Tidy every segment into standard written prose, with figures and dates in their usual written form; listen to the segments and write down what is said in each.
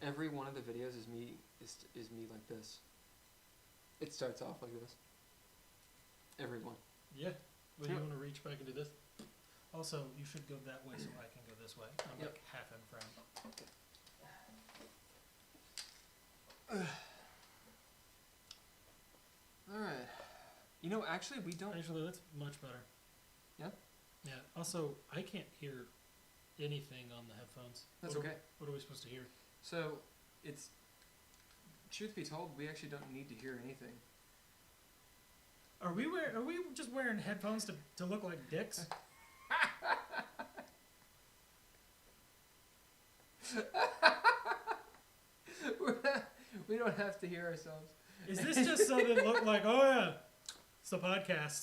Every one of the videos is me like this. It starts off like this. Every one. Yeah. Well, you want to reach back and do this? Also, you should go that way so I can go this way. I'm like half in front. Alright. You know, actually, we don't... Actually, that's much better. Yeah? Yeah. Also, I can't hear anything on the headphones. That's okay. What are we supposed to hear? So, it's... Truth be told, we actually don't need to hear anything. Are we just wearing headphones to look like dicks? We don't have to hear ourselves. Is this just so that look like, oh yeah, it's a podcast.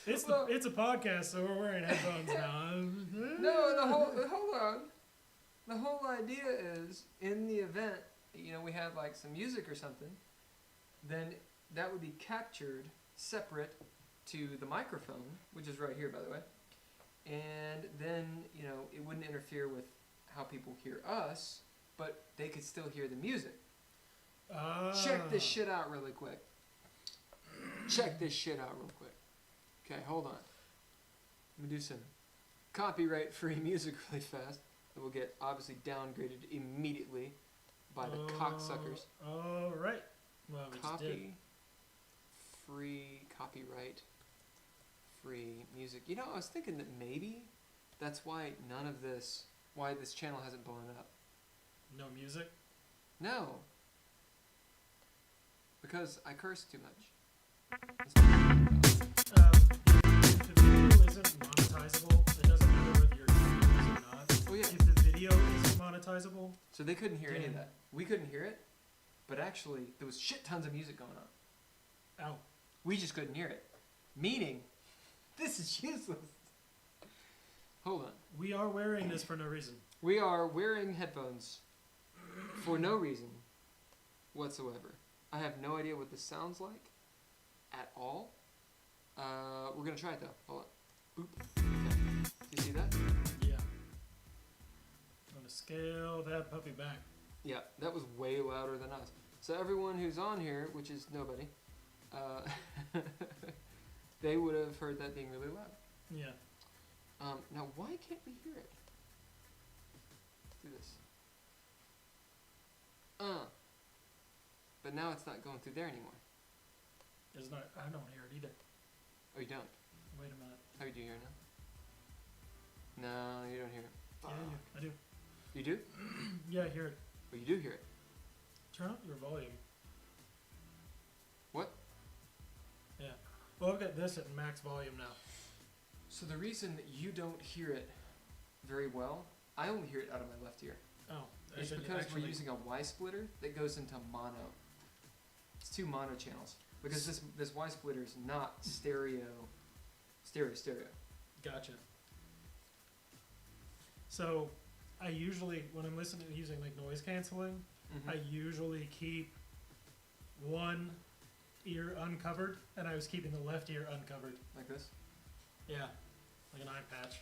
It's a podcast, so we're wearing headphones now. No, hold on. The whole idea is, in the event, you know, we have like some music or something, then that would be captured separate to the microphone, which is right here, by the way. And then, you know, it wouldn't interfere with how people hear us, but they could still hear the music. Check this shit out really quick. Okay, hold on. Let me do some copyright-free music really fast. It will get obviously downgraded immediately by the cocksuckers. All right. Well, we just did. Copyright-free music. You know, I was thinking that maybe that's why why this channel hasn't blown up. No music? No. Because I curse too much. If the video isn't monetizable, it doesn't matter whether you're doing it or not. Oh, yeah. If the video isn't monetizable... So they couldn't hear any of that. We couldn't hear it, but actually there was shit tons of music going on. Ow. We just couldn't hear it. Meaning, this is useless. Hold on. We are wearing this for no reason. We are wearing headphones for no reason whatsoever. I have no idea what this sounds like at all. We're going to try it though. Hold on. Oop. Okay. Do you see that? Yeah. I'm going to scale that puppy back. Yeah, that was way louder than us. So everyone who's on here, which is nobody, they would have heard that being really loud. Yeah. Now, why can't we hear it? Let's do this. But now it's not going through there anymore. It's not. I don't hear it either. Oh, you don't? Wait a minute. How do you hear it now? No, you don't hear it. Yeah, I do. You do? Yeah, I hear it. Oh, you do hear it. Turn up your volume. What? Yeah. Well, I've got this at max volume now. So the reason that you don't hear it very well, I only hear it out of my left ear. Oh. It's because we're using a Y splitter that goes into mono. It's 2 mono channels. Because this Y splitter is not stereo. Gotcha. So, I usually, when I'm listening using like noise canceling, I usually keep one ear uncovered, and I was keeping the left ear uncovered. Like this? Yeah, like an eye patch.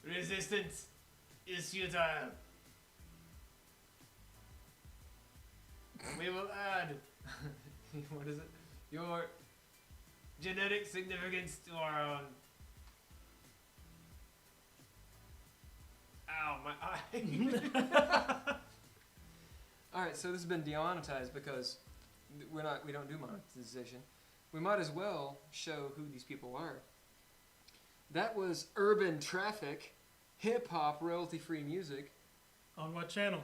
Resistance is futile. We will add What is it? your genetic significance to our own. Ow, my eye. Alright, so this has been demonetized because we don't do monetization. We might as well show who these people are. That was Urban Traffic, hip-hop, royalty-free music. On what channel?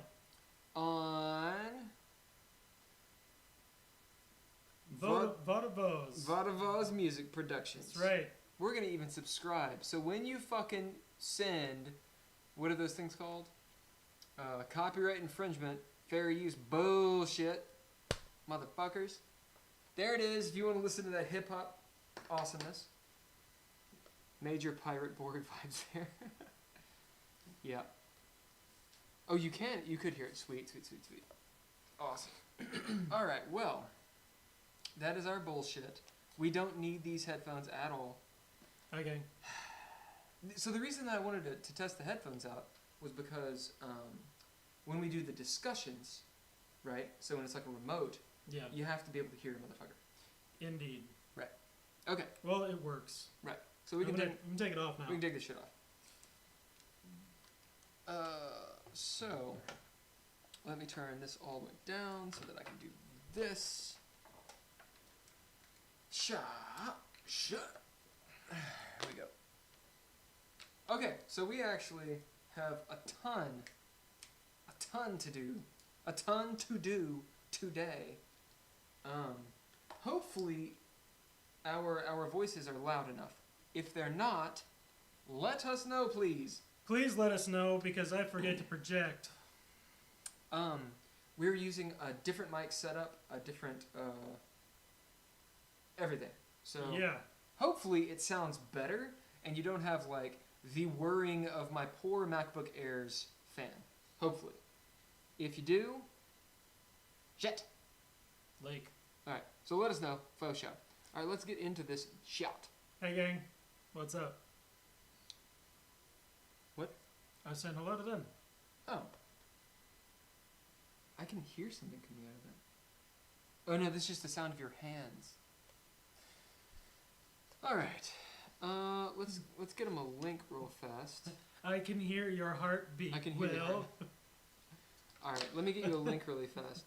On... Vodavoz Music Productions. That's right. We're going to even subscribe. So when you fucking send... What are those things called? Copyright infringement, fair use bullshit. Motherfuckers. There it is. If you want to listen to that hip-hop awesomeness. Major pirate board vibes there. Yeah. Oh, you can. You could hear it. Sweet. Awesome. All right. Well, that is our bullshit. We don't need these headphones at all. Okay. So the reason that I wanted to test the headphones out was because when we do the discussions, right? So when it's like a remote, Yeah. you have to be able to hear a motherfucker. Indeed. Okay, Well, it works. so we I'm can gonna take it off now. we can take this shit off. So let me turn this all the way down so that I can do this. There we go. Okay, so we actually have a ton to do today. Hopefully our voices are loud enough. If they're not, let us know, please. Please let us know because I forget to project. We're using a different mic setup, a different everything. So Yeah. hopefully it sounds better and you don't have like the whirring of my poor MacBook Air's fan. Hopefully. If you do, shit. Like, Alright, so let us know. Faux shout. Alright, let's get into this shout. hey gang, what's up? What? I was saying hello to them. Oh. I can hear something coming out of that. Oh no, this is just the sound of your hands. Alright. Let's get him a link real fast. I can hear your heartbeat. I can hear your Will. Alright, let me get you a link really fast.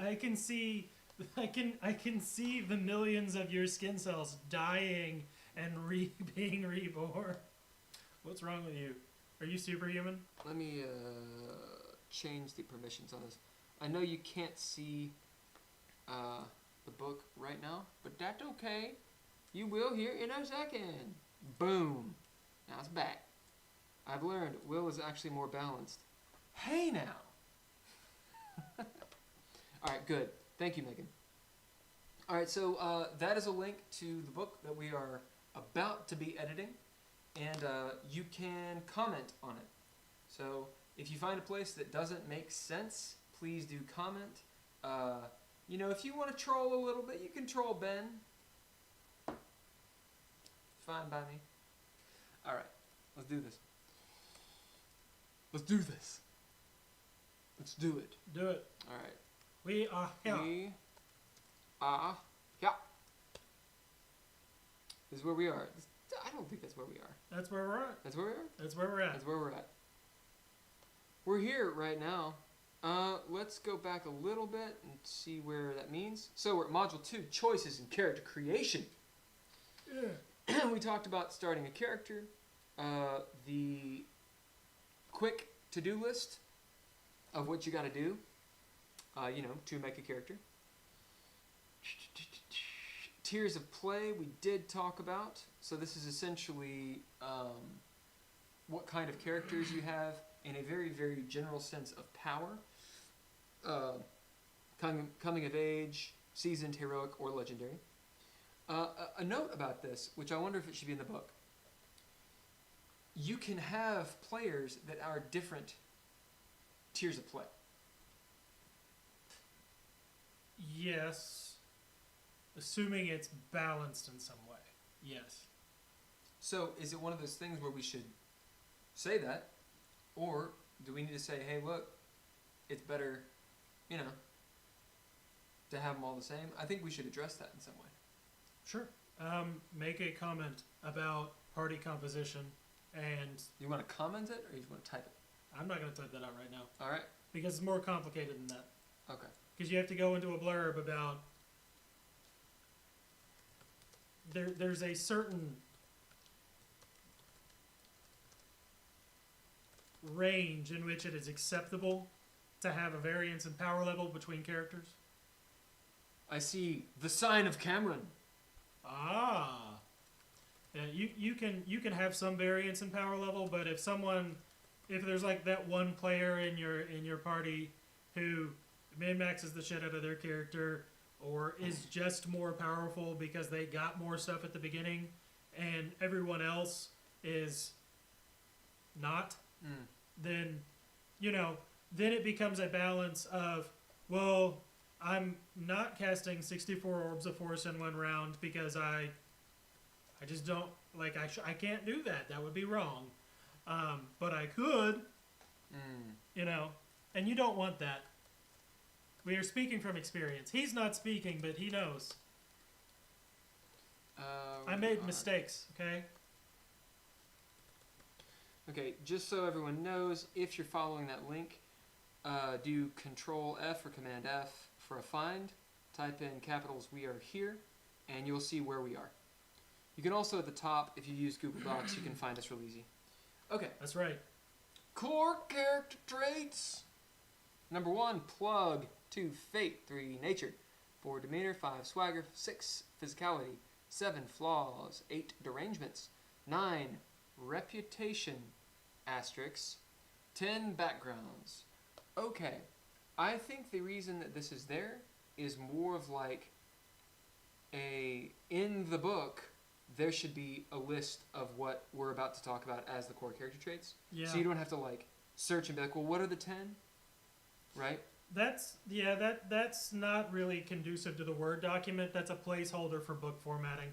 I can see the millions of your skin cells dying and being reborn. What's wrong with you? Are you superhuman? Let me change the permissions on this. I know you can't see the book right now, but that's okay. You will here in a second. Boom. Now it's back. I've learned Will is actually more balanced. Hey now. Alright, good. Thank you, Megan. Alright, so that is a link to the book that we are about to be editing, and you can comment on it. So if you find a place that doesn't make sense, please do comment. You know, if you want to troll a little bit, you can troll Ben. Fine by me. Alright, let's do this. Let's do this. Let's do it. Do it. Alright. We are here. We are here. This is where we are. I don't think that's where we are. That's where we're at. That's where we are? That's where we're at. That's where we're at. We're here right now. Let's go back a little bit and see where that means. So we're at Module 2, Choices in Character Creation. Yeah. We talked about starting a character, the quick to-do list of what you got to do, you know, to make a character. Tiers of play we did talk about. So this is essentially what kind of characters you have in a very, very general sense of power. Coming of age, seasoned, heroic, or legendary. A note about this, which I wonder if it should be in the book. You can have players that are different tiers of play. Yes. Assuming it's balanced in some way. Yes. So is it one of those things where we should say that? Or do we need to say, hey, look, it's better, you know, to have them all the same? I think we should address that in some way. Sure. Make a comment about party composition, and You want to comment it or you want to type it? I'm not going to type that out right now All right. because it's more complicated than that. Okay. Because you have to go into a blurb about there's a certain range in which it is acceptable to have a variance in power level between characters. I see the sign of Cameron. Ah. Yeah, you can have some variance in power level, but if there's like that one player in your party who min-maxes the shit out of their character or is just more powerful because they got more stuff at the beginning and everyone else is not, then, you know, then it becomes a balance of, well, I'm not casting 64 Orbs of Force in one round because I just don't, like, I can't do that. That would be wrong. But I could, you know, and you don't want that. We are speaking from experience. He's not speaking, but he knows. I made mistakes, okay? Okay, just so everyone knows, if you're following that link, do Control F or Command F for a find. Type in capitals "we are here," and you'll see where we are. You can also at the top, if you use Google Docs, you can find us real easy. Okay. That's right. Core character traits. Number 1, plug. 2, fate. 3, nature. 4, demeanor. 5, swagger. 6, physicality. 7, flaws. 8, derangements. 9, reputation. Asterisks. 10, backgrounds. Okay. I think the reason that this is there is more of like in the book, there should be a list of what we're about to talk about as the core character traits. Yeah. So you don't have to like search and be like, well, what are the 10? Right? That's not really conducive to the Word document. That's a placeholder for book formatting.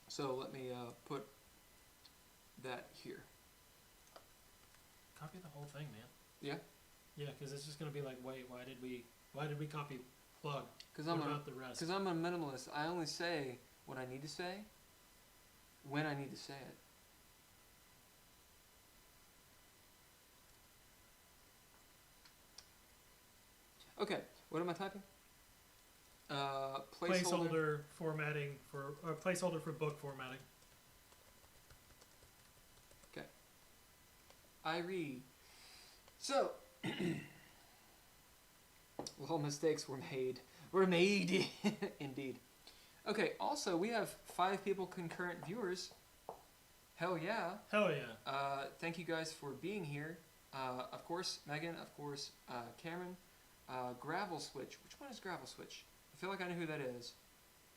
So let me put that here. Copy the whole thing, man. Yeah? Yeah, because it's just going to be like, wait, why did we copy plug? Because What about the rest? I'm a minimalist. I only say what I need to say when I need to say it. Okay, what am I typing? Placeholder formatting for placeholder for book formatting. Okay. I read. So, well, mistakes were made. Were made, indeed. Okay. Also, we have 5 people concurrent viewers. Hell yeah. Hell yeah. Thank you guys for being here. Of course, Megan. Of course, Cameron. Gravel Switch. Which one is Gravel Switch? I feel like I know who that is.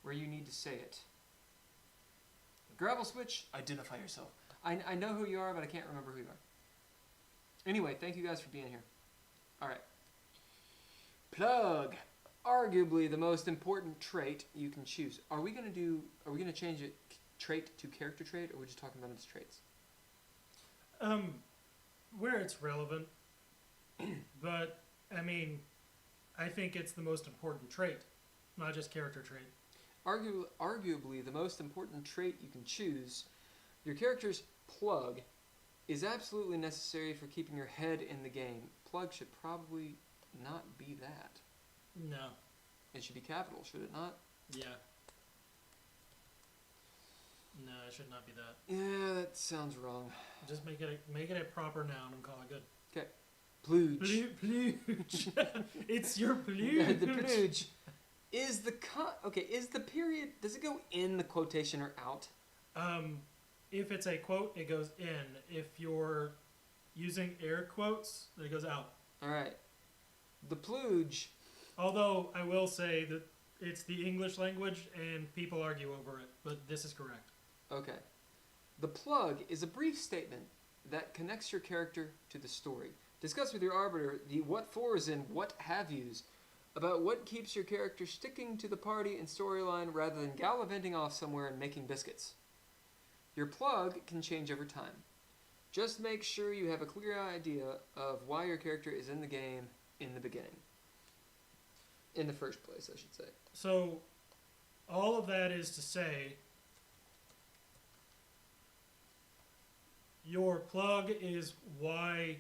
Where you need to say it. Gravel Switch, identify yourself. I know who you are, but I can't remember who you are. Anyway, thank you guys for being here. Alright. Plug. Arguably the most important trait you can choose. Are we gonna change it trait to character trait, or are we just talking about it as traits? Where it's relevant. But, I mean, I think it's the most important trait, not just character trait. Arguably, the most important trait you can choose, your character's plug, is absolutely necessary for keeping your head in the game. Plug should probably not be that. No. It should be capital, should it not? Yeah. No, it should not be that. Yeah, that sounds wrong. Just make it a proper noun and call it good. Okay. Plooge. Plooge. It's your plooge. The plooge. Is the period, does it go in the quotation or out? If it's a quote, it goes in. If you're using air quotes, then it goes out. Alright. The plooge. Although, I will say that it's the English language and people argue over it, but this is correct. Okay. The plug is a brief statement that connects your character to the story. Discuss with your arbiter the what fors and what have yous about what keeps your character sticking to the party and storyline rather than gallivanting off somewhere and making biscuits. Your plug can change over time. Just make sure you have a clear idea of why your character is in the game in the beginning. In the first place, I should say. So, all of that is to say, your plug is why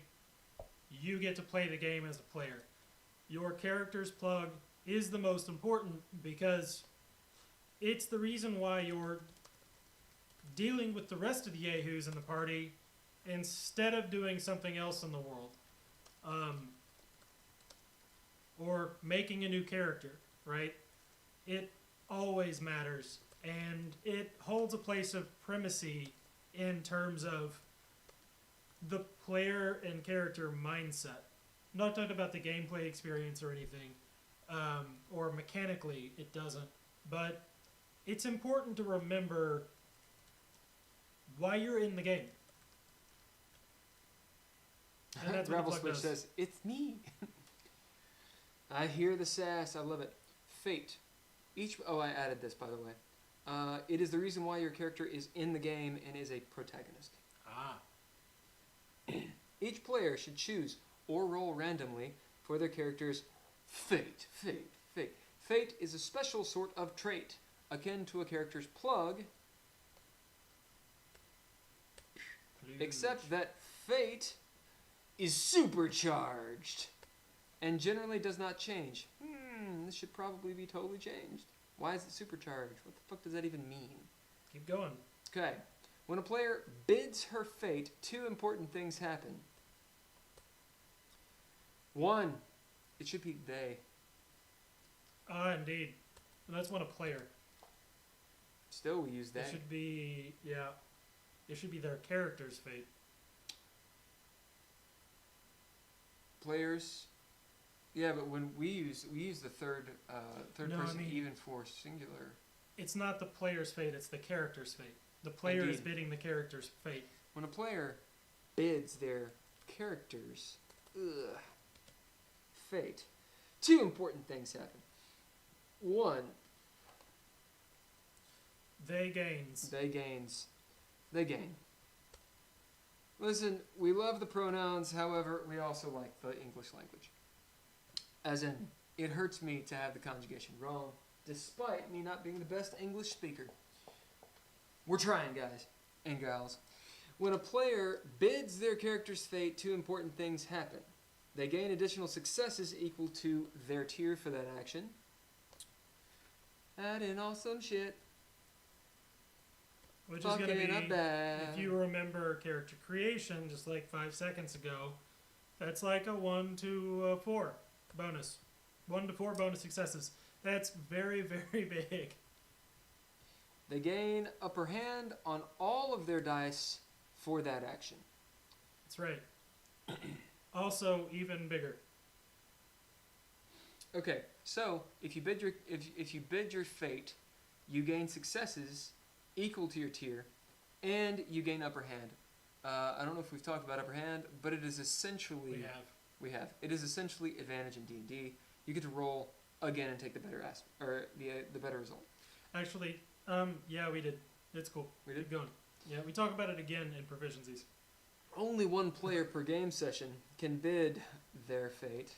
you get to play the game as a player. Your character's plug is the most important because it's the reason why you're dealing with the rest of the yahoos in the party instead of doing something else in the world. Or making a new character, right? It always matters, and it holds a place of primacy in terms of the player and character mindset. I'm not talking about the gameplay experience or anything, or mechanically it doesn't, but it's important to remember why you're in the game. And that's what Gravel the plug Switch does. says, it's me. I hear the sass. I love it. Fate. I added this, by the way. It is the reason why your character is in the game and is a protagonist. Ah. Each player should choose or roll randomly for their character's fate. Fate is a special sort of trait, akin to a character's plug, except that fate is supercharged and generally does not change. This should probably be totally changed. Why is it supercharged? What the fuck does that even mean? Keep going. Okay. When a player bids her fate, two important things happen. One, it should be they. Ah, indeed. And that's when a player. Still, we use they. It should be, yeah. It should be their character's fate. Players. Yeah, but when we use the third person I mean, even for singular. It's not the player's fate, it's the character's fate. The player is Indeed. bidding the character's fate. When a player bids their character's fate, two important things happen. One, They gains. they gain. Listen, we love the pronouns, however, we also like the English language. As in, it hurts me to have the conjugation wrong, despite me not being the best English speaker. We're trying, guys and gals. When a player bids their character's fate, two important things happen. They gain additional successes equal to their tier for that action. That ain't awesome shit. Which is going to be, Fucking bad. if you remember character creation, just like 5 seconds ago, that's like a 1 to 4 bonus. 1 to 4 bonus successes. That's very, very big. They gain upper hand on all of their dice for that action. That's right. Also, even bigger. Okay, so if you bid your fate, you gain successes equal to your tier, and you gain upper hand. I don't know if we've talked about upper hand, but it is essentially We have. It is essentially advantage in D&D. You get to roll again and take the better the better result. Actually, yeah, we did. It's cool. We did? Keep going. Yeah, we talk about it again in proficiencies. Only one player per game session can bid their fate,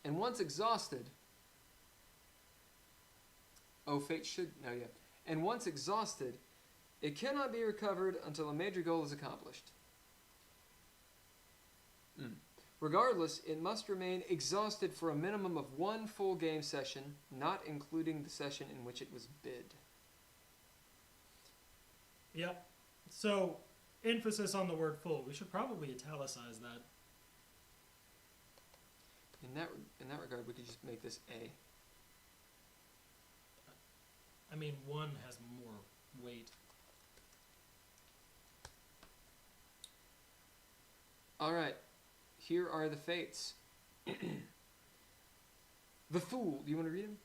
and once exhausted, and once exhausted, it cannot be recovered until a major goal is accomplished. Regardless, it must remain exhausted for a minimum of one full game session, not including the session in which it was bid. Yep. So, emphasis on the word full. We should probably italicize that. In that regard, we could just make this A. I mean, 1 has more weight. All right. Here are the fates. The Fool. Do you want to read them?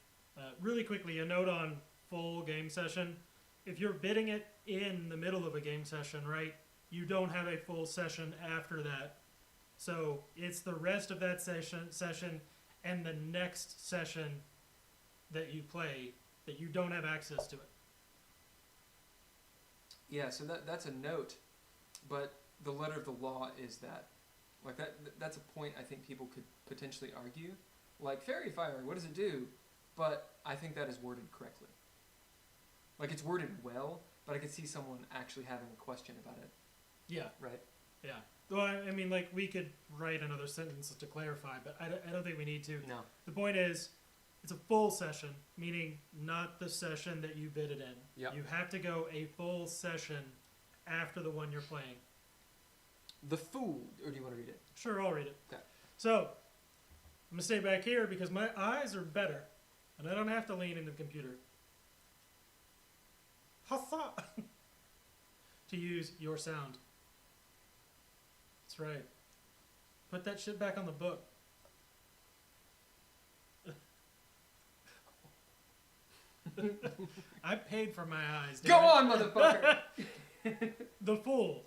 Really quickly, a note on full game session. If you're bidding it in the middle of a game session, right, you don't have a full session after that. So it's the rest of that session and the next session that you play that you don't have access to it. Yeah, so that's a note, but the letter of the law is that. Like that's a point I think people could potentially argue. Like, Fairy Fire, what does it do? But I think that is worded correctly. Like, it's worded well, but I could see someone actually having a question about it. Yeah. Right? Yeah. Well, I mean, like, we could write another sentence to clarify, but I don't think we need to. No. The point is, it's a full session, meaning not the session that you bid it in. Yep. You have to go a full session after the one you're playing. The Fool, or do you want to read it? Sure, I'll read it. Okay. So, I'm going to stay back here because my eyes are better, and I don't have to lean into the computer. Hussa! To use your sound. That's right. Put that shit back on the book. I paid for my eyes. Go damn it. on, motherfucker! The Fool.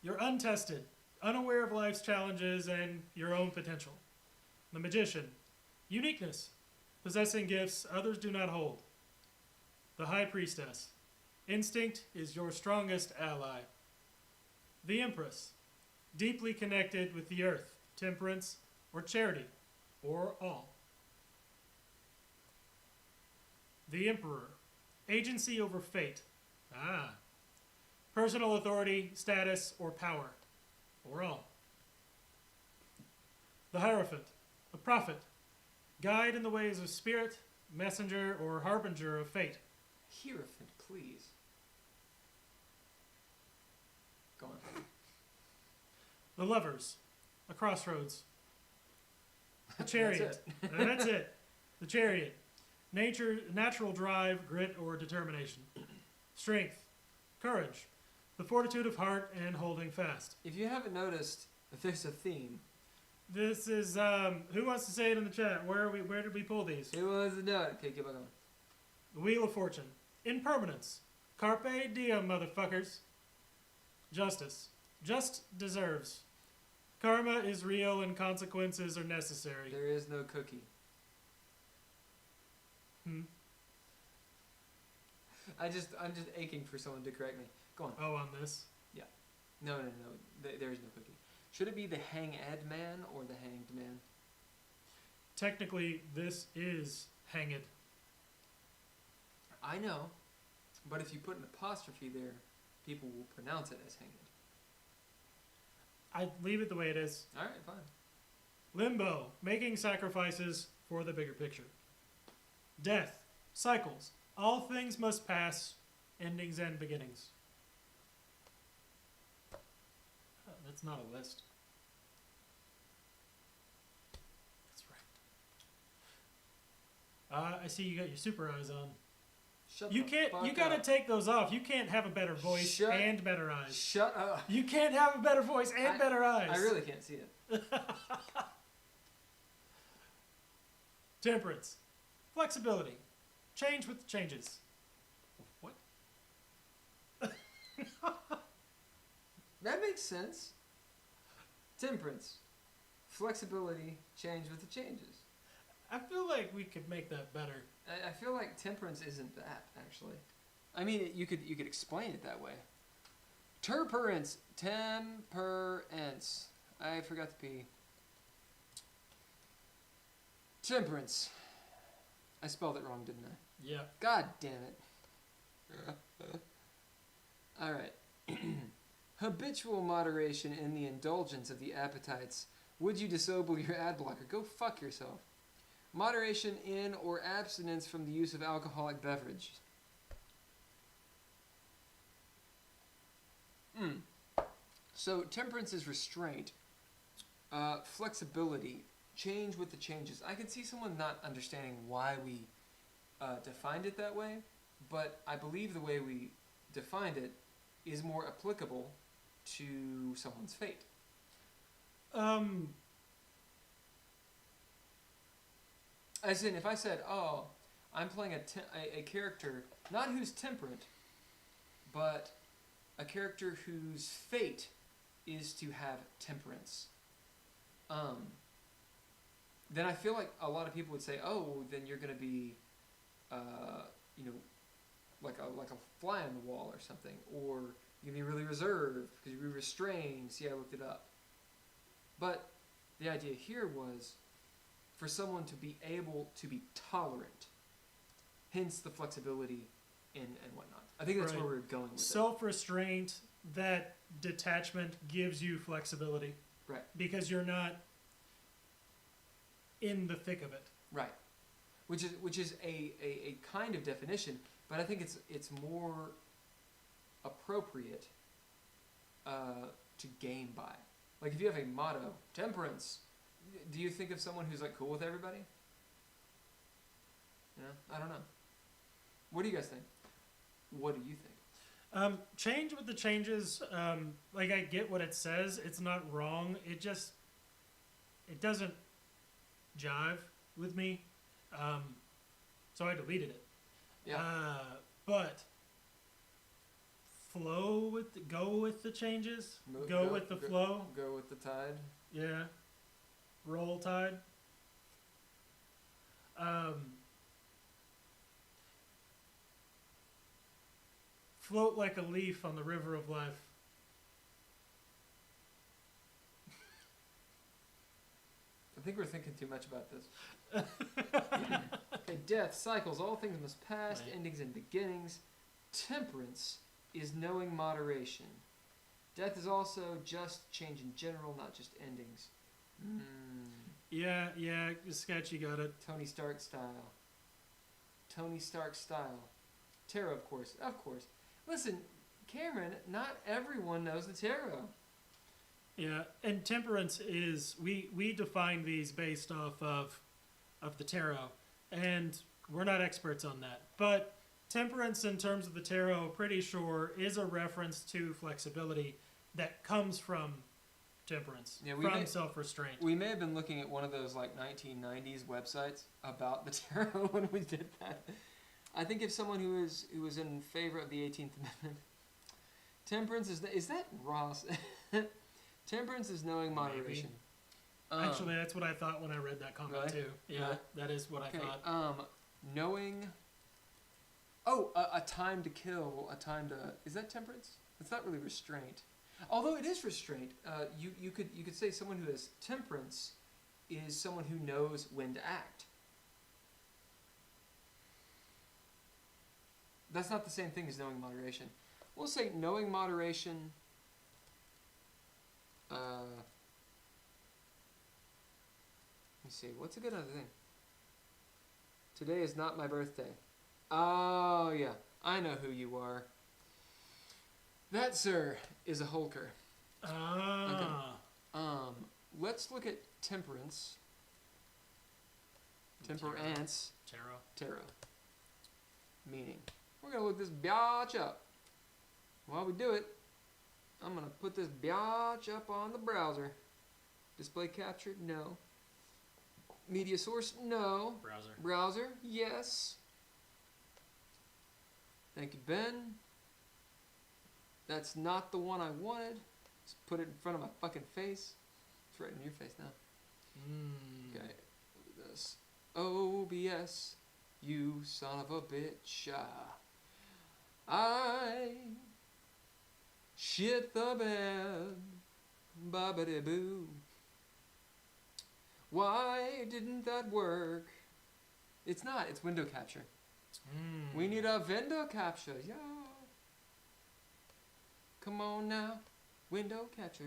You're untested, unaware of life's challenges and your own potential. The Magician. Uniqueness. Possessing gifts others do not hold. The High Priestess. Instinct is your strongest ally. The Empress. Deeply connected with the earth, temperance, or charity, or all. The Emperor. Agency over fate. Personal authority, status, or power, or all. The Hierophant. A prophet. Guide in the ways of spirit, messenger, or harbinger of fate. Hierophant, please. Go on. The Lovers. A crossroads. The Chariot. That's it. The Chariot. Natural drive, grit, or determination. Strength. Courage. The fortitude of heart and holding fast. If you haven't noticed, there's a theme. This is, who wants to say it in the chat? Where did we pull these? Who wants to know it? Okay, keep on going. The Wheel of Fortune. Impermanence. Carpe diem, motherfuckers. Justice. Just deserves. Karma is real and consequences are necessary. There is no cookie. I'm just aching for someone to correct me. Go on. Oh, on this? No. There is no cookie. Should it be the hanged man or the hanged man? Technically, this is hanged. I know, but if you put an apostrophe there, people will pronounce it as hanged. I'd leave it the way it is. All right, fine. Limbo. Making sacrifices for the bigger picture. Death. Cycles. All things must pass. Endings and beginnings. That's not a list. That's right. I see you got your super eyes on. Shut You the can't. fuck You gotta up. take those off. You can't have a better voice and better eyes. Shut up. You can't have a better voice and better eyes. I really can't see it. Temperance. Flexibility. Change with the changes. What? That makes sense. Temperance. Flexibility. Change with the changes. I feel like we could make that better. I feel like temperance isn't that, actually. I mean, you could explain it that way. Temperance. I forgot the P. Temperance. I spelled it wrong, didn't I? Yeah. God damn it. Alright. Habitual moderation in the indulgence of the appetites. Would you disable your ad blocker? Go fuck yourself. Moderation in or abstinence from the use of alcoholic beverage. So temperance is restraint. Flexibility. Change with the changes. I can see someone not understanding why we defined it that way, but I believe the way we defined it is more applicable to someone's fate. As in, if I said, oh, I'm playing a character, not who's temperate, but a character whose fate is to have temperance, then I feel like a lot of people would say, oh, well, then you're going to be, like a fly on the wall or something, or you're going to be really reserved because you're restrained. See, I looked it up. But the idea here was for someone to be able to be tolerant, hence the flexibility and whatnot. I think that's Right. where we're going with it. Self-restraint, that detachment gives you flexibility. Right. Because you're not in the thick of it. Right. Which is a kind of definition, but I think it's more appropriate to game by. Like if you have a motto, temperance, do you think of someone who's like cool with everybody? I don't know. What do you guys think? What do you think? Change with the changes. Like I get what it says. It's not wrong. It doesn't jive with me. So I deleted it. Yeah. But go with the changes. Go with the flow. Go with the tide. Yeah. Roll tide. Float like a leaf on the river of life. I think we're thinking too much about this. Okay, death, cycles, all things must pass, Right. endings and beginnings. Temperance is knowing moderation. Death is also just change in general, not just endings. Yeah, Sketch, you got it. Tony Stark style. Tony Stark style. Tarot, of course. Of course. Listen, Cameron, not everyone knows the tarot. Yeah, and temperance is we define these based off of the tarot, and we're not experts on that. But temperance, in terms of the tarot, pretty sure is a reference to flexibility that comes from temperance, from self-restraint. We may have been looking at one of those like 1990s websites about the tarot when we did that. I think if someone who was in favor of the 18th Amendment, temperance is that Ross? Temperance is knowing moderation. Actually, that's what I thought when I read that comment really? too. Yeah, Really? that is what I thought. Knowing. Oh, a time to kill, a time to. Is that temperance? It's not really restraint. Although it is restraint. You could say someone who has temperance is someone who knows when to act. That's not the same thing as knowing moderation. We'll say knowing moderation. Let me see. What's a good other thing? Today is not my birthday. Oh, yeah. I know who you are. That, sir, is a Holker. Ah. Okay. Let's look at temperance. Temperance. Tarot. Meaning. We're going to look this biatch up. While we do it, I'm going to put this biatch up on the browser. Display captured? No. Media source? No. Browser? Yes. Thank you, Ben. That's not the one I wanted. Just put it in front of my fucking face. It's right in your face now. Okay. Look at this. OBS. You son of a bitch. I shit the bed. Bobbity boo. Why didn't that work? It's not. It's window capture. We need a window capture. Yeah. Come on now. Window capture.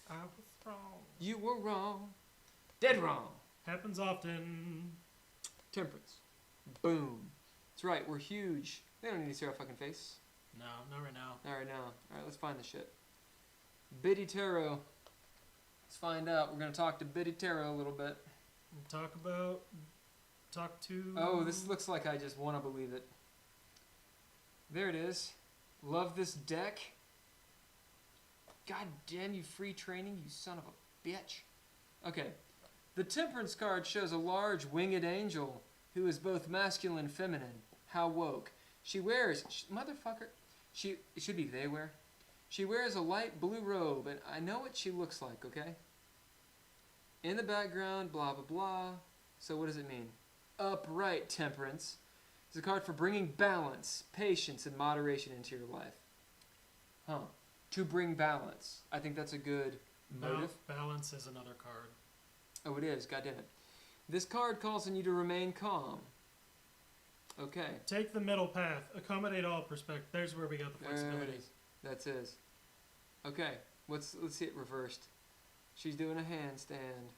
I was wrong. You were wrong. Dead wrong. Happens often. Temperance. Boom. That's right. We're huge. They don't need to see our fucking face. No, not right now. Not right now. Alright, let's find the shit. Biddy Tarot. Let's find out. We're going to talk to Biddy Tarot a little bit. Talk to... Oh, this looks like I just want to believe it. There it is. Love this deck. God damn you, free training, you son of a bitch. Okay. The Temperance card shows a large winged angel who is both masculine and feminine. How woke. She wears... motherfucker. It should be they wear. She wears a light blue robe, and I know what she looks like, okay? In the background, blah, blah, blah. So what does it mean? Upright Temperance. It's a card for bringing balance, patience, and moderation into your life. Huh. To bring balance. I think that's a good motive. Balance is another card. Oh, it is. God damn it. This card calls on you to remain calm. Okay. Take the middle path. Accommodate all perspectives. There's where we got the flexibility. That's it. Okay. Let's see it reversed. She's doing a handstand.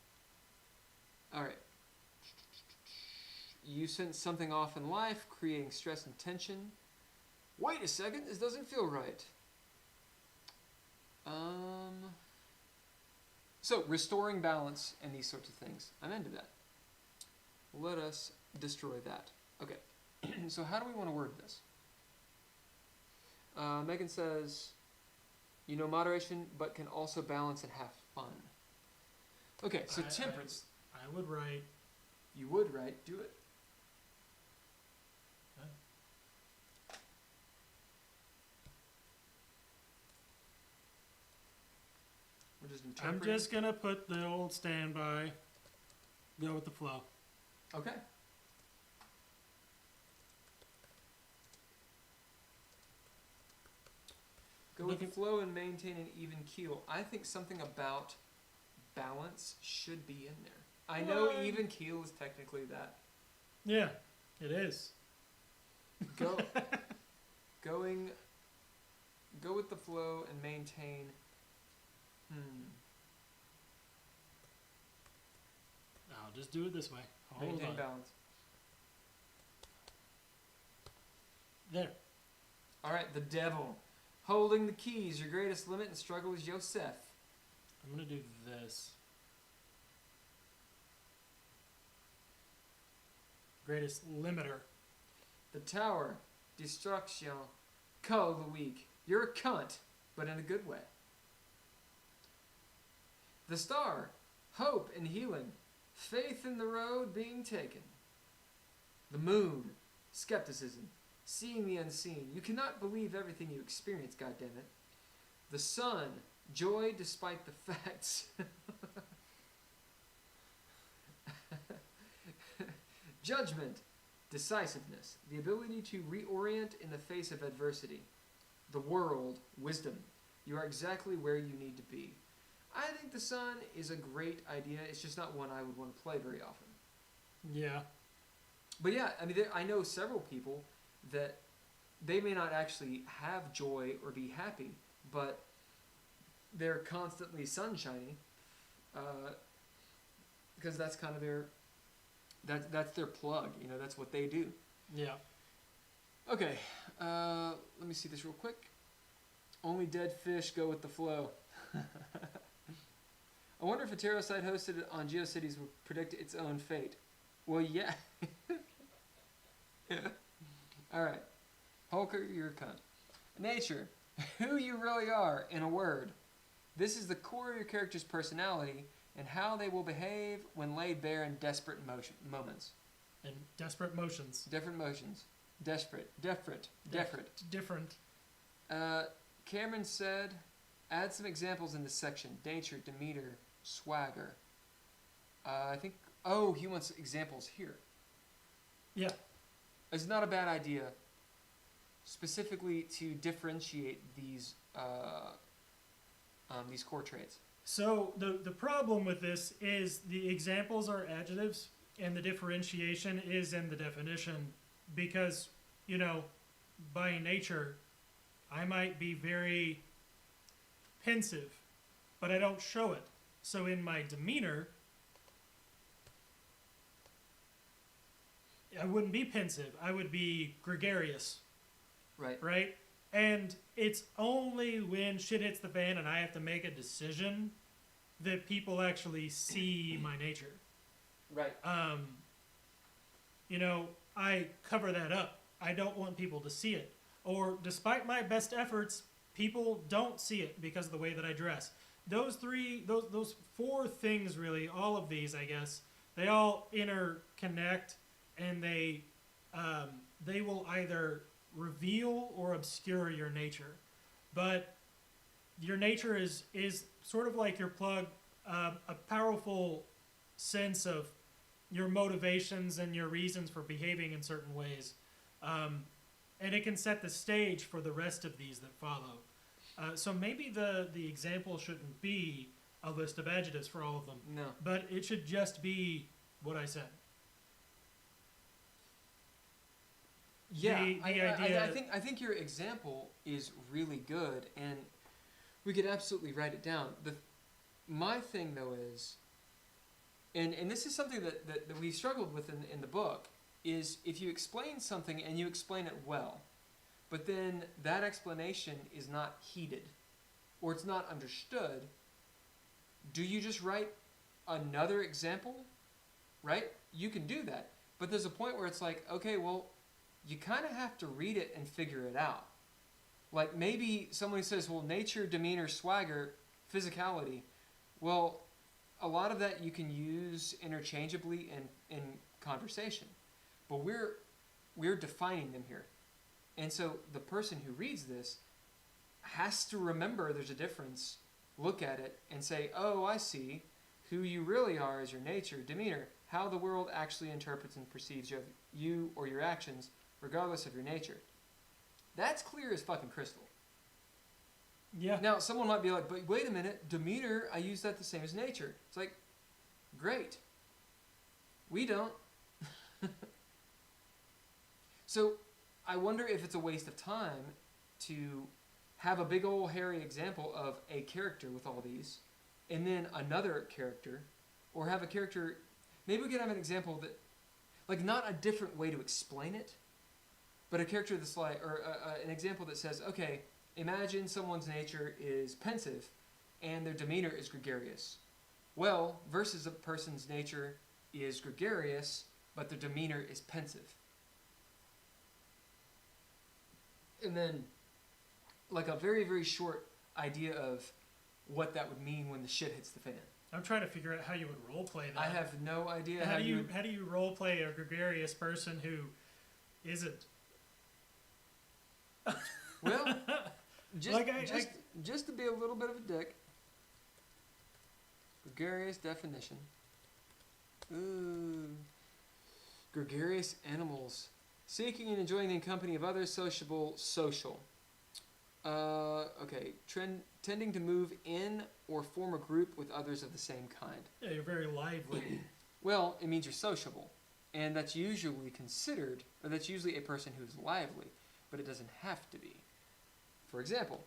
Alright. You sense something off in life, creating stress and tension. Wait a second, this doesn't feel right. So, restoring balance and these sorts of things. I'm into that. Let us destroy that. Okay. So how do we want to word this? Megan says, you know moderation, but can also balance and have fun. Okay, so temperance. I would write. You would write. Do it. Okay. We're just I'm just gonna put the old standby. Go with the flow. Okay. Go with the flow and maintain an even keel. I think something about balance should be in there. I know What? even keel is technically that. Yeah, it is. Go with the flow and maintain. I'll just do it this way. Hold Maintain on. balance. There. All right, the devil. Holding the keys. Your greatest limit and struggle is Yosef. I'm going to do this. Greatest limiter. The tower. Destruction. Cull the weak. You're a cunt, but in a good way. The star. Hope and healing. Faith in the road being taken. The moon. Skepticism. Seeing the unseen. You cannot believe everything you experience, goddammit. The sun. Joy despite the facts. Judgment. Decisiveness. The ability to reorient in the face of adversity. The world. Wisdom. You are exactly where you need to be. I think the sun is a great idea. It's just not one I would want to play very often. Yeah. But yeah, I mean, I know several people that they may not actually have joy or be happy, but they're constantly sunshiny, because that's kind of that's their plug. You know, that's what they do. Yeah. Okay, let me see this real quick. Only dead fish go with the flow. I wonder if a tarot site hosted on GeoCities would predict its own fate. Well, yeah. All right. Holker, you're a cunt. Nature. Who you really are, in a word. This is the core of your character's personality and how they will behave when laid bare in desperate moments. And desperate motions. Different motions. Desperate. Different. Cameron said, add some examples in this section. Nature, demeanor, swagger. I think, he wants examples here. Yeah. It's not a bad idea, specifically to differentiate these core traits. So the problem with this is the examples are adjectives and the differentiation is in the definition because, you know, by nature, I might be very pensive, but I don't show it. So in my demeanor, I wouldn't be pensive. I would be gregarious. Right. Right? And it's only when shit hits the fan and I have to make a decision that people actually see my nature. Right. You know, I cover that up. I don't want people to see it. Or despite my best efforts, people don't see it because of the way that I dress. Those four things really, all of these, I guess, they all interconnect and they will either reveal or obscure your nature. But your nature is sort of like your plug, a powerful sense of your motivations and your reasons for behaving in certain ways. And it can set the stage for the rest of these that follow. So maybe the example shouldn't be a list of adjectives for all of them. No. But it should just be what I said. Yeah, idea. I think your example is really good, and we could absolutely write it down. My thing though is, and this is something that we struggled with in the book, is if you explain something and you explain it well, but then that explanation is not heeded, or it's not understood, do you just write another example? Right? You can do that, but there's a point where it's like, okay, well, you kind of have to read it and figure it out. Like maybe somebody says, well, nature, demeanor, swagger, physicality. Well, a lot of that you can use interchangeably in conversation. But we're defining them here. And so the person who reads this has to remember there's a difference, look at it, and say, oh, I see. Who you really are is your nature, demeanor, how the world actually interprets and perceives you or your actions, regardless of your nature. That's clear as fucking crystal. Yeah. Now, someone might be like, but wait a minute, demeanor, I use that the same as nature. It's like, great. We don't. So, I wonder if it's a waste of time to have a big old hairy example of a character with all these, and then another character, or have a character, maybe we could have an example that, like, not a different way to explain it, but a character that's like, or an example that says, okay, imagine someone's nature is pensive, and their demeanor is gregarious. Well, versus a person's nature is gregarious, but their demeanor is pensive. And then, like, a very, very short idea of what that would mean when the shit hits the fan. I'm trying to figure out how you would roleplay that. I have no idea how do you roleplay a gregarious person who isn't? Well, Like, just to be a little bit of a dick. Gregarious definition. Ooh. Gregarious animals. Seeking and enjoying the company of others, social. Okay. Tending to move in or form a group with others of the same kind. Yeah, you're very lively. Well, it means you're sociable. And that's usually a person who's lively, but it doesn't have to be. For example,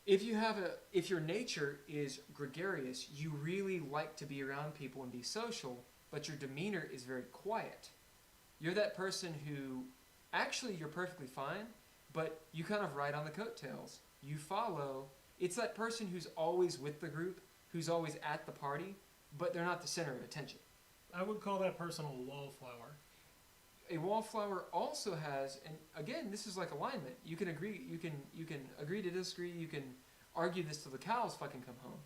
if your nature is gregarious, you really like to be around people and be social, but your demeanor is very quiet. You're that person who, actually, you're perfectly fine, but you kind of ride on the coattails. You follow. It's that person who's always with the group, who's always at the party, but they're not the center of attention. I would call that person a wallflower. A wallflower also has, and again, this is like alignment. You can agree. You can agree to disagree. You can argue this till the cows fucking come home.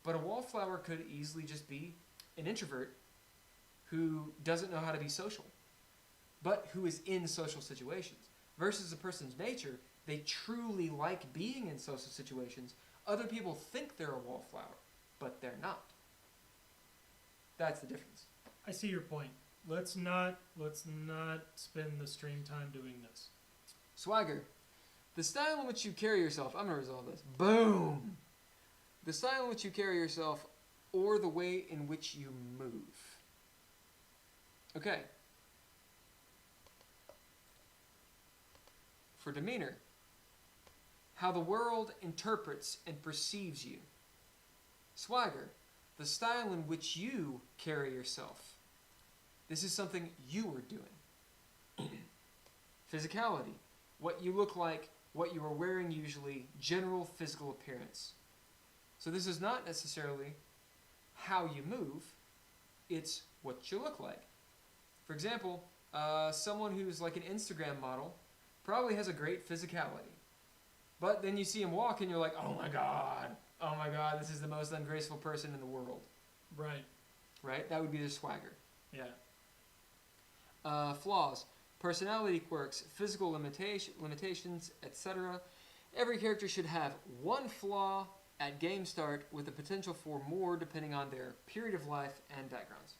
But a wallflower could easily just be an introvert who doesn't know how to be social, but who is in social situations. Versus a person's nature, they truly like being in social situations. Other people think they're a wallflower, but they're not. That's the difference. I see your point. Let's not spend the stream time doing this. Swagger. The style in which you carry yourself. I'm going to resolve this. Boom! The style in which you carry yourself or the way in which you move. Okay. For demeanor. How the world interprets and perceives you. Swagger. The style in which you carry yourself. This is something you are doing. Physicality. What you look like, what you are wearing usually, general physical appearance. So this is not necessarily how you move, it's what you look like. For example, someone who's like an Instagram model probably has a great physicality. But then you see him walk and you're like, oh my god, this is the most ungraceful person in the world. Right. Right? That would be the swagger. Yeah. Flaws. Personality quirks, physical limitations, etc. Every character should have one flaw at game start with the potential for more depending on their period of life and backgrounds.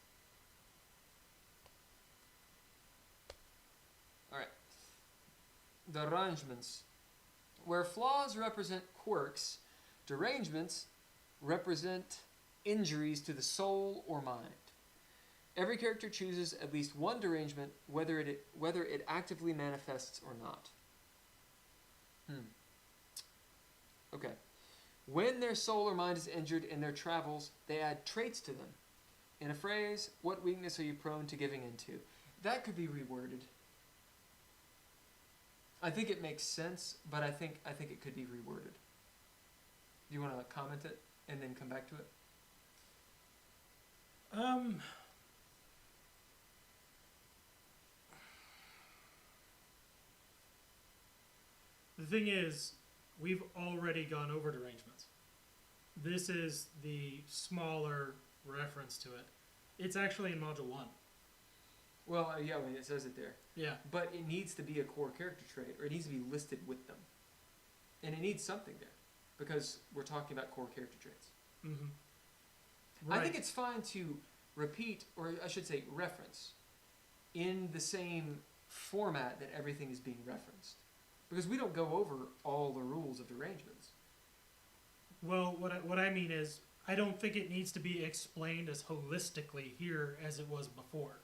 Alright. Derangements. Where flaws represent quirks, derangements represent injuries to the soul or mind. Every character chooses at least one derangement, whether it actively manifests or not. Okay. When their soul or mind is injured in their travels, they add traits to them. In a phrase, what weakness are you prone to giving into? That could be reworded. I think it makes sense, but I think it could be reworded. Do you want to comment it and then come back to it? The thing is, we've already gone over derangements. This is the smaller reference to it. It's actually in Module 1. Well, yeah, I mean, it says it there. Yeah. But it needs to be a core character trait, or it needs to be listed with them. And it needs something there, because we're talking about core character traits. Mm-hmm. Right. I think it's fine to repeat, or I should say reference, in the same format that everything is being referenced. Because we don't go over all the rules of derangements. Well, what I mean is, I don't think it needs to be explained as holistically here as it was before.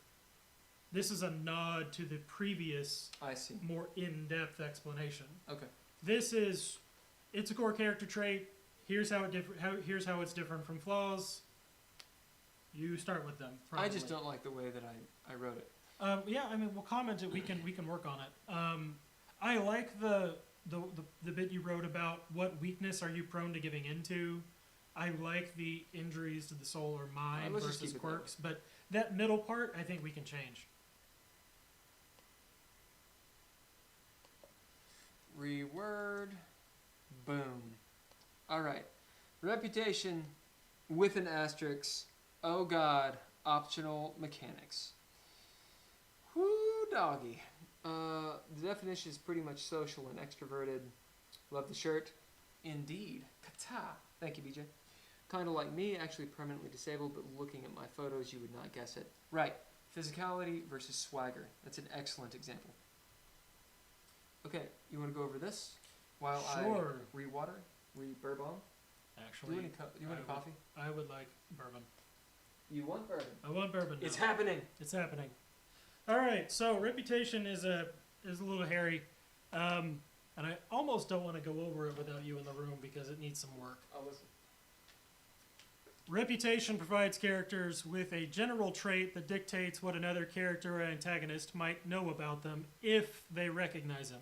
This is a nod to the previous, I see. more in-depth explanation. Okay. It's a core character trait. Here's how here's how it's different from flaws. You start with them. Probably. I just don't like the way that I wrote it. Yeah, I mean, we'll comment it. We can work on it. I like the bit you wrote about what weakness are you prone to giving into. I like the injuries to the soul or mind Let's just versus keep it quirks, but that middle part, I think we can change. Reword. Boom. All right. Reputation with an asterisk. Oh God. Optional mechanics. Whoo doggy. The definition is pretty much social and extroverted. Love the shirt. Indeed. Kata. Thank you, BJ. Kind of like me, actually permanently disabled, but looking at my photos, you would not guess it. Right. Physicality versus swagger. That's an excellent example. Okay, you want to go over this while Sure. I re-water, re-bourbon? Actually, Do you want coffee? I would like bourbon. You want bourbon? I want bourbon now. It's happening. It's happening. All right, so reputation is a little hairy, and I almost don't want to go over it without you in the room because it needs some work. I'll listen. Reputation provides characters with a general trait that dictates what another character or antagonist might know about them if they recognize him.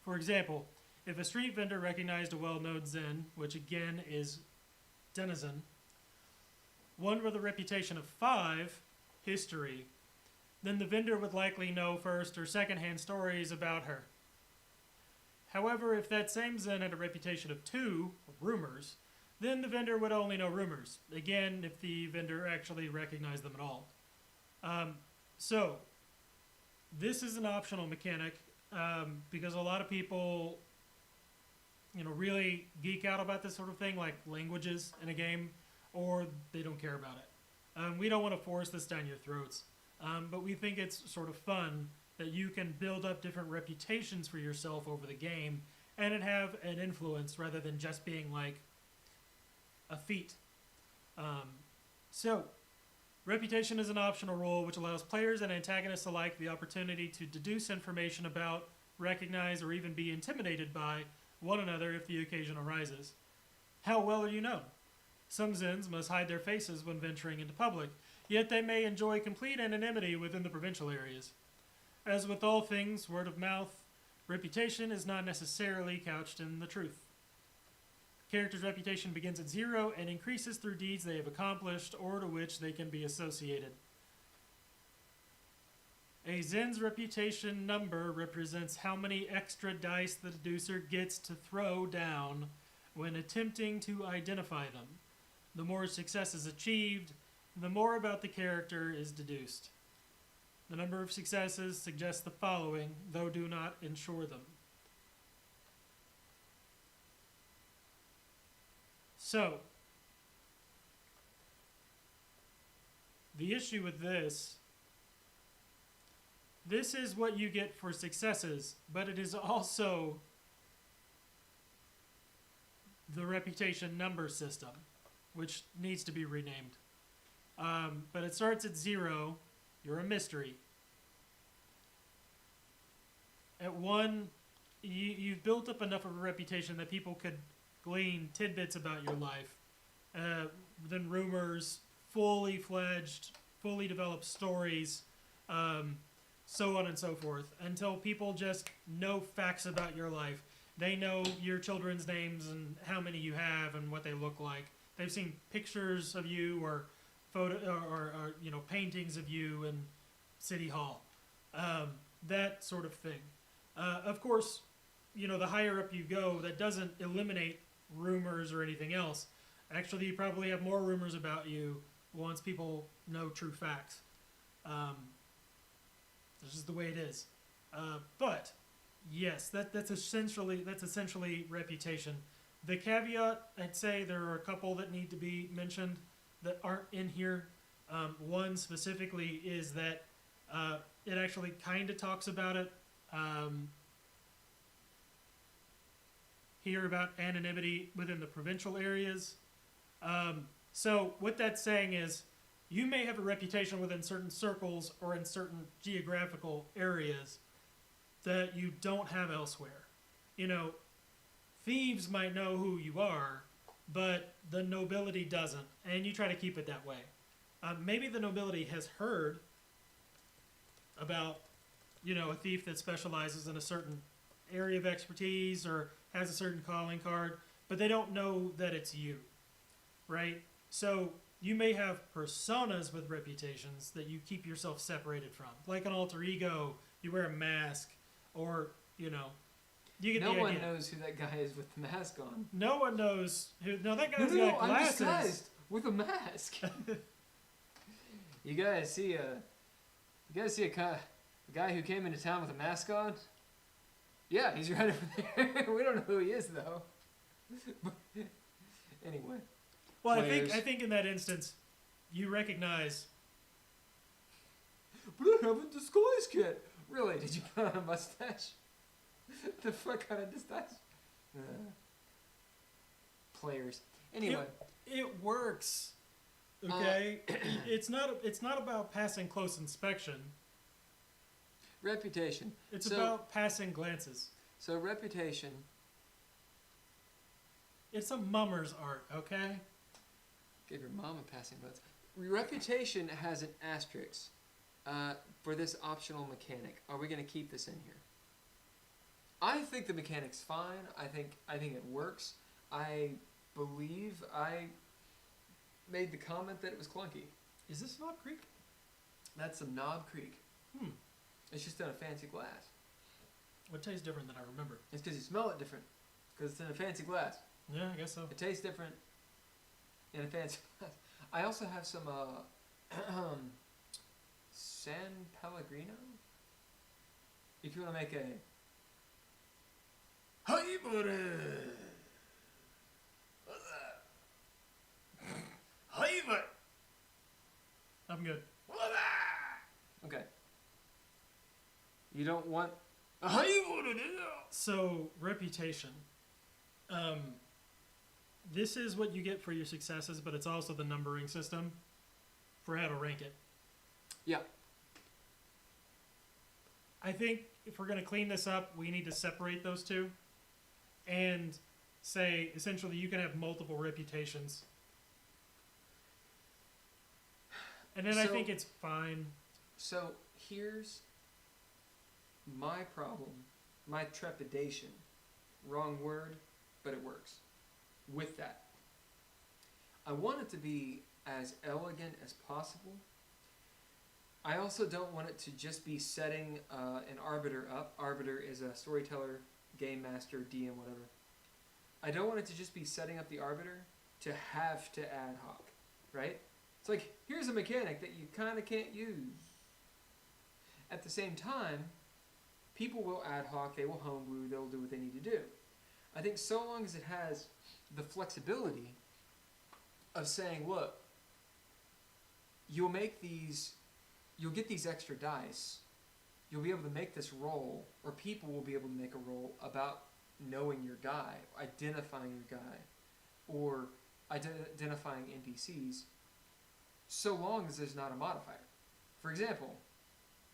For example, if a street vendor recognized a well-known Zen, which again is denizen, one with a reputation of 5, history, then the vendor would likely know first or second-hand stories about her. However, if that same Zen had a reputation of 2, rumors, then the vendor would only know rumors. Again, if the vendor actually recognized them at all. So, this is an optional mechanic because a lot of people, really geek out about this sort of thing, like languages in a game, or they don't care about it. We don't want to force this down your throats, but we think it's sort of fun that you can build up different reputations for yourself over the game, and it have an influence rather than just being like a feat. So, reputation is an optional rule which allows players and antagonists alike the opportunity to deduce information about, recognize, or even be intimidated by one another if the occasion arises. How well are you known? Some Zens must hide their faces when venturing into public, yet they may enjoy complete anonymity within the provincial areas. As with all things word of mouth, reputation is not necessarily couched in the truth. Character's reputation begins at 0 and increases through deeds they have accomplished or to which they can be associated. A Zen's reputation number represents how many extra dice the deducer gets to throw down when attempting to identify them. The more success is achieved, the more about the character is deduced. The number of successes suggests the following, though do not ensure them. So, the issue with this is what you get for successes, but it is also the reputation number system, which needs to be renamed. But it starts at 0, you're a mystery. At 1, you've built up enough of a reputation that people could glean tidbits about your life. Then rumors, fully fledged, fully developed stories, so on and so forth, until people just know facts about your life. They know your children's names and how many you have and what they look like. They've seen pictures of you or paintings of you in City Hall. That sort of thing. Of course, the higher up you go, that doesn't eliminate rumors or anything else. Actually, you probably have more rumors about you once people know true facts. This is the way it is. But yes, that's essentially reputation. The caveat, I'd say there are a couple that need to be mentioned that aren't in here. One specifically is that it actually kind of talks about it here about anonymity within the provincial areas. So what that's saying is you may have a reputation within certain circles or in certain geographical areas that you don't have elsewhere. You know, thieves might know who you are, but the nobility doesn't, and you try to keep it that way. Maybe the nobility has heard about, you know, a thief that specializes in a certain area of expertise or has a certain calling card, but they don't know that it's you, right? So you may have personas with reputations that you keep yourself separated from, like an alter ego. You wear a mask, or you know, you get the idea. No one knows who that guy is with the mask on. No one knows who. No, that guy's No, got I'm glasses. disguised with a mask. You guys see a guy who came into town with a mask on? Yeah, he's right over there. We don't know who he is though. But anyway. Well, Players. I think in that instance, you recognize. But I haven't disguised yet. Really? Did you put on a mustache? The fuck kind of mustache? Players. Anyway. It works. Okay, it's not about passing close inspection. Reputation. It's about passing glances. So reputation. It's a mummer's art, okay? Give your mom a passing glance. Reputation has an asterisk for this optional mechanic. Are we going to keep this in here? I think the mechanic's fine. I think it works. I believe I made the comment that it was clunky. Is this Knob Creek? That's some Knob Creek. Hmm. It's just in a fancy glass. What tastes different than I remember? It's because you smell it different. Because it's in a fancy glass. Yeah, I guess so. It tastes different in a fancy glass. I also have some San Pellegrino. If you want to make a hi buddy. What's that? Hi buddy. I'm good. Okay. You don't want a hi buddy. So, reputation. This is what you get for your successes, but it's also the numbering system for how to rank it. Yeah. I think if we're going to clean this up, we need to separate those two and say, essentially, you can have multiple reputations. And then I think it's fine. So here's my problem, my trepidation. Wrong word, but it works. With that, I want it to be as elegant as possible. I also don't want it to just be setting an arbiter up. Arbiter is a storyteller, game master, DM, whatever. I don't want it to just be setting up the arbiter to have to ad hoc, right? It's like, here's a mechanic that you kind of can't use. At the same time, people will ad hoc, they will homebrew, they'll do what they need to do. I think so long as it has the flexibility of saying, look, you'll get these extra dice, you'll be able to make this roll, or people will be able to make a roll about knowing your guy, identifying your guy, or identifying NPCs, so long as there's not a modifier. For example,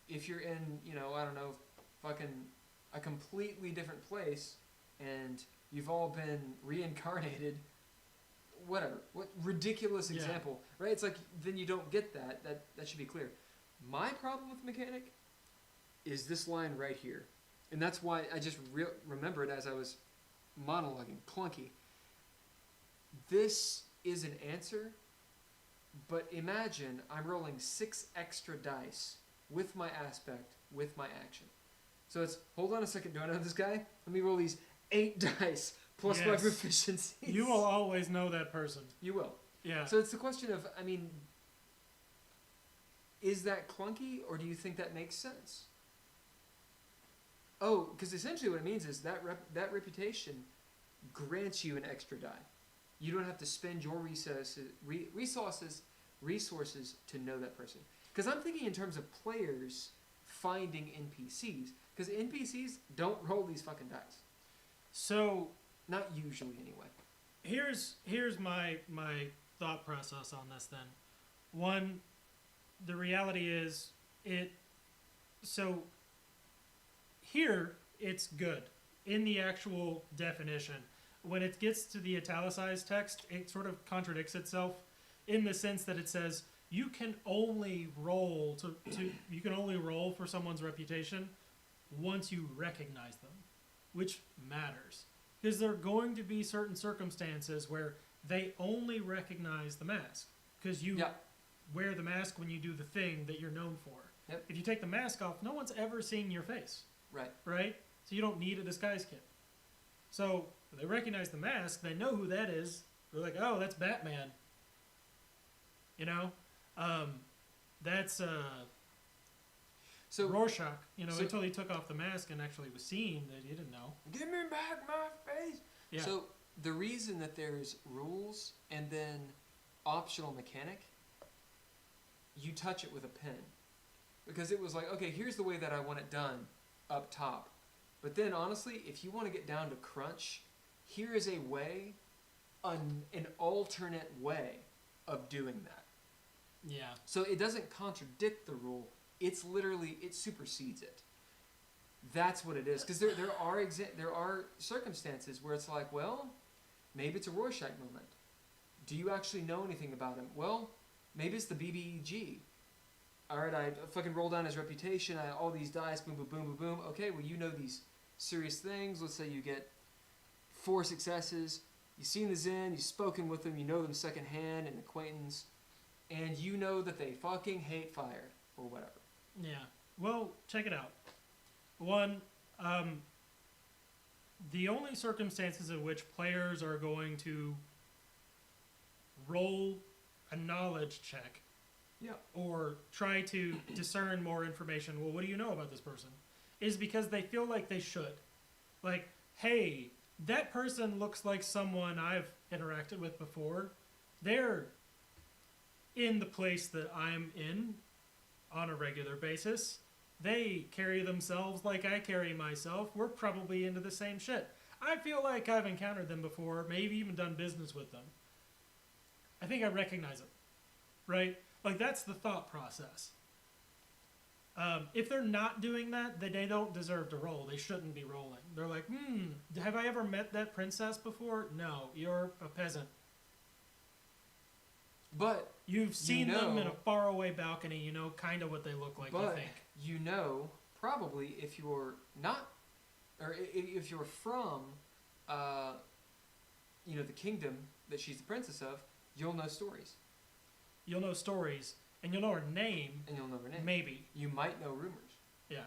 if you're in, I don't know, fucking a completely different place, and you've all been reincarnated, whatever, what ridiculous example, right? It's like, then you don't get that. That should be clear. My problem with the mechanic is this line right here. And that's why I just remembered as I was monologuing, clunky. This is an answer, but imagine I'm rolling 6 extra dice with my aspect, with my action. So it's, hold on a second, do I know this guy? Let me roll these 8 dice plus my proficiencies. You will always know that person. You will. Yeah. So it's the question of, is that clunky, or do you think that makes sense? Oh, because essentially what it means is that reputation grants you an extra die. You don't have to spend your resources resources to know that person. Because I'm thinking in terms of players finding NPCs. Because NPCs don't roll these fucking dice. So Not usually, anyway. here's my thought process on this then. One, the reality is so here it's good in the actual definition. When it gets to the italicized text, it sort of contradicts itself in the sense that it says you can only roll you can only roll for someone's reputation once you recognize them, which matters. Because there are going to be certain circumstances where they only recognize the mask. Because you wear the mask when you do the thing that you're known for. Yep. If you take the mask off, no one's ever seen your face. Right. Right? So you don't need a disguise kit. So if they recognize the mask, they know who that is. They're like, oh, that's Batman. You know? That's So Rorschach. You know, so- until he took off the mask and actually was seen, that you didn't know. give me back my face. Yeah. So the reason that there's rules and then optional mechanic, you touch it with a pen. Because it was like, okay, here's the way that I want it done up top. But then honestly, if you want to get down to crunch, here is a way, an alternate way of doing that. Yeah. So it doesn't contradict the rule. It's literally, it supersedes it. That's what it is. Because there are circumstances where it's like, well, maybe it's a Rorschach moment. Do you actually know anything about him? Well, maybe it's the BBEG. All right, I fucking roll down his reputation. All these dice, boom, boom, boom, boom, boom. Okay, well, you know these serious things. Let's say you get 4 successes. You've seen the Zen. You've spoken with them. You know them secondhand, an acquaintance. And you know that they fucking hate fire or whatever. Yeah. Well, check it out. One, the only circumstances in which players are going to roll a knowledge check Yeah. or try to discern more information, well, what do you know about this person? Is because they feel like they should. Like, hey, that person looks like someone I've interacted with before. They're in the place that I'm in on a regular basis. They carry themselves like I carry myself. We're probably into the same shit. I feel like I've encountered them before, maybe even done business with them. I think I recognize them, right? Like, that's the thought process. If they're not doing that, then they don't deserve to roll. They shouldn't be rolling. They're like, have I ever met that princess before? No, you're a peasant. But You've seen you know, them in a faraway balcony. You know kind of what they look like, you but think. you know, probably if you're not, or if you're from, the kingdom that she's the princess of, you'll know stories. You'll know stories, and you'll know her name, And you'll know her name. maybe. You might know rumors. Yeah.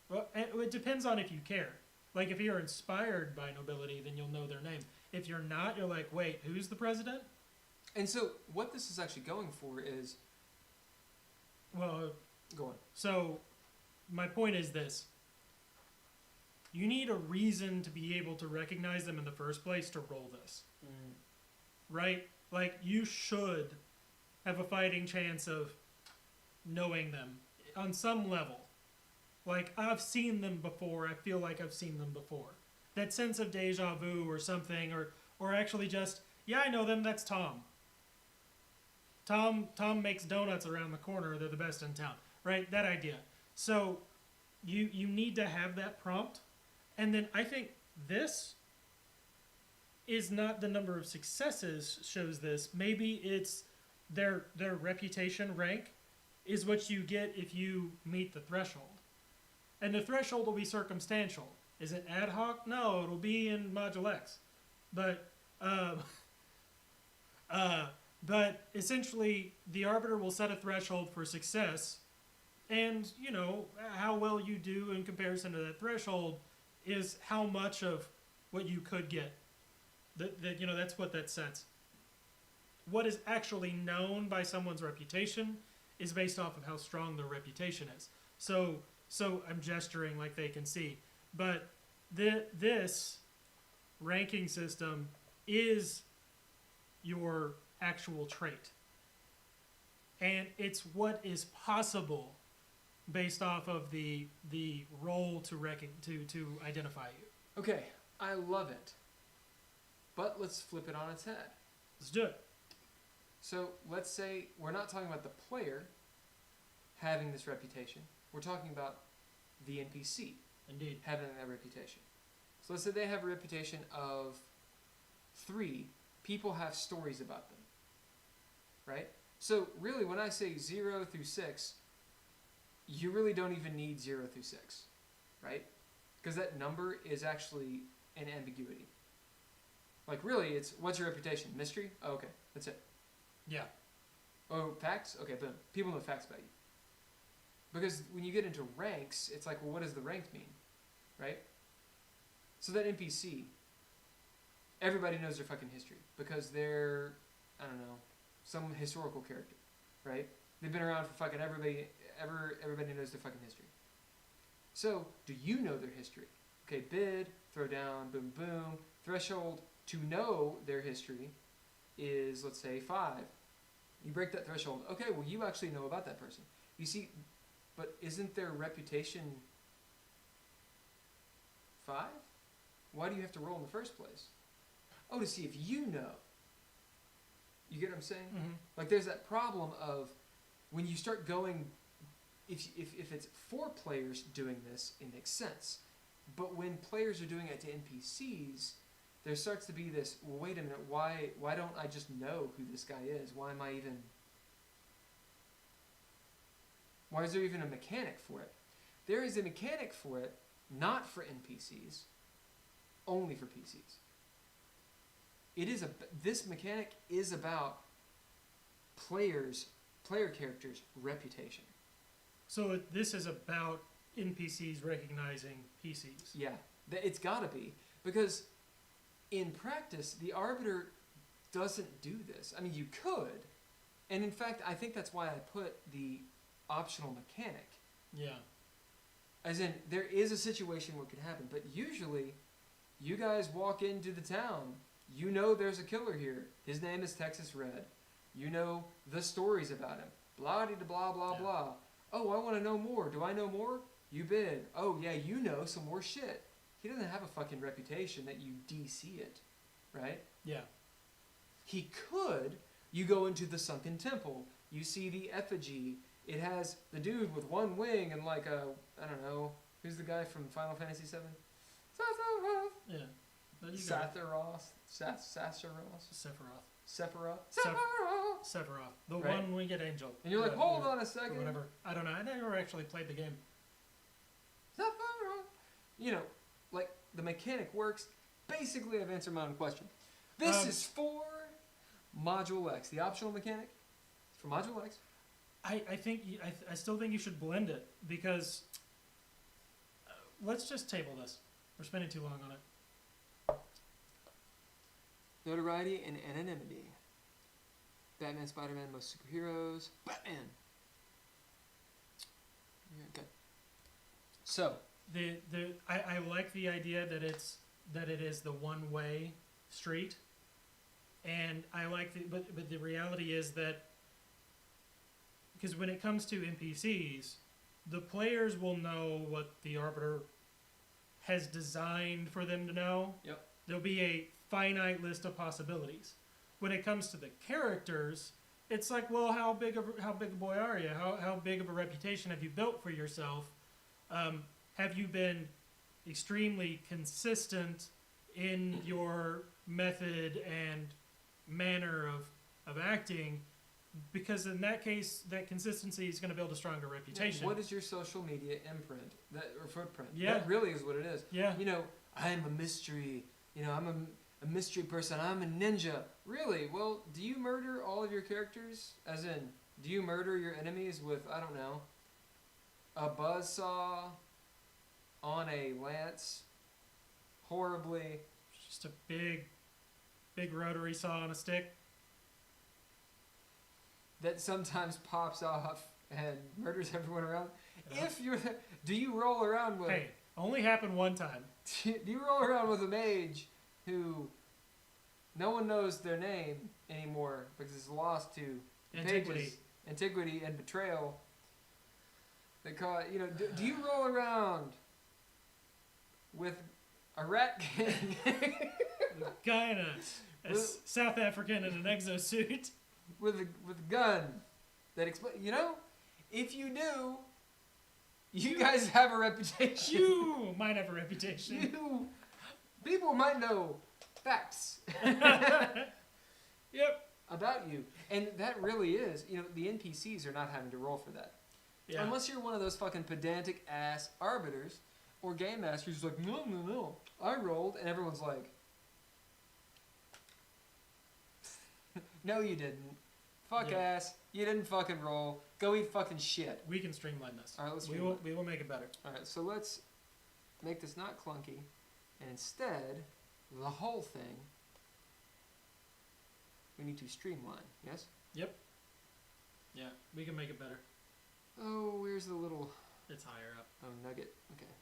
Well, it depends on if you care. Like, if you're inspired by nobility, then you'll know their name. If you're not, you're like, wait, who's the president? And so what this is actually going for is, Well, go on. so my point is this. You need a reason to be able to recognize them in the first place to roll this. Right? Like, you should have a fighting chance of knowing them on some level. Like, I've seen them before. I feel like I've seen them before. That sense of deja vu or something, or actually just, yeah, I know them, that's Tom. Tom makes donuts around the corner. They're the best in town. Right? That idea. So you need to have that prompt. And then I think this is not the number of successes shows this. Maybe it's their reputation rank is what you get if you meet the threshold. And the threshold will be circumstantial. Is it ad hoc? No, it'll be in Module X. But essentially, the arbiter will set a threshold for success, and how well you do in comparison to that threshold is how much of what you could get. That's what that sets. What is actually known by someone's reputation is based off of how strong their reputation is. So I'm gesturing like they can see, but this ranking system is your actual trait. and it's what is possible based off of the role to identify you. Okay, I love it. But let's flip it on its head. Let's do it. So let's say we're not talking about the player having this reputation. We're talking about the NPC Indeed. having that reputation. So let's say they have a reputation of 3 people have stories about them. Right? So really when I say 0 through 6, you really don't even need 0 through 6. Right? Because that number is actually an ambiguity. Like really it's, what's your reputation? Mystery? Oh, okay, that's it. Yeah. Oh, facts? Okay, boom. People know facts about you. Because when you get into ranks, it's like, well, what does the rank mean? Right? So that NPC, everybody knows their fucking history. Because they're, I don't know, some historical character. Right? They've been around for fucking everybody knows their fucking history. So, do you know their history? Okay, bid, throw down, boom, boom. Threshold to know their history is, let's say, 5. You break that threshold. Okay, well, you actually know about that person. You see, but isn't their reputation 5? Why do you have to roll in the first place? Oh, to see if you know. You get what I'm saying? Mm-hmm. Like, there's that problem of when you start going, if it's 4 players doing this, it makes sense. But when players are doing it to NPCs, there starts to be this, well, wait a minute, why don't I just know who this guy is? Why is there even a mechanic for it? There is a mechanic for it, not for NPCs, only for PCs. This mechanic is about player characters' reputation. So this is about NPCs recognizing PCs. Yeah, it's gotta be, because in practice, the Arbiter doesn't do this. I mean, you could, and in fact, I think that's why I put the optional mechanic. Yeah. As in, there is a situation where it could happen, but usually, you guys walk into the town, you know there's a killer here. His name is Texas Red. You know the stories about him. Blah-de-da-blah, blah, Yeah. blah. Oh, I want to know more. Do I know more? You bid. Oh, yeah, you know some more shit. He doesn't have a fucking reputation that you DC it, right? Yeah. He could. You go into the Sunken Temple. You see the effigy. It has the dude with one wing and like a, I don't know, who's the guy from Final Fantasy VII? Yeah. No, you got it. Satharos? Sephiroth. Sephiroth? Sephiroth. The Right? one-winged angel. And you're like, hold on a second. Or whatever. I don't know. I never actually played the game. Sephiroth. You know, like, the mechanic works. Basically, I've answered my own question. This is for Module X. The optional mechanic is for Module X. I still think you should blend it because let's just table this. We're spending too long on it. Notoriety and anonymity. Batman, Spider-Man, most superheroes. Batman. Yeah, okay. So I like the idea that it is the one-way street, and I like but the reality is that because when it comes to NPCs, the players will know what the Arbiter has designed for them to know. Yep. There'll be a finite list of possibilities. When it comes to the characters, it's like, well, how big a boy are you? How big of a reputation have you built for yourself? Have you been extremely consistent in your method and manner of acting? Because in that case, that consistency is going to build a stronger reputation. What is your social media imprint or footprint? Yeah. That really is what it is. Yeah. You know, I am a mystery. You know, I'm a mystery person. I'm a ninja. Really? Well, do you murder all of your characters? As in, do you murder your enemies with, I don't know, a buzzsaw on a lance? Horribly. Just a big rotary saw on a stick. That sometimes pops off and murders everyone around. Yeah. If you're, do you roll around with? Hey, only happened one time. Do you roll around with a mage who no one knows their name anymore because it's lost to Antiquity. pages antiquity and betrayal. They call it, do you roll around with a rat king? A guy in a South African in an exosuit. with a gun that if you do, you guys have a reputation. You might have a reputation. People might know facts. Yep. About you. And that really is, the NPCs are not having to roll for that. Yeah. Unless you're one of those fucking pedantic ass arbiters or game masters who's like, no, I rolled, and everyone's like, no, you didn't. Fuck Yeah. ass. You didn't fucking roll. Go eat fucking shit. We can streamline this. All right, let's we will make it better. All right, so let's make this not clunky, and instead, the whole thing, we need to streamline. Yes? Yep. Yeah, we can make it better. Oh, where's the little... It's higher up. Oh, nugget. Okay.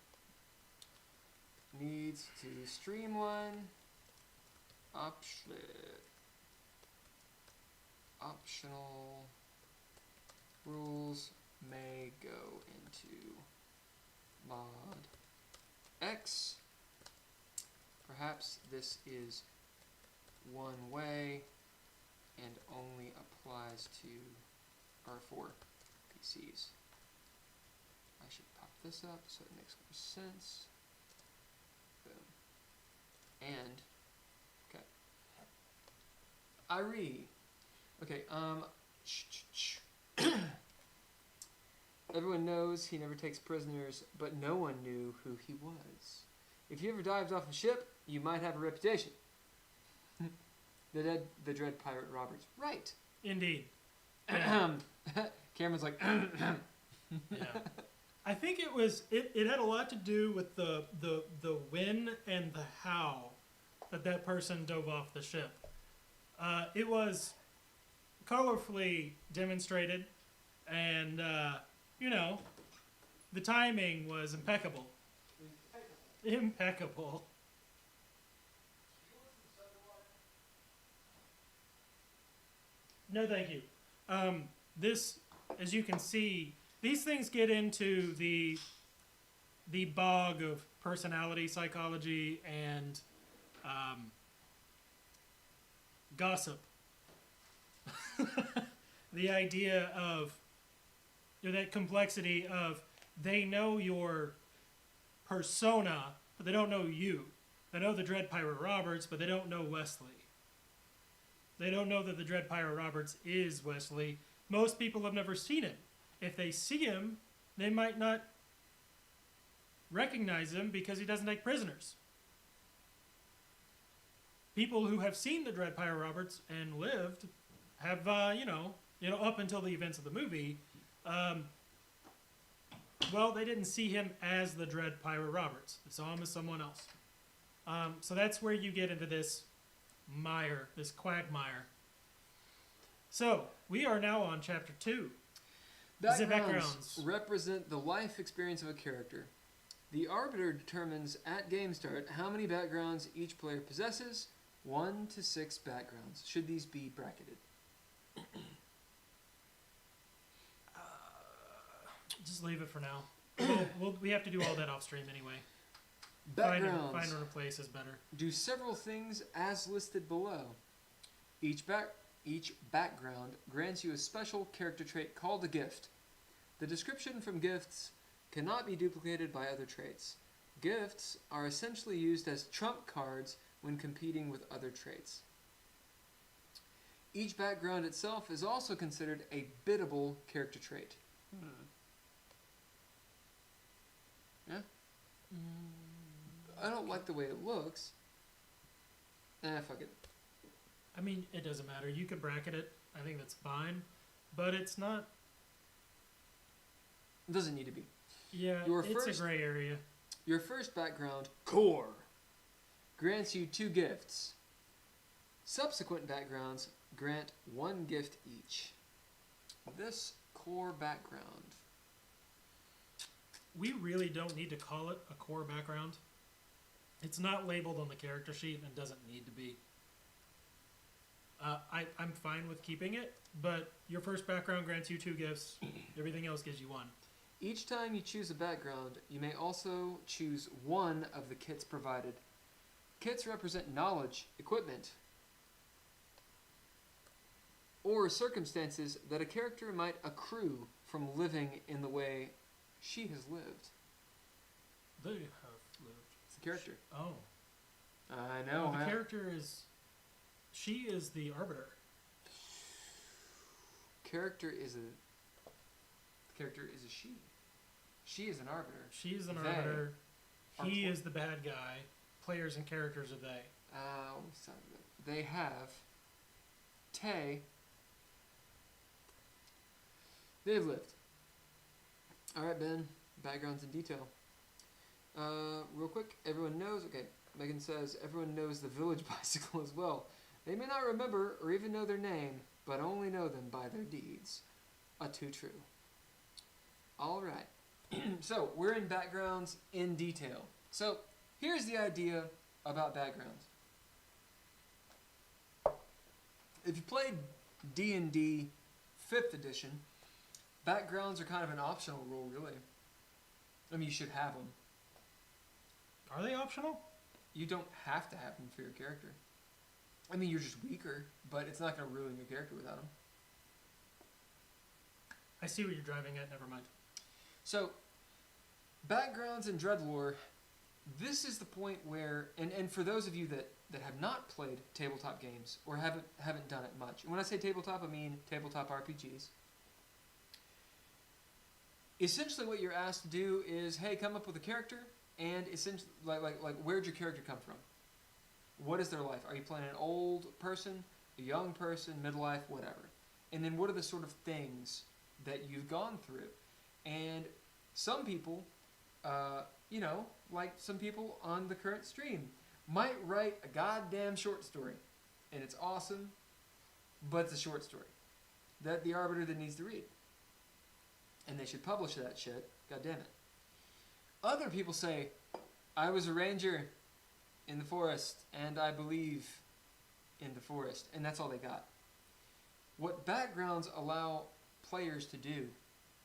Needs to streamline. Optional rules may go into mod X. Perhaps this is one way and only applies to R4 PCs. I should pop this up so it makes more sense. Boom. And, okay. Irie. Okay, everyone knows he never takes prisoners, but no one knew who he was. If you ever dived off a ship, you might have a reputation. The dread pirate Roberts. Right. Indeed. Cameron's like, Yeah. I think it had a lot to do with the when and the how that person dove off the ship. It was colorfully demonstrated, and the timing was impeccable. Impeccable. No, thank you. This, as you can see, these things get into the bog of personality psychology and gossip. The idea of that complexity of they know your persona, but they don't know you. They know the Dread Pirate Roberts, but they don't know Wesley. They don't know that the Dread Pirate Roberts is Wesley. Most people have never seen him. If they see him, they might not recognize him because he doesn't take prisoners. People who have seen the Dread Pirate Roberts and lived have, up until the events of the movie, they didn't see him as the Dread Pirate Roberts. They saw him as someone else. So that's where you get into this mire, this quagmire. So, we are now on Chapter 2. Backgrounds represent the life experience of a character. The arbiter determines at game start how many backgrounds each player possesses. 1 to 6 backgrounds. Should these be bracketed? Just leave it for now. We have to do all that off stream anyway. Backgrounds Find and replace is better. do several things as listed below. Each background grants you a special character trait called a gift. The description from gifts cannot be duplicated by other traits. Gifts are essentially used as trump cards when competing with other traits. Each background itself is also considered a biddable character trait. Yeah? I don't like the way it looks. Fuck it. I mean, it doesn't matter. You could bracket it. I think that's fine. But it's not... It doesn't need to be. Yeah, it's a gray area. Your first background, core, grants you 2 gifts. Subsequent backgrounds grant 1 gift each. This core background. We really don't need to call it a core background. It's not labeled on the character sheet and it doesn't need to be. I'm fine with keeping it, but your first background grants you 2 gifts. Everything else gives you 1. Each time you choose a background, you may also choose one of the kits provided. Kits represent knowledge, equipment, or circumstances that a character might accrue from living in the way she has lived. They have lived. It's the character. Oh. I know. The character is... She is the arbiter. Character is a she. She is an arbiter. She is an They arbiter. are He is the bad guy. Players and characters are they. They have they've lived. Alright, Ben. Backgrounds in detail. Real quick, everyone knows. Okay, Megan says everyone knows the village bicycle as well. They may not remember or even know their name, but only know them by their deeds. Too true. Alright. So, we're in backgrounds in detail. So, here's the idea about backgrounds. If you played D&D 5th edition, backgrounds are kind of an optional rule, really. I mean, you should have them. Are they optional? You don't have to have them for your character. I mean, you're just weaker, but it's not going to ruin your character without them. I see what you're driving at. Never mind. So, backgrounds in Dreadlore, this is the point where, and for those of you that have not played tabletop games or haven't done it much, and when I say tabletop, I mean tabletop RPGs. Essentially, what you're asked to do is, hey, come up with a character, and essentially, like where'd your character come from? What is their life? Are you playing an old person, a young person, midlife, whatever? And then what are the sort of things that you've gone through? And some people, like some people on the current stream, might write a goddamn short story. And it's awesome, but it's a short story that the arbiter then needs to read. And they should publish that shit. God damn it. Other people say, I was a ranger in the forest, and I believe in the forest. And that's all they got. What backgrounds allow players to do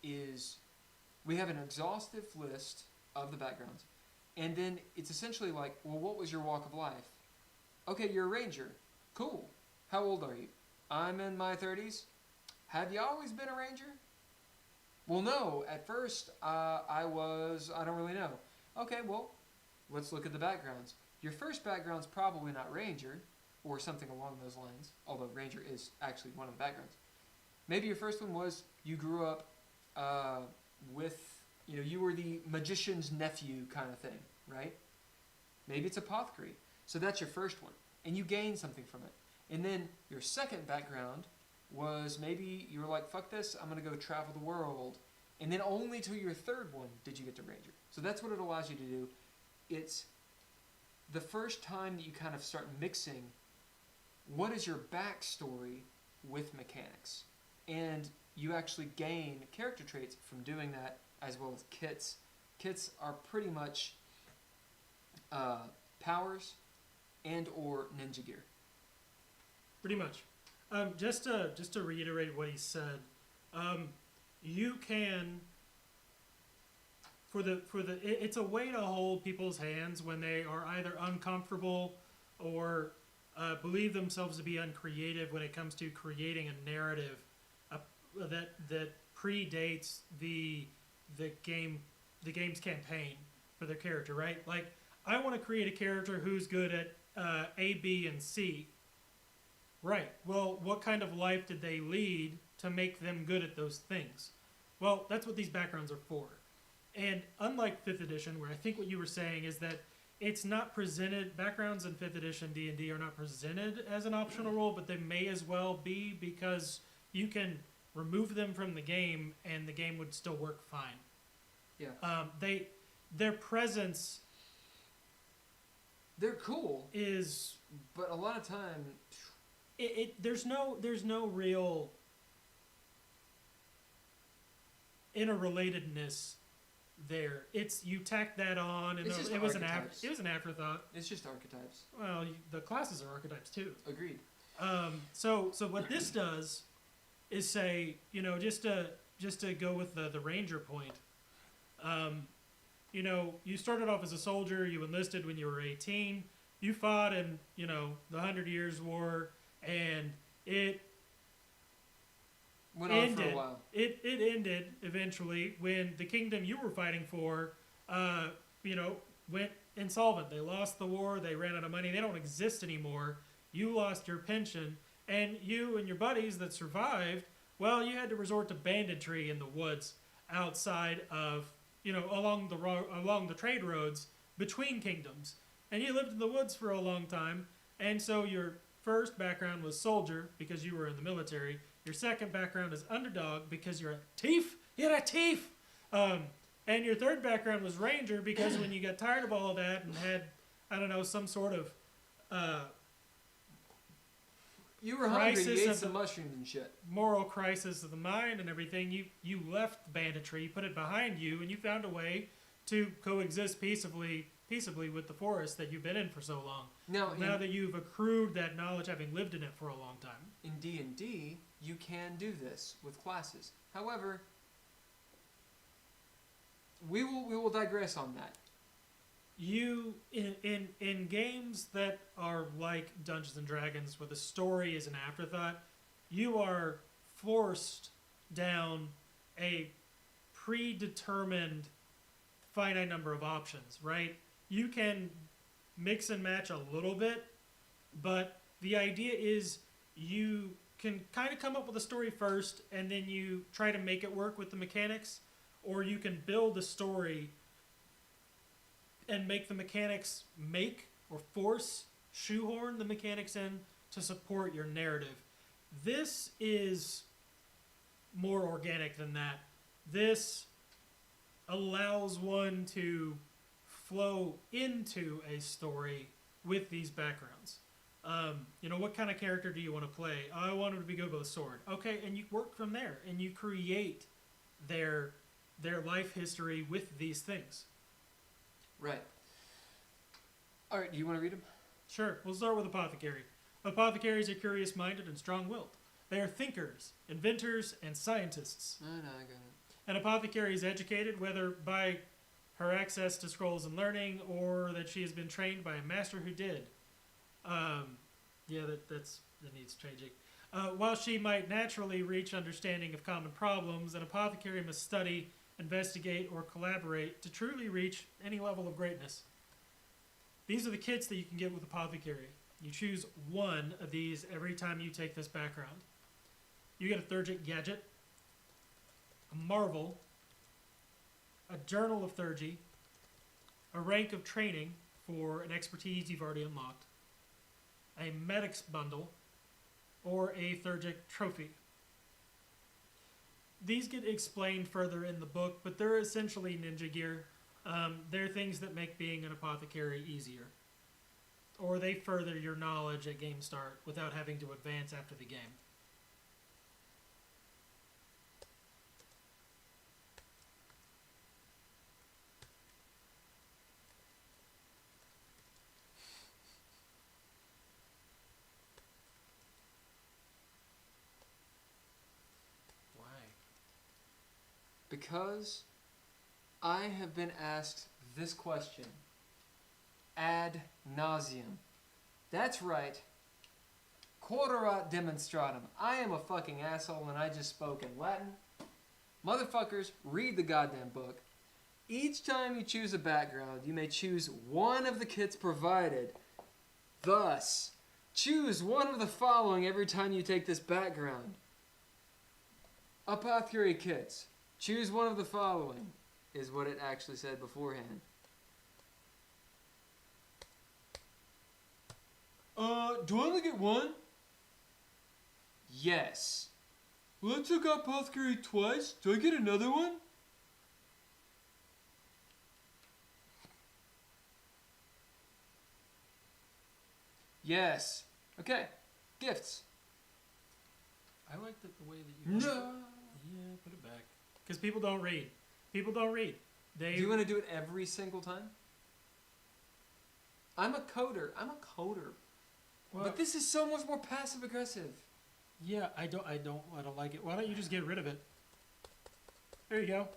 is we have an exhaustive list of the backgrounds. And then it's essentially like, well, what was your walk of life? Okay, you're a ranger. Cool. How old are you? I'm in my 30s. Have you always been a ranger? Well, no. At first, I don't really know. Okay, well, let's look at the backgrounds. Your first background's probably not ranger, or something along those lines, although ranger is actually one of the backgrounds. Maybe your first one was you grew up you were the magician's nephew kind of thing, right? Maybe it's apothecary. So that's your first one. And you gain something from it. And then your second background was maybe you were like, fuck this, I'm going to go travel the world. And then only to your third one did you get to ranger. So that's what it allows you to do. It's the first time that you kind of start mixing what is your backstory with mechanics. And you actually gain character traits from doing that, as well as kits. Kits are pretty much powers and or ninja gear. Pretty much. Just to reiterate what he said, you can it's a way to hold people's hands when they are either uncomfortable or believe themselves to be uncreative when it comes to creating a narrative that predates the game's campaign for their character, right? Like, I want to create a character who's good at A, B, and C. Right. Well, what kind of life did they lead to make them good at those things? Well, that's what these backgrounds are for. And unlike 5th edition, where I think what you were saying is that it's not presented, backgrounds in 5th edition D&D are not presented as an optional role, but they may as well be, because you can remove them from the game and the game would still work fine. Yeah. Their presence, they're cool, but a lot of time there's no real interrelatedness there. It's, you tack that on, and It's it was an archetypes. afterthought. It's just archetypes. Well, the classes are archetypes too. Agreed. So what this does is say, just to go with the ranger point, you started off as a soldier, you enlisted when you were 18, you fought in, the 100 Years' War, and it Went on for a while. It ended eventually when the kingdom you were fighting for, went insolvent. They lost the war, they ran out of money, they don't exist anymore. You lost your pension, and you and your buddies that survived, well, you had to resort to banditry in the woods outside of, along the trade roads between kingdoms. And you lived in the woods for a long time, and so your first background was soldier because you were in the military. Your second background is underdog because you're a thief. You're a thief. And your third background was ranger because when you got tired of all of that and had, some sort of you were hungry, you ate of some mushrooms and shit. Moral crisis of the mind and everything, you left banditry, put it behind you, and you found a way to coexist peaceably with the forest that you've been in for so long. Now that you've accrued that knowledge having lived in it for a long time. In D&D, you can do this with classes. However, we will digress on that. You in games that are like Dungeons and Dragons, where the story is an afterthought, you are forced down a predetermined finite number of options, right? You can mix and match a little bit, but the idea is you can kind of come up with a story first, and then you try to make it work with the mechanics, or you can build a story and make the mechanics shoehorn the mechanics in to support your narrative. This is more organic than that. This allows one to flow into a story with these backgrounds. What kind of character do you want to play? I want him to be good with a sword. Okay, and you work from there, and you create their life history with these things. Right. All right, do you want to read them? Sure. We'll start with Apothecary. Apothecaries are curious-minded and strong-willed. They are thinkers, inventors, and scientists. No, I got it. An apothecary is educated, whether by her access to scrolls and learning, or that she has been trained by a master who did. That needs changing. While she might naturally reach understanding of common problems, an apothecary must study, investigate, or collaborate to truly reach any level of greatness. These are the kits that you can get with Apothecary. You choose one of these every time you take this background. You get a Thurgic Gadget, a Marvel, a Journal of Thurgy, a Rank of Training for an expertise you've already unlocked, a Medics Bundle, or a Thurgic Trophy. These get explained further in the book, but they're essentially ninja gear. They're things that make being an apothecary easier. Or they further your knowledge at game start without having to advance after the game. Why? Because I have been asked this question ad nauseum. That's right. Quarterat demonstratum. I am a fucking asshole and I just spoke in Latin. Motherfuckers, read the goddamn book. Each time you choose a background, you may choose one of the kits provided. Thus, choose one of the following every time you take this background. Apothecary kits. Choose one of the following, is what it actually said beforehand. Do I only get one? Yes. Well, I took Apothecary twice. Do I get another one? Yes. Okay. Gifts. I like the way that you... No. Yeah, put it back. Because people don't read. People don't read. Do you want to do it every single time? I'm a coder. Well, But this is so much more passive aggressive. yeah, I don't like it. Why don't you just get rid of it? There you go.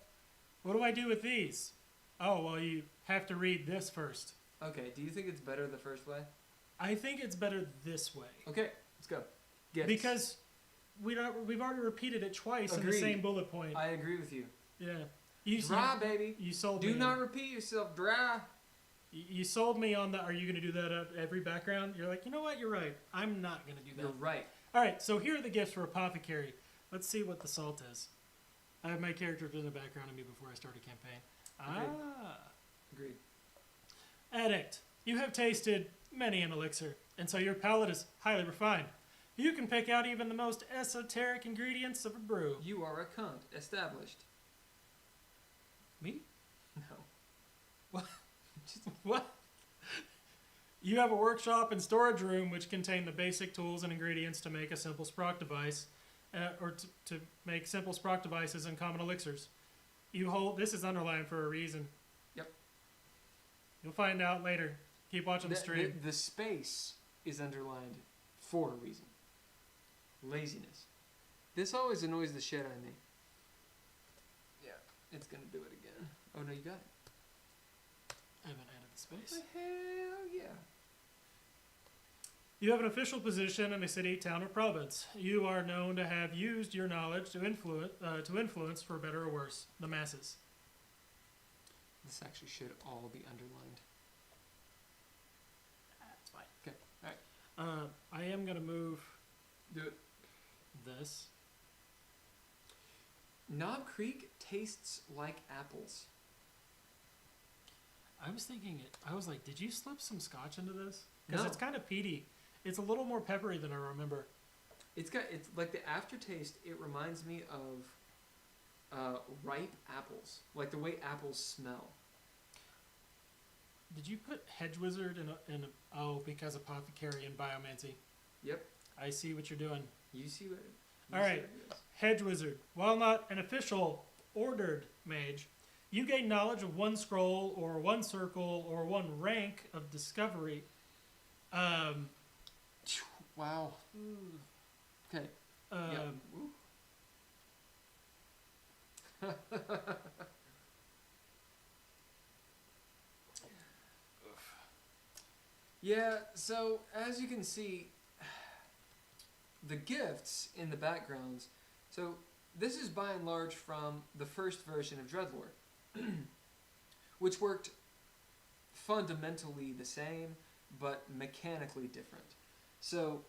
What do I do with these? Oh, well, you have to read this first. Okay, do you think it's better the first way? I think it's better this way. Okay, let's go. Gifts. Because we've already repeated it twice in the Agreed. same bullet point. I agree with you. Yeah. You, Dry, baby. You sold me. Do not repeat yourself. Dry. You sold me on the, are you going to do that at every background? You're like, you know what? You're right. I'm not going to do that. You're right. All right, so here are the gifts for Apothecary. Let's see what the salt is. I have my character in the background of me before I start a campaign. Agreed. Addict. You have tasted many an elixir, and so your palate is highly refined. You can pick out even the most esoteric ingredients of a brew. You are a cunt. Established. Me? No. What? What? You have a workshop and storage room which contain the basic tools and ingredients to make a simple sprock device, or to make simple sprock devices and common elixirs. You hold. This is underlined for a reason. Yep. You'll find out later. Keep watching the stream. The space is underlined for a reason. Laziness. This always annoys the shit out of me. Yeah, it's gonna do it again. Oh no, you got it. I haven't added the space. Hell yeah. You have an official position in a city, town, or province. You are known to have used your knowledge to influence, for better or worse, the masses. This actually should all be underlined. That's fine. Okay, alright. I am going to move Do it. this. Knob Creek tastes like apples. I was thinking, I was like, did you slip some scotch into this? Because No. it's kind of peaty. It's a little more peppery than I remember. It's like the aftertaste. It reminds me of ripe apples, like the way apples smell. Did you put Hedge Wizard in a oh, because Apothecary and Biomancy? Yep. I see what you're doing. You see what? All right. Hedge Wizard. While not an official ordered mage, you gain knowledge of one scroll or one circle or one rank of discovery. Wow. Okay. Um, Yeah, so as you can see, the gifts in the backgrounds, so this is by and large from the first version of Dreadlore, which worked fundamentally the same, but mechanically different. So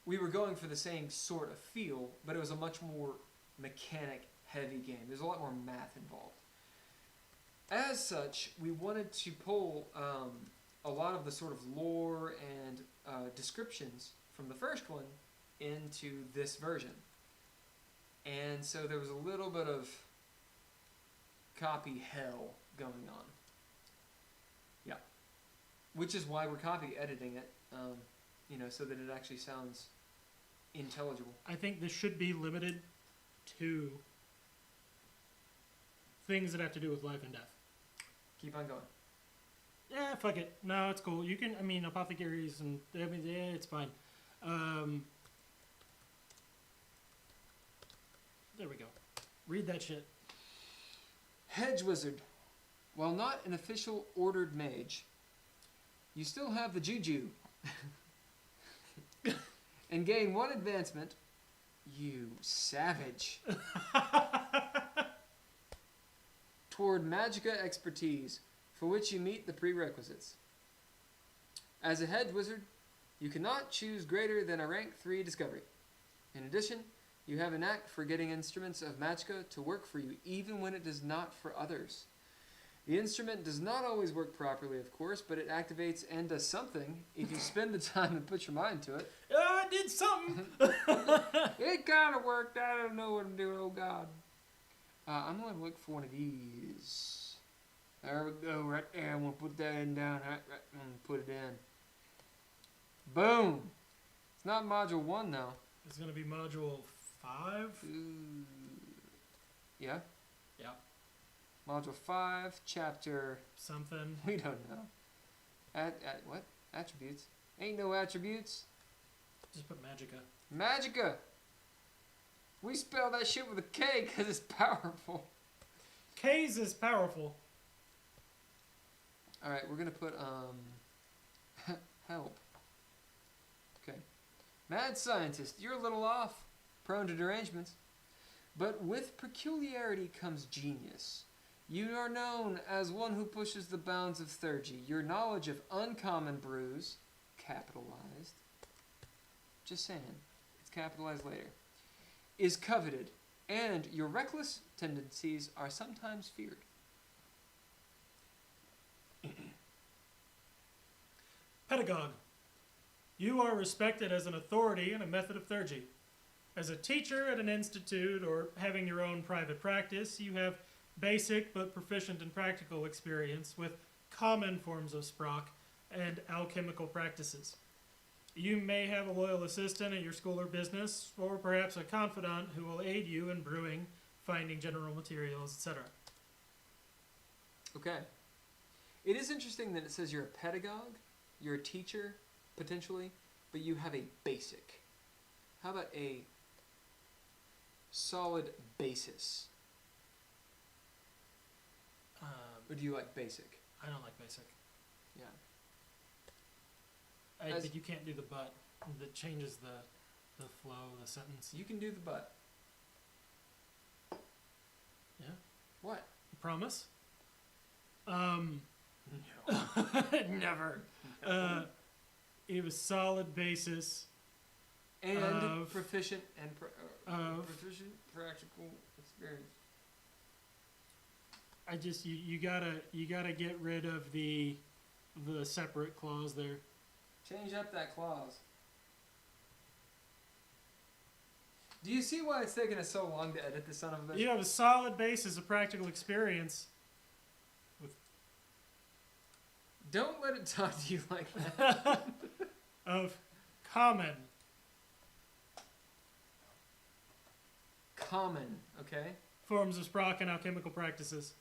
we were going for the same sort of feel, but it was a much more mechanic-heavy game. There's a lot more math involved. As such, we wanted to pull a lot of the sort of lore and descriptions from the first one into this version. And so there was a little bit of copy hell going on. Yeah. Which is why we're copy editing it, so that it actually sounds intelligible. I think this should be limited to things that have to do with life and death. Keep on going. Yeah, fuck it. No, it's cool. You can, apothecaries and, yeah, it's fine. There we go. Read that shit. Hedge Wizard. While not an official ordered mage, you still have the juju. And gain one advancement. You savage. Toward Magicka expertise, for which you meet the prerequisites. As a Hedge Wizard, you cannot choose greater than a rank 3 discovery. In addition, you have a knack for getting instruments of Magicka to work for you, even when it does not for others. The instrument does not always work properly, of course, but it activates and does something if you spend the time and put your mind to it. I did something! It kind of worked. I don't know what I'm doing. Oh, God. I'm going to look for one of these. There we go, right there. I'm going to put that in down. Right, I'm going to put it in. Boom. It's not module 1, though. It's going to be module 5? Yeah? Yeah. Module 5, chapter... Something. We don't know. What? Attributes? Ain't no attributes. Just put Magica. Magica. We spell that shit with a K because it's powerful. K's is powerful. All right, we're gonna put help. Okay. Mad scientist, you're a little off, prone to derangements, but with peculiarity comes genius. You are known as one who pushes the bounds of theurgy. Your knowledge of uncommon brews, capitalized, just saying, it's capitalized later, is coveted, and your reckless tendencies are sometimes feared. Pedagogue. You are respected as an authority in a method of theurgy. As a teacher at an institute or having your own private practice, you have basic but proficient and practical experience with common forms of Sprock and alchemical practices. You may have a loyal assistant at your school or business, or perhaps a confidant who will aid you in brewing, finding general materials, etc. Okay. It is interesting that it says you're a pedagogue, you're a teacher, potentially, but you have a basic. How about a solid basis? Or do you like basic? I don't like basic. Yeah. But you can't do the but. That changes the flow of the sentence. You can do the but. Yeah. What? Promise? No. Never. It was solid basis. And proficient and proficient practical experience. I just you gotta get rid of the separate clause there. Change up that clause. Do you see why it's taking us so long to edit this son of a bitch? You have a solid basis of practical experience. Don't let it talk to you like that. Of common. Common, okay? Forms of Sprock and alchemical practices.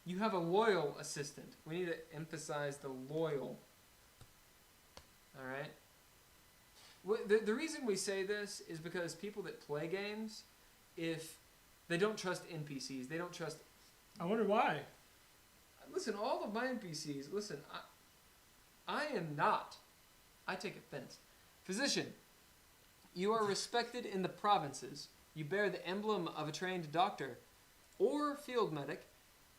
You have a loyal assistant. We need to emphasize the loyal. Alright? The reason we say this is because people that play games, if they don't trust NPCs, they don't trust... I wonder why. Listen, all of my NPCs, listen, I am not, I take offense. Physician, you are respected in the provinces. You bear the emblem of a trained doctor or field medic,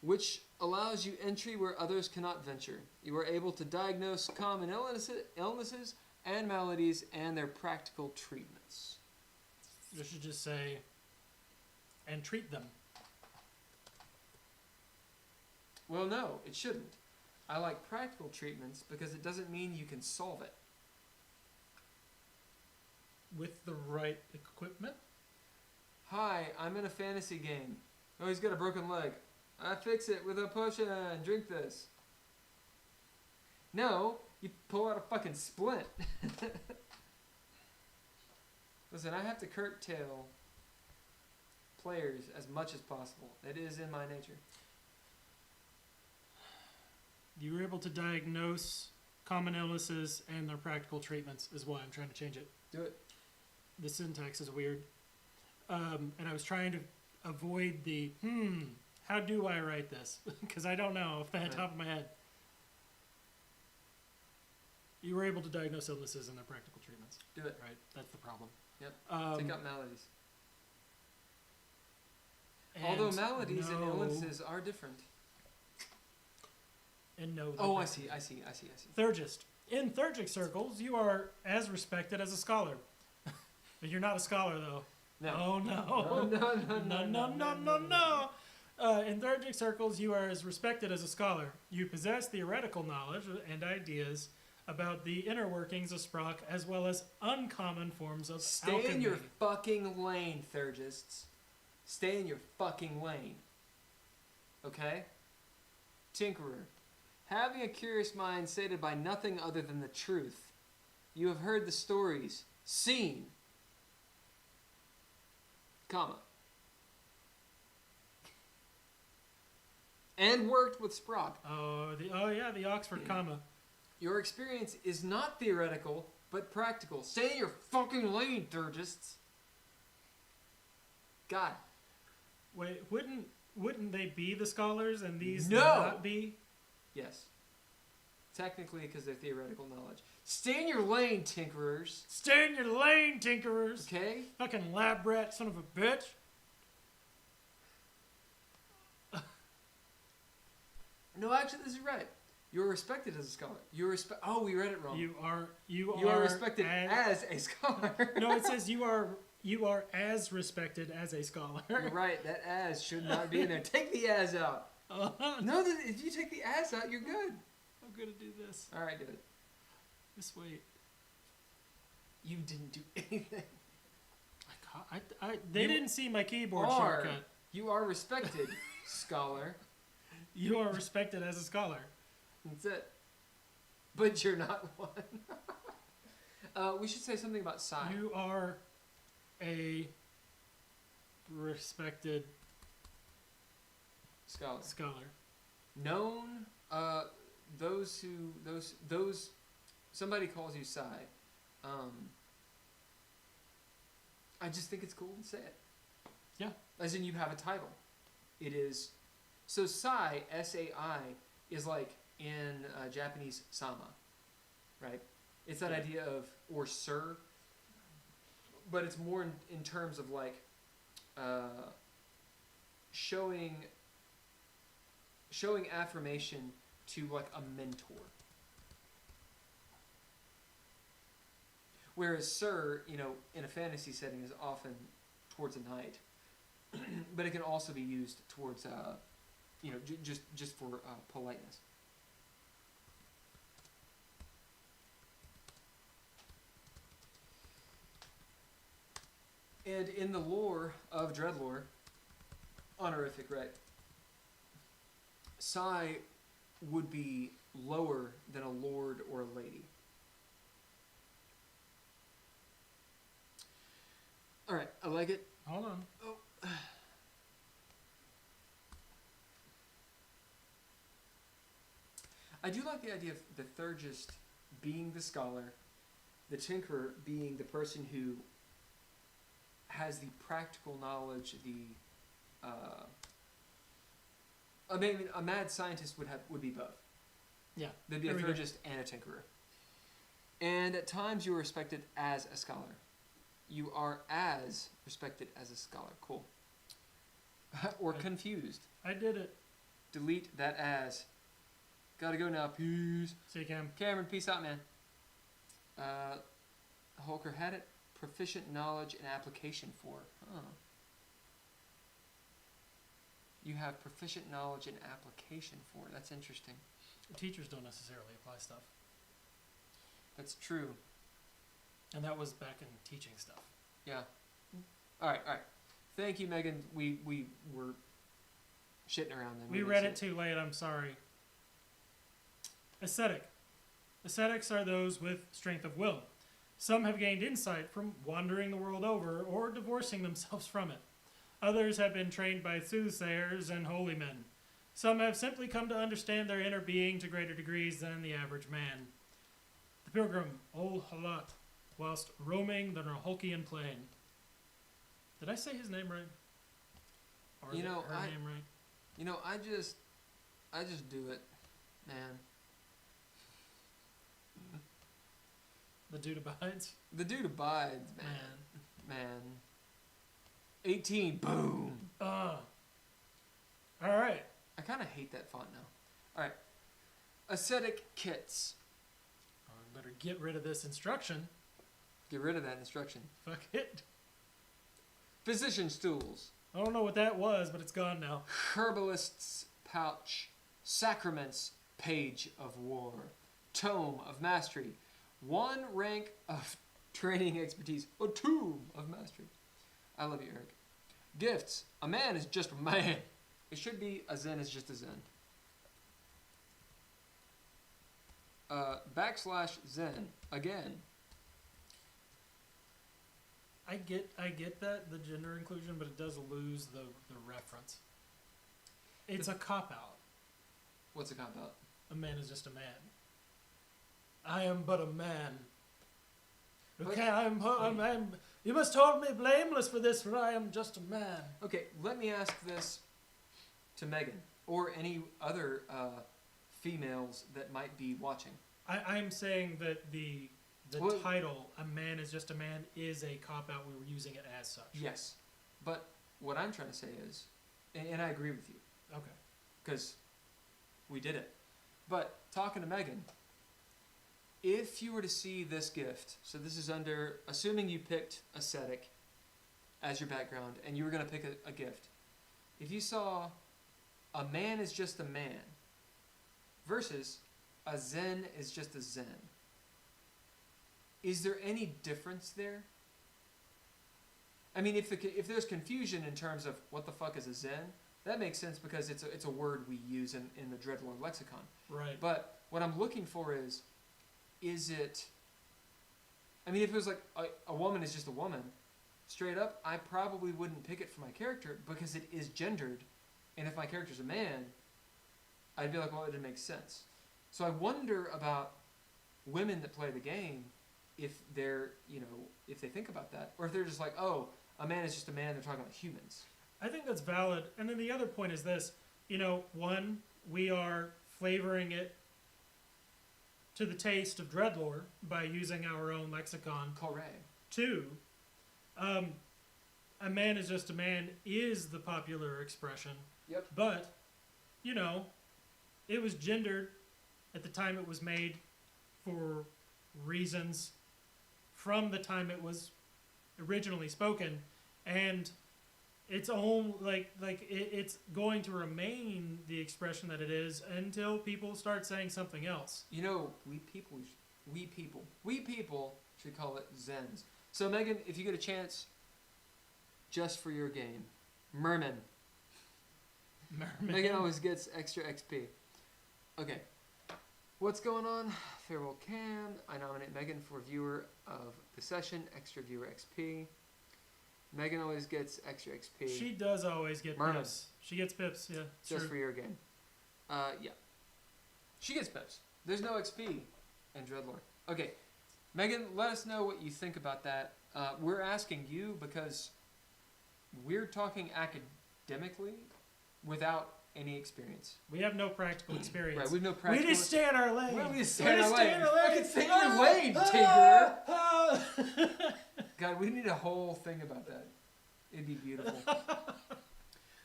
which allows you entry where others cannot venture. You are able to diagnose common illnesses and maladies and their practical treatments. You should just say, and treat them. Well, no, it shouldn't. I like practical treatments because it doesn't mean you can solve it. With the right equipment? Hi, I'm in a fantasy game. Oh, he's got a broken leg. I fix it with a potion. Drink this. No, you pull out a fucking splint. Listen, I have to curtail players as much as possible. It is in my nature. You were able to diagnose common illnesses and their practical treatments is why I'm trying to change it. Do it. The syntax is weird. And I was trying to avoid the, how do I write this? Because I don't know off the top of my head. You were able to diagnose illnesses and their practical treatments. Do it. Right? That's the problem. Yep. Take out maladies. And although maladies and illnesses are different. And no. Oh, I see. Theurgist. In theurgic circles, you are as respected as a scholar. But you're not a scholar, though. No. Oh, no. In theurgic circles, you are as respected as a scholar. You possess theoretical knowledge and ideas about the inner workings of Sprock, as well as uncommon forms of alchemy. Stay in your fucking lane, theurgists. Stay in your fucking lane. Okay? Tinkerer. Having a curious mind sated by nothing other than the truth. You have heard the stories, seen, comma, and worked with Sprock. The Oxford comma. Your experience is not theoretical, but practical. Stay in your fucking lane, Thurgists. God. Wait, wouldn't they be the scholars and these No! not be? Yes. Technically, because they're theoretical knowledge. Stay in your lane, tinkerers. Stay in your lane, tinkerers. Okay? Fucking lab rat, son of a bitch. No, actually, this is right. You're respected as a scholar. Oh, we read it wrong. You are respected as a scholar. No, it says you are as respected as a scholar. You're right. That as should not be in there. Take the as out. No, if you take the as out, you're good. I'm gonna do this. All right, do it. Just wait. You didn't do anything. They didn't see my keyboard are. shortcut. You are respected, scholar. You are respected as a scholar. That's it. But you're not one. We should say something about Psy. You are a respected scholar. Known. Those. Somebody calls you Psy. I just think it's cool to say it. Yeah. As in, you have a title. It is. So Sai, S-A-I, is like in Japanese sama, right? It's that idea of, or sir, but it's more in terms of like showing affirmation to like a mentor. Whereas sir, in a fantasy setting is often towards a knight, but it can also be used towards just for politeness. And in the lore of Dreadlore, honorific, right? Sai would be lower than a lord or a lady. All right, I like it. Hold on. Oh. I do like the idea of the Thurgist being the scholar, the Tinkerer being the person who has the practical knowledge, a mad scientist would be both. Yeah. They'd be a Thurgist and a Tinkerer. And at times you are respected as a scholar. You are as respected as a scholar. Cool. Or confused. I did it. Delete that as. Gotta go now. Peace. See you, Cam. Cameron, peace out, man. Holker had it. Proficient knowledge and application for. Huh. You have proficient knowledge and application for. That's interesting. Teachers don't necessarily apply stuff. That's true. And that was back in teaching stuff. Yeah. All right. Thank you, Megan. We were shitting around then. We read it too late. I'm sorry. Ascetic. Ascetics are those with strength of will. Some have gained insight from wandering the world over or divorcing themselves from it. Others have been trained by soothsayers and holy men. Some have simply come to understand their inner being to greater degrees than the average man. The pilgrim, Ol Halat, whilst roaming the Nahulkian plain. Did I say his name right? Or her name right? I just do it, man. The dude abides? The dude abides, man. 18, boom. All right. I kind of hate that font now. All right. Ascetic kits. I better get rid of this instruction. Get rid of that instruction. Fuck it. Physician stools. I don't know what that was, but it's gone now. Herbalist's pouch. Sacraments page of war. Tome of mastery. 1 rank of training expertise. A tomb of mastery. I love you, Eric. Gifts. A man is just a man. It should be a zen is just a zen. /zen. Again. I get that, the gender inclusion, but it does lose the reference. It's a cop-out. What's a cop-out? A man is just a man. I am but a man. Okay, you must hold me blameless for this, for I am just a man. Okay, let me ask this to Megan or any other females that might be watching. I'm saying that the Well- title, "A Man is Just a Man," is a cop-out. We were using it as such. Yes, but what I'm trying to say is, and I agree with you, Okay. because we did it. But talking to Megan, if you were to see this gift, so this is under, assuming you picked ascetic as your background, and you were going to pick a gift. If you saw a man is just a man versus a zen is just a zen, is there any difference there? I mean, if there's confusion in terms of what the fuck is a zen, that makes sense because it's a word we use in the Dreadlord lexicon. Right. But what I'm looking for is it... I mean, if it was like a woman is just a woman, straight up, I probably wouldn't pick it for my character because it is gendered. And if my character's a man, I'd be like, well, it didn't make sense. So I wonder about women that play the game, if they're, if they think about that. Or if they're just like, oh, a man is just a man, they're talking about humans. I think that's valid. And then the other point is this. One, we are flavoring it to the taste of Dreadlore by using our own lexicon. Correct. Two, a man is just a man is the popular expression. Yep. But, it was gendered at the time it was made for reasons from the time it was originally spoken, and its own it's going to remain the expression that it is until people start saying something else. We people should call it Zens. So Megan, if you get a chance, just for your game, Merman. Megan always gets extra XP. Okay. What's going on? Farewell Cam. I nominate Megan for viewer of the session, extra viewer XP. Megan always gets extra XP. She does always get Merman. pips. She gets pips, yeah. Just True. for your game. Yeah. She gets pips. There's no XP in Dreadlore. Okay. Megan, let us know what you think about that. We're asking you because we're talking academically without any experience. We have no practical experience. Right, we have no practical... We just stay in our lane. We just stay in our lane. Fucking stay in Ah, your lane, Tinkerer. God, we need a whole thing about that. It'd be beautiful.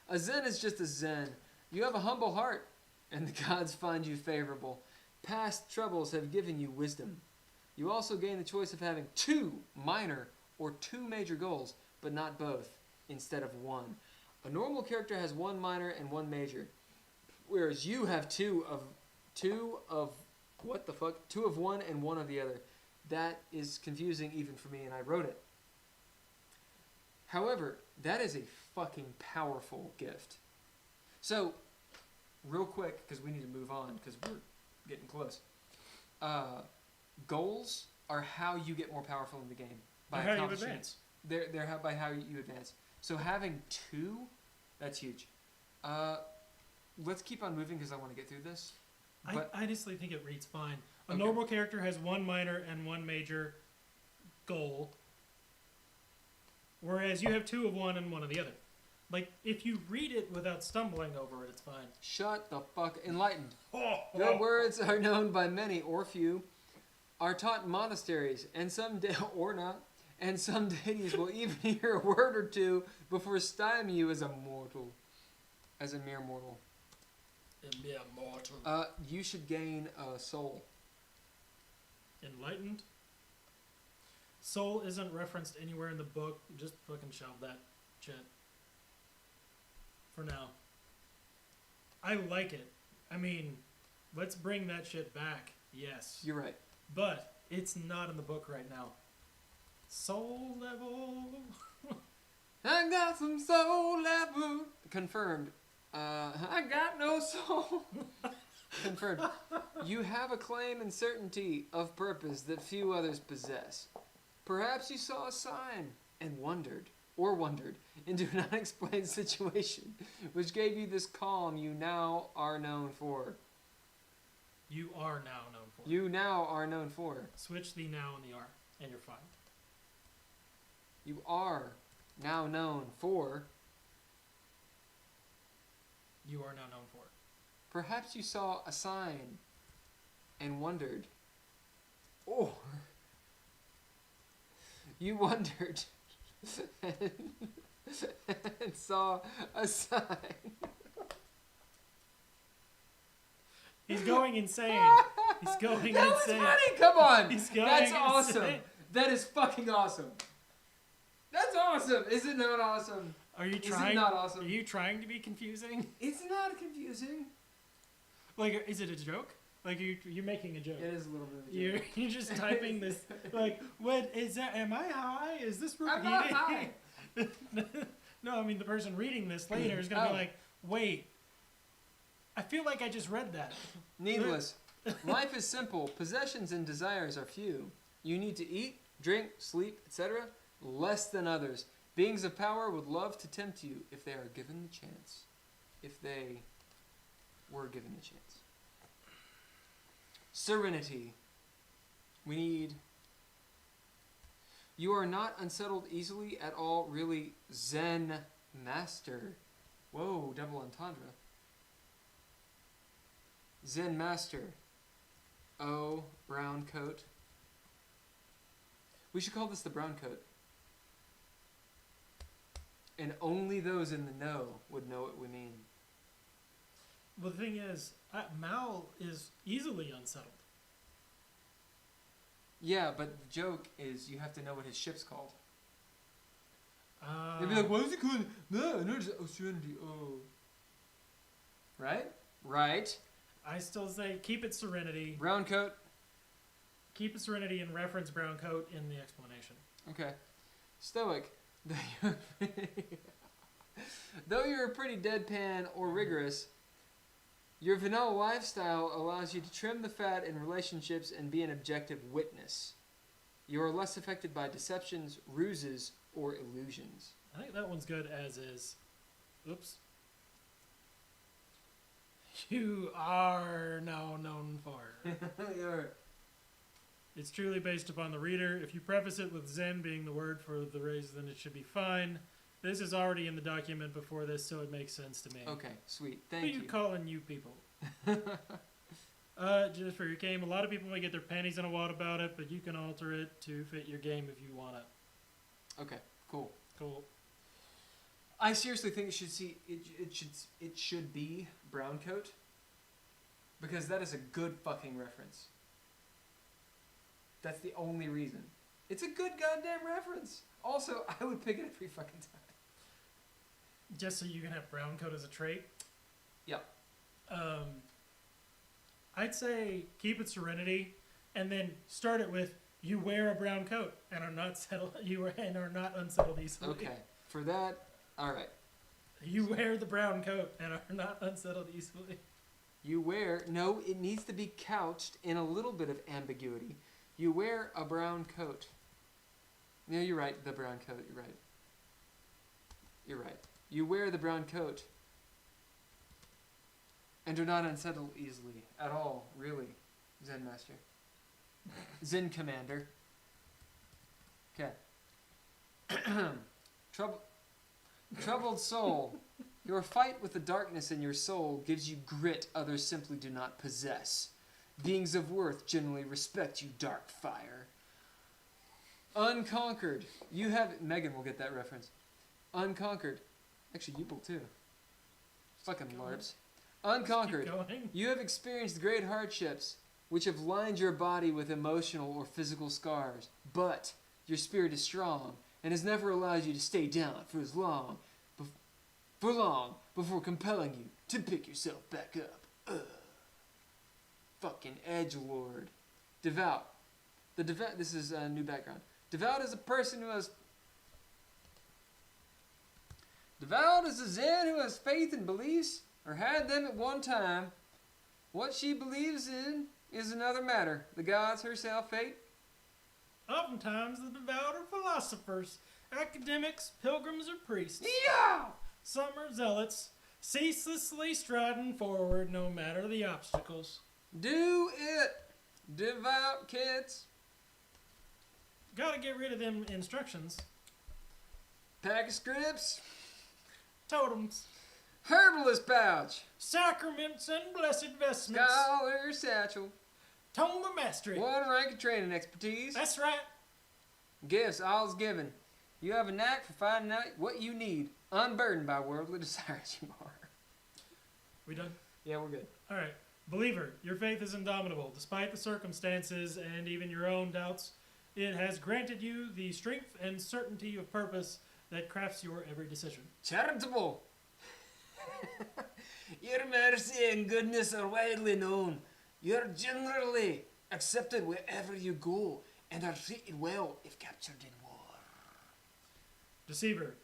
A zen is just a zen. You have a humble heart, and the gods find you favorable. Past troubles have given you wisdom. You also gain the choice of having 2 minor or 2 major goals, but not both, instead of 1. A normal character has 1 minor and 1 major, whereas you have 2 of what the fuck? 2 of one and 1 of the other. That is confusing even for me, and I wrote it. However, that is a fucking powerful gift. So, real quick, because we need to move on, because we're getting close. Goals are how you get more powerful in the game. By how you advance. They're by how you advance. So having 2, that's huge. Let's keep on moving because I want to get through this. I honestly think it reads fine. A Okay. normal character has 1 minor and 1 major goal, whereas you have 2 of one and 1 of the other. Like, if you read it without stumbling over it, it's fine. Shut the fuck. Enlightened. Your words are known by many or few, are taught in monasteries, and or not, and some deities will even hear a word or 2 before stymie you as a mortal, as a mere mortal. A mere mortal. You should gain a soul. Enlightened. Soul isn't referenced anywhere in the book. Just fucking shelve that shit. For now. I like it. I mean, let's bring that shit back. Yes. You're right. But it's not in the book right now. Soul level. I got some soul level. Confirmed. I got no soul. Confirmed. You have a claim and certainty of purpose that few others possess. Perhaps you saw a sign and wondered into an unexplained situation, which gave you this calm you now are known for. You are now known for. You now are known for. Switch the now and the are, and you're fine. You are now known for. You are now known for. Perhaps you saw a sign and wondered. Or you wondered and saw a sign. He's going insane. He's going That was insane. funny. Come on. He's going That's insane. awesome. That is fucking awesome. That's awesome. Is it not awesome? Are you Is trying? it not awesome? Are you trying to be confusing? It's not confusing. Like, is it a joke? Like you're making a joke. It is a little bit of a joke. You're just typing this. Like, what is that? Am I high? Is this repeating? I'm not high. No, I mean the person reading this later is gonna be like, wait. I feel like I just read that. Needless. Life is simple. Possessions and desires are few. You need to eat, drink, sleep, etc. less than others. Beings of power would love to tempt you if they are given the chance. If they were given the chance. Serenity. We need. You are not unsettled easily at all, really. Zen master. Whoa, double entendre. Zen master. Oh, brown coat. We should call this the brown coat. And only those in the know would know what we mean. Well, the thing is, Mal is easily unsettled. Yeah, but the joke is you have to know what his ship's called. Uh, They'd be like, why is it called? No, just Serenity. Oh. Right? Right. I still say keep it Serenity. Brown coat. Keep it Serenity and reference brown coat in the explanation. Okay. Stoic. Though you're pretty deadpan or rigorous, your vanilla lifestyle allows you to trim the fat in relationships and be an objective witness. You are less affected by deceptions, ruses, or illusions. I think that one's good as is. Oops. You are now known for. It's truly based upon the reader. If you preface it with Zen being the word for the race, then it should be fine. This is already in the document before this, so it makes sense to me. Okay, sweet. Who Thank you you. calling you people? Just for your game, a lot of people may get their panties in a wad about it, but you can alter it to fit your game if you want it. Okay, cool. Cool. I seriously think it should be brown coat, because that is a good fucking reference. That's the only reason. It's a good goddamn reference. Also, I would pick it every fucking time. Just so you can have brown coat as a trait? Yeah. I'd say keep it Serenity, and then start it with you wear a brown coat and are not settled. And are not unsettled easily. Okay. For that, all right. You wear the brown coat and are not unsettled easily. You wear. No, it needs to be couched in a little bit of ambiguity. You wear a brown coat. No, you're right. The brown coat. You're right. You're right. You wear the brown coat and are not unsettled easily at all, really, Zen Master. Zen Commander. Okay. Troubled soul. Your fight with the darkness in your soul gives you grit others simply do not possess. Beings of worth generally respect you, dark fire. Unconquered. You have... Megan will get that reference. Unconquered. Actually, you will too. Fucking LARPs. Unconquered. Keep going. You have experienced great hardships, which have lined your body with emotional or physical scars. But your spirit is strong, and has never allowed you to stay down for as long, before compelling you to pick yourself back up. Ugh. Fucking edgelord. Devout. This is a new background. Devout is a person who has... Devout is a Zen who has faith and beliefs, or had them at one time. What she believes in is another matter. The gods, herself, fate. Oftentimes the devout are philosophers, academics, pilgrims, or priests. Yeah! Some are zealots, ceaselessly striding forward no matter the obstacles. Do it, devout kids. Gotta get rid of them instructions. Pack of scripts. Totems. Herbalist pouch. Sacraments and blessed vestments. Scholar satchel. Tome of mastery. One rank of training expertise. That's right. Gifts, all's given. You have a knack for finding out what you need, unburdened by worldly desires you are. We done? Yeah, we're good. All right. Believer, your faith is indomitable. Despite the circumstances and even your own doubts, it has granted you the strength and certainty of purpose that crafts your every decision. Charitable. Your mercy and goodness are widely known. You are generally accepted wherever you go and are treated well if captured in war. Deceiver,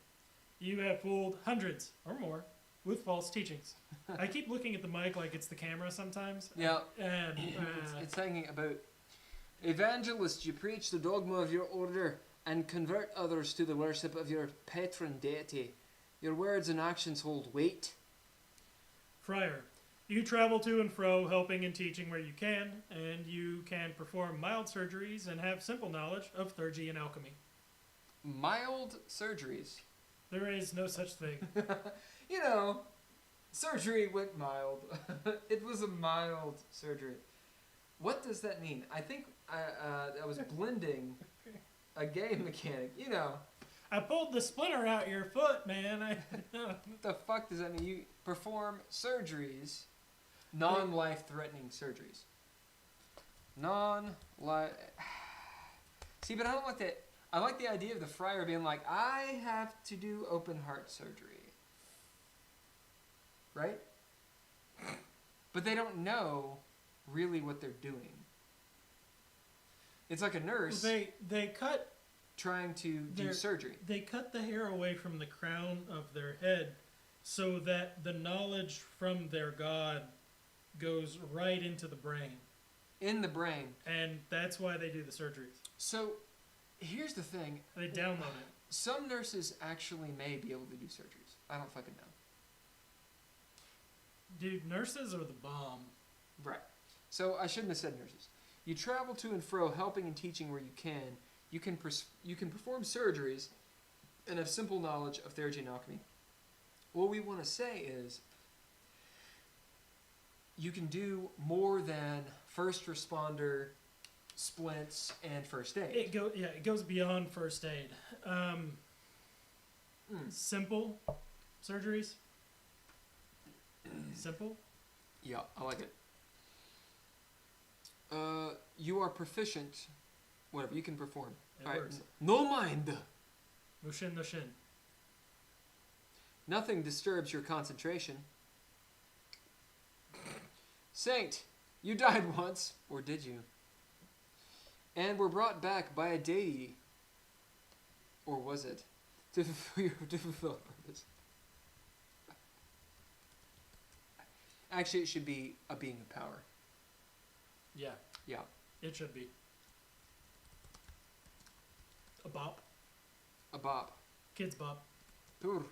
you have fooled hundreds or more with false teachings. I keep looking at the mic like it's the camera sometimes. Yeah, And it's hanging about. Evangelist, you preach the dogma of your order and convert others to the worship of your patron deity. Your words and actions hold weight. Friar, you travel to and fro, helping and teaching where you can, and you can perform mild surgeries and have simple knowledge of theurgy and alchemy. Mild surgeries. There is no such thing. You know, surgery went mild. It was a mild surgery. What does that mean? I think I was blending a game mechanic. You know, I pulled the splinter out your foot, man. what the fuck does that mean? You perform surgeries, non-life-threatening surgeries. Non-life. See, but I don't like that. I like the idea of the friar being like, I have to do open heart surgery. Right? But they don't know really what they're doing. It's like a nurse They cut trying to do surgery. They cut the hair away from the crown of their head so that the knowledge from their god goes right into the brain. In the brain. And that's why they do the surgeries. So, here's the thing. They download it. Some nurses actually may be able to do surgeries. I don't fucking know. Dude, nurses are the bomb. Right. So, I shouldn't have said nurses. You travel to and fro, helping and teaching where you can. You can perform surgeries and have simple knowledge of theurgy and alchemy. What we want to say is, you can do more than first responder, splints, and first aid. It goes beyond first aid. Simple surgeries. Simple. Yeah, I like it. You are proficient. Whatever, you can perform. It All right. works. No mind. No shin, no shin. Nothing disturbs your concentration. Saint, you died once, or did you? And were brought back by a deity, or was it, to fulfill a purpose? Actually, it should be a being of power. Yeah, Yeah. it should be. A bop. A bop. Kids bop. Pur.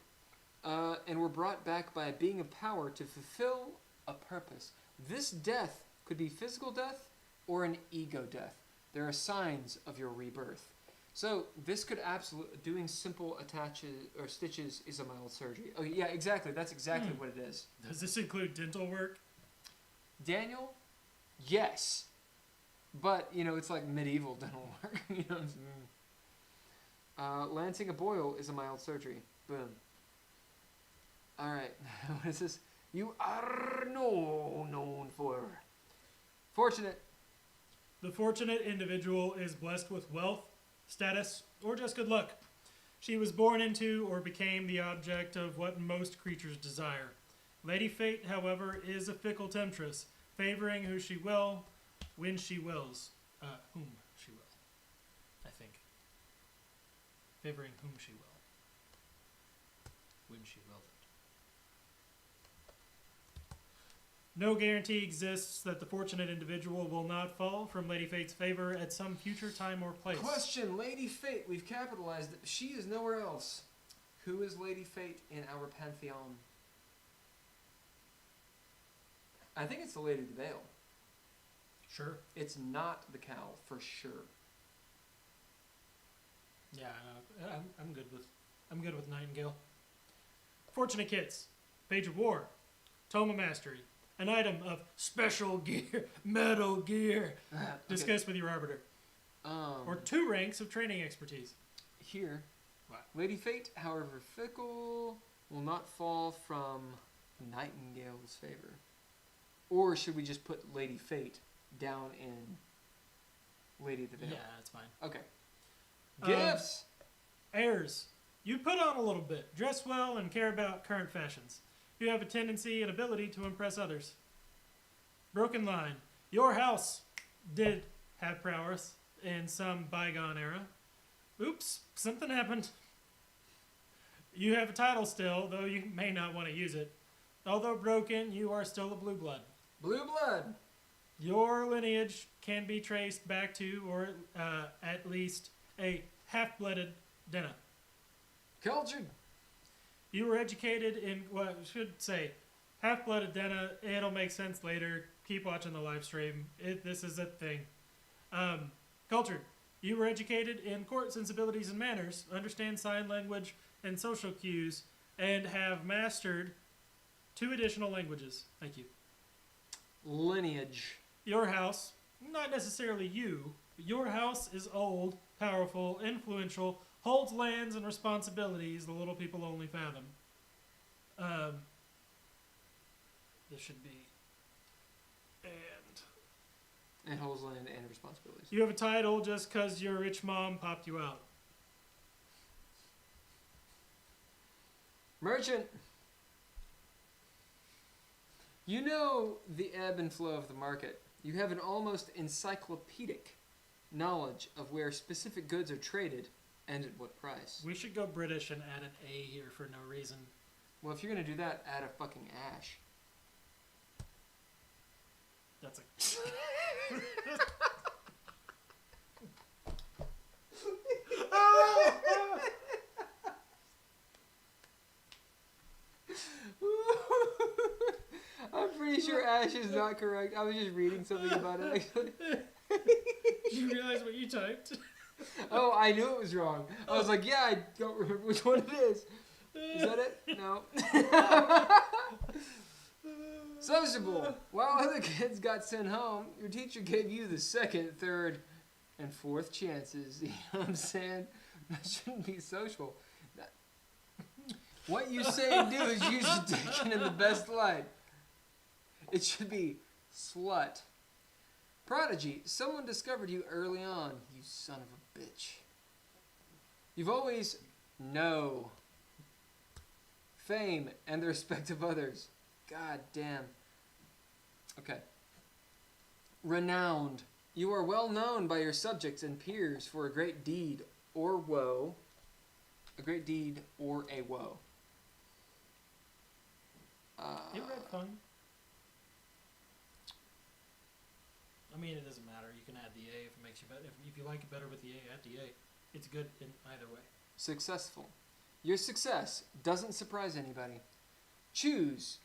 And were brought back by a being of power to fulfill a purpose. This death could be physical death or an ego death. There are signs of your rebirth. So this could absolutely, doing simple attaches or stitches is a mild surgery. Oh yeah, exactly. That's exactly what it is. Does this include dental work? Daniel, yes, but you know it's like medieval dental work. You know what I'm saying? Lancing a boil is a mild surgery. Boom. All right, what is this? You are known for. Fortunate. The fortunate individual is blessed with wealth, status, or just good luck. She was born into or became the object of what most creatures desire. Lady Fate, however, is a fickle temptress, favoring who she will, when she wills. Whom she will, I think. Favoring whom she will. When she will. No guarantee exists that the fortunate individual will not fall from Lady Fate's favor at some future time or place. Question, Lady Fate. We've capitalized it. She is nowhere else. Who is Lady Fate in our pantheon? I think it's the Lady of the Vale. Sure. It's not the cow, for sure. Yeah, I'm good with I'm good with Nightingale. Fortunate Kits. Page of War. Tome of Mastery. An item of special gear. Metal gear. Okay. Discuss with your arbiter. Or 2 ranks of training expertise. Here. What? Lady Fate, however fickle, will not fall from Nightingale's favor. Or should we just put Lady Fate down in Lady of the Veil? Yeah, that's fine. Okay. Gifts! Heirs. You put on a little bit. Dress well and care about current fashions. You have a tendency and ability to impress others. Broken line. Your house did have prowess in some bygone era. Oops, something happened. You have a title still, though you may not want to use it. Although broken, you are still a blue blood. Blue blood! Your lineage can be traced back to, or at least, a half-blooded Denna. Cultured! You were educated in, well, I should say, half-blooded Denna. It'll make sense later. Keep watching the live stream. This is a thing. Cultured. You were educated in court sensibilities and manners, understand sign language and social cues, and have mastered 2 additional languages. Thank you. Lineage. Your house, not necessarily you, but your house is old, powerful, influential, holds lands and responsibilities the little people only fathom. This should be... And holds land and responsibilities. You have a title just because your rich mom popped you out. Merchant! You know the ebb and flow of the market. You have an almost encyclopedic knowledge of where specific goods are traded and at what price. We should go British and add an A here for no reason. Well, if you're going to do that, add a fucking ash. That's a... I'm pretty sure ash is not correct. I was just reading something about it, actually. Did you realize what you typed? Oh, I knew it was wrong. I was like, yeah, I don't remember which one it is. Is that it? No. Sociable. While other kids got sent home, your teacher gave you the 2nd, 3rd, and 4th chances. You know what I'm saying? That shouldn't be social. What you say and do is use your dick in the best light. It should be slut. Prodigy. Someone discovered you early on, you son of a bitch. You've always no fame and the respect of others. God damn. Okay. Renowned. You are well known by your subjects and peers for a great deed or woe. A great deed or a woe. You read fun. I mean, it doesn't matter. You can add the A if it makes you better. If you like it better with the A, add the A. It's good in either way. Successful. Your success doesn't surprise anybody. Choose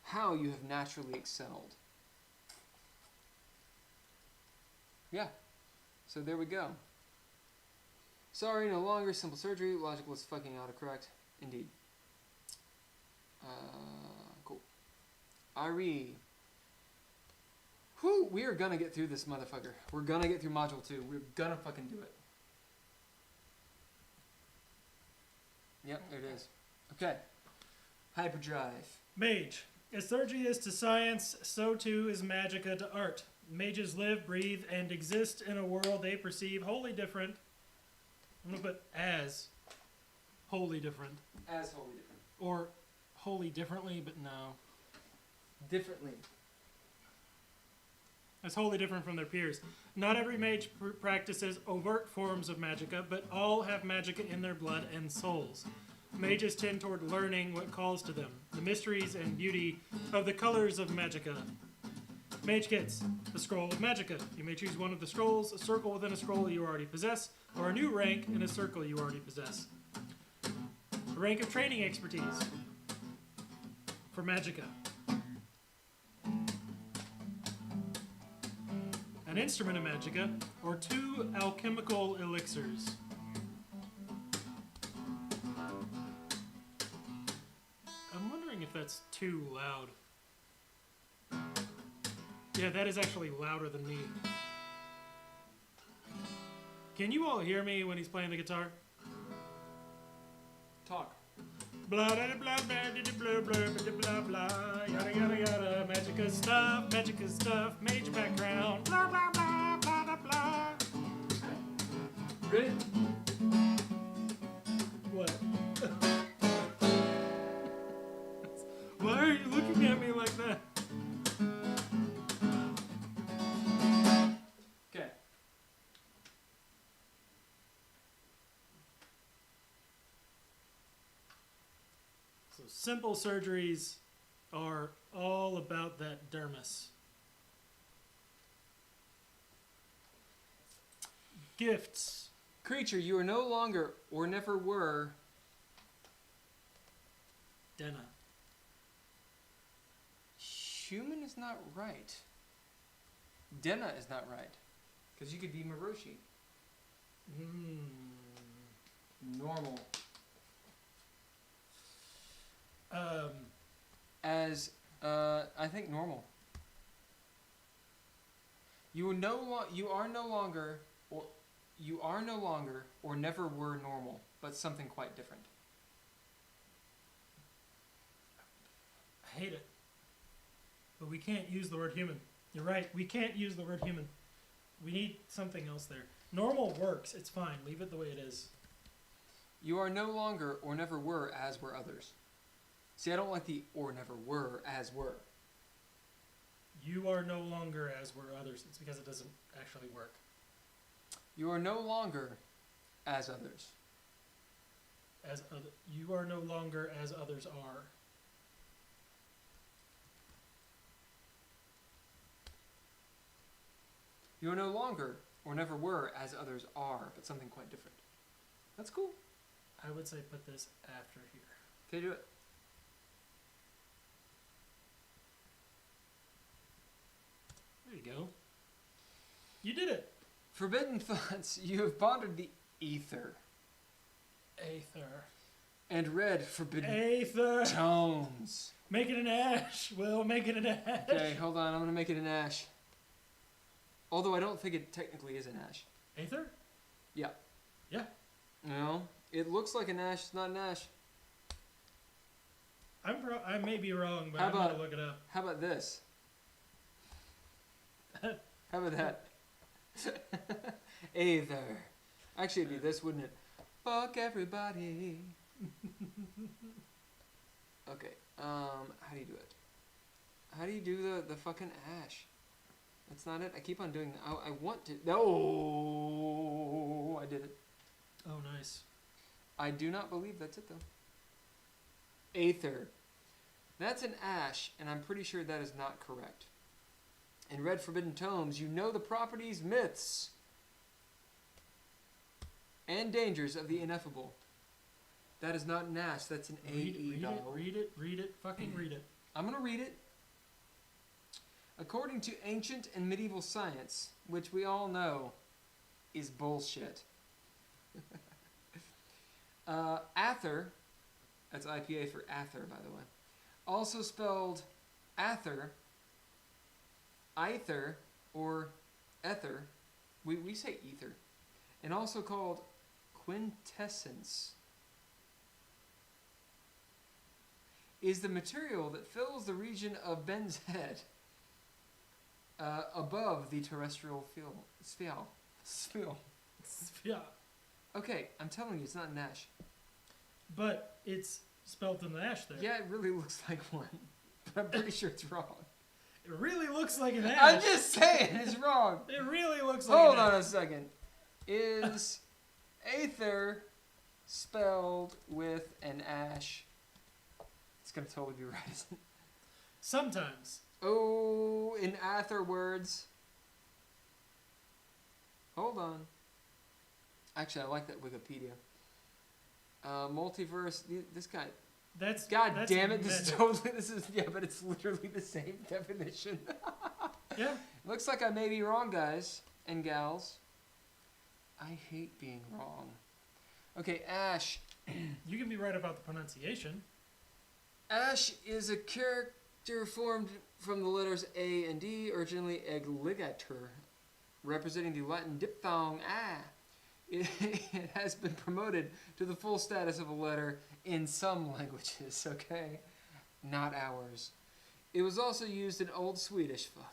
how you have naturally excelled. Yeah. So there we go. Sorry, no longer. Simple surgery. Logical is fucking autocorrect. Indeed. Cool. Ari. Whew, we are gonna get through this motherfucker. We're gonna get through module 2. We're gonna fucking do it. Yep, there it is. Okay. Hyperdrive. Mage. As surgery is to science, so too is magica to art. Mages live, breathe, and exist in a world they perceive wholly different. I'm going to put as wholly different. As wholly different. Or wholly differently, but no. Differently. As wholly different from their peers. Not every mage practices overt forms of magicka, but all have magicka in their blood and souls. Mages tend toward learning what calls to them, the mysteries and beauty of the colors of magicka. Mage kits, the scroll of magicka. You may choose one of the scrolls, a circle within a scroll you already possess, or a new rank in a circle you already possess. A rank of training expertise for magicka. An instrument of magicka, or 2 alchemical elixirs. that's too loud. Yeah, that is actually louder than me. Can you all hear me when he's playing the guitar? Talk. Blah blah blah blah blah blah blah blah yada yada yada magica stuff major background blah blah blah blah blah blah. Ready? What? Why are you looking at me like that? Okay. So simple surgeries are all about that dermis. Gifts. Creature, you are no longer or never were. Denna. Human is not right. Denna is not right. Because you could be Maroshi. Normal. As, I think normal. You are no longer or never were normal, but something quite different. I hate it. But we can't use the word human. You're right. We can't use the word human. We need something else there. Normal works. It's fine. Leave it the way it is. You are no longer or never were as were others. See, I don't like the or never were as were. You are no longer as were others. It's because it doesn't actually work. You are no longer as others. You are no longer as others are. You are no longer or never were as others are, but something quite different. That's cool. I would say put this after here. Okay, do it. There you go. You did it. Forbidden thoughts, you have pondered the ether Aether. and read forbidden Aether. tomes. Make it an ash. Will make it an ash. Okay, hold on. I'm going to make it an ash. Although I don't think it technically is an ash. Aether? Yeah. Yeah. No, it looks like an ash. It's not an ash. I may be wrong, but How I'm going to about- look it up. How about this? How about that? Either. Actually, it'd be this, wouldn't it? Fuck everybody. Okay. How do you do it? How do you do the fucking ash? That's not it. I keep on doing that. I want to. No, I did it. Oh, nice. I do not believe that's it though. Aether. That's an ash, and I'm pretty sure that is not correct. In Read Forbidden Tomes, you know the properties, myths, and dangers of the ineffable. That is not an ash, that's an AE dog. Read it, fucking read it. I'm going to read it. According to ancient and medieval science, which we all know is bullshit. Ather, that's IPA for Ather, by the way, also spelled Ather, Ether, or Ether. We say ether. And also called quintessence, is the material that fills the region of Ben's head above the terrestrial sphere. Yeah. Okay, I'm telling you, it's not an ash. But it's spelled in the ash there. Yeah, it really looks like one, but I'm pretty sure it's wrong. It really looks like an ash. I'm just saying, it's wrong. It really looks like Hold an on ash. a second. Is Aether spelled with an ash? It's gonna totally be right, isn't it? Sometimes. Oh, in Ather words. Hold on. Actually, I like that Wikipedia. Multiverse. This guy. That's God damn it! This is meta. totally. This is but it's literally the same definition. Yeah. Looks like I may be wrong, guys and gals. I hate being wrong. Okay, ash. You can be right about the pronunciation. Ash is a character formed from the letters A and D, originally egligator, representing the Latin diphthong A. It has been promoted to the full status of a letter in some languages, okay? Not ours. It was also used in Old Swedish. Fuck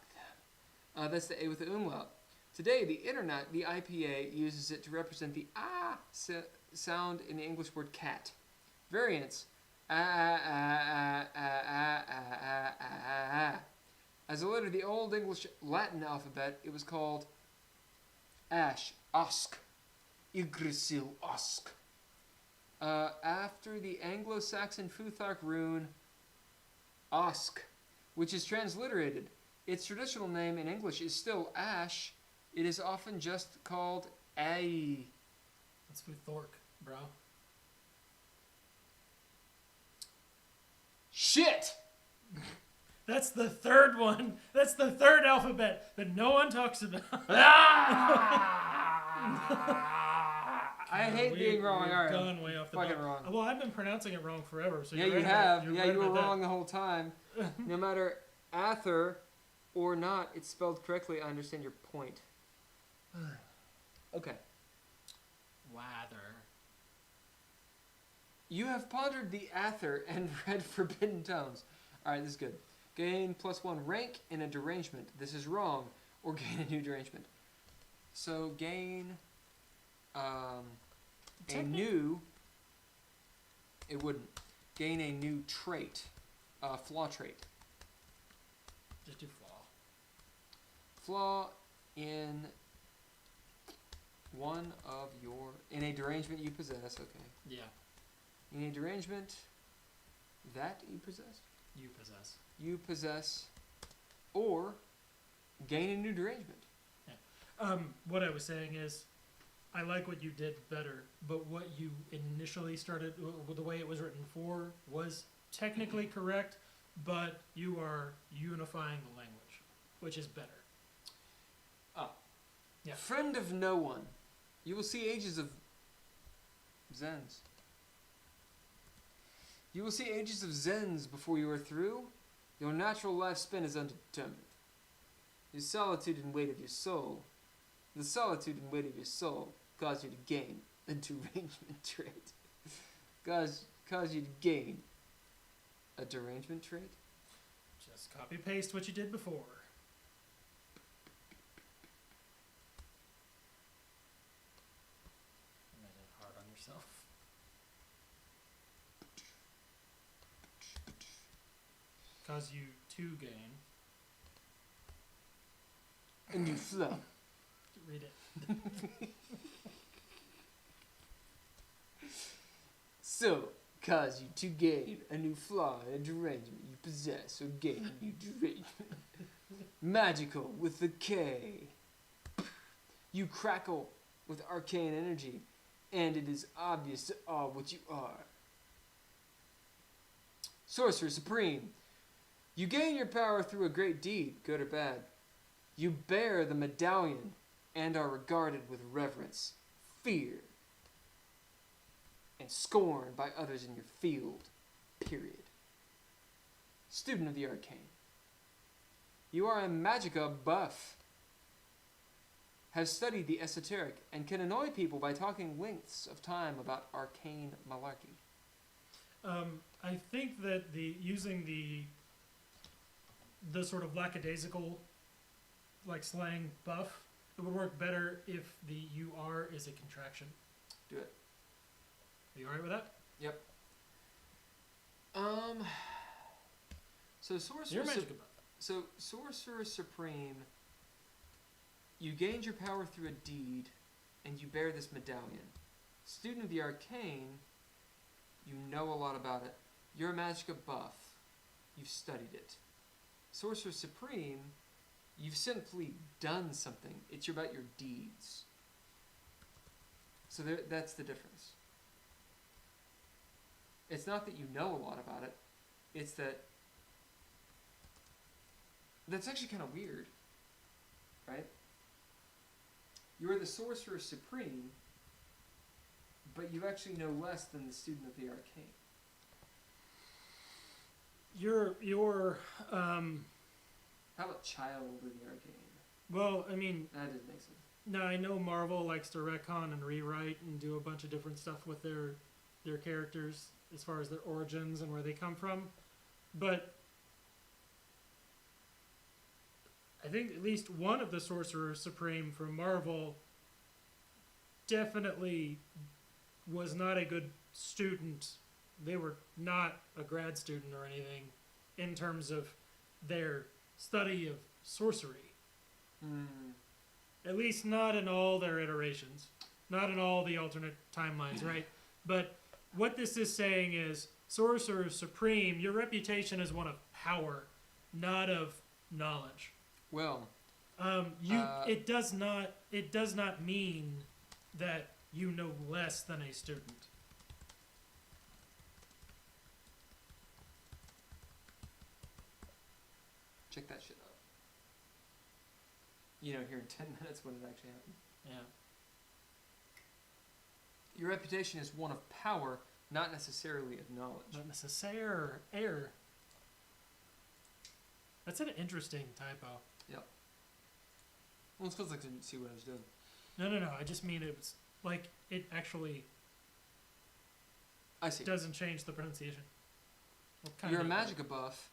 them. That's the A with the umlaut. Today, the internet, the IPA, uses it to represent the ah sound in the English word cat. Variants. As a letter of the Old English Latin alphabet, it was called ash, osk, Yggdrasil, osk. After the Anglo-Saxon Futhark rune osk, which is transliterated, its traditional name in English is still ash. It is often just called A. That's Futhork, bro. Shit! That's the third one. That's the third alphabet that no one talks about. I hate being wrong. We've All right, gone way off the fucking ball. wrong. Well, I've been pronouncing it wrong forever. So Yeah, you're you right have. About, Yeah, right you were about wrong the whole time. No matter Ather or not, it's spelled correctly. I understand your point. Okay. Wather. You have pondered the Ather and read Forbidden Tomes. Alright, this is good. Gain +1 rank in a derangement. This is wrong. Or gain a new derangement. So gain a new... It wouldn't. Gain a new trait. Flaw trait. Just do flaw. Flaw in one of your... In a derangement you possess. Okay. Yeah. In a derangement that you possess. You possess, or gain a new derangement. Yeah. What I was saying is, I like what you did better, but what you initially started, the way it was written for, was technically correct, but you are unifying the language, which is better. Oh. Yeah. Friend of no one. You will see ages of Zens. You will see ages of Zens before you are through. Your natural lifespan is undetermined. The solitude and weight of your soul. The solitude and weight of your soul cause you to gain a derangement trait. Cause you to gain a derangement trait? Just copy paste what you did before. Made it hard on yourself. Cause you to gain. A new flow. Read it. So, cause you to gain a new flaw in a derangement you possess, or gain a new derangement. Magical with the K. You crackle with arcane energy, and it is obvious to all what you are. Sorcerer Supreme. You gain your power through a great deed, good or bad. You bear the medallion and are regarded with reverence, fear, and scorn by others in your field, period. Student of the Arcane. You are a Magica buff. Have studied the esoteric and can annoy people by talking lengths of time about arcane malarkey. I think that using the sort of lackadaisical, like slang buff, it would work better if the UR is a contraction. Do it. Are you alright with that? Yep. So You're Magica buff. So Sorcerer Supreme, you gained your power through a deed, and you bear this medallion. Student of the Arcane, you know a lot about it. You're a Magica buff. You've studied it. Sorcerer Supreme, you've simply done something. It's about your deeds. So that's the difference. It's not that you know a lot about it. It's that... That's actually kind of weird. Right? You are the Sorcerer Supreme, but you actually know less than the Student of the Arcane. your How about child in the arcane? well, I mean, That doesn't make sense. now I know Marvel likes to retcon and rewrite and do a bunch of different stuff with their characters as far as their origins and where they come from, but I think at least one of the Sorcerer Supreme from Marvel definitely was not a good student. They were not a grad student or anything in terms of their study of sorcery. At least not in all their iterations. Not in all the alternate timelines, right? But what this is saying is, Sorcerer Supreme, your reputation is one of power, not of knowledge. Well, It does not mean that you know less than a student. check that shit out. You know, here in 10 minutes when it actually happens. Yeah. Your reputation is one of power, not necessarily of knowledge. Not necessary. Error. That's an interesting typo. Well, it's because I didn't see what I was doing. No. I just mean it was like it actually I see. doesn't change the pronunciation. Well, You're a kinda, magica buff.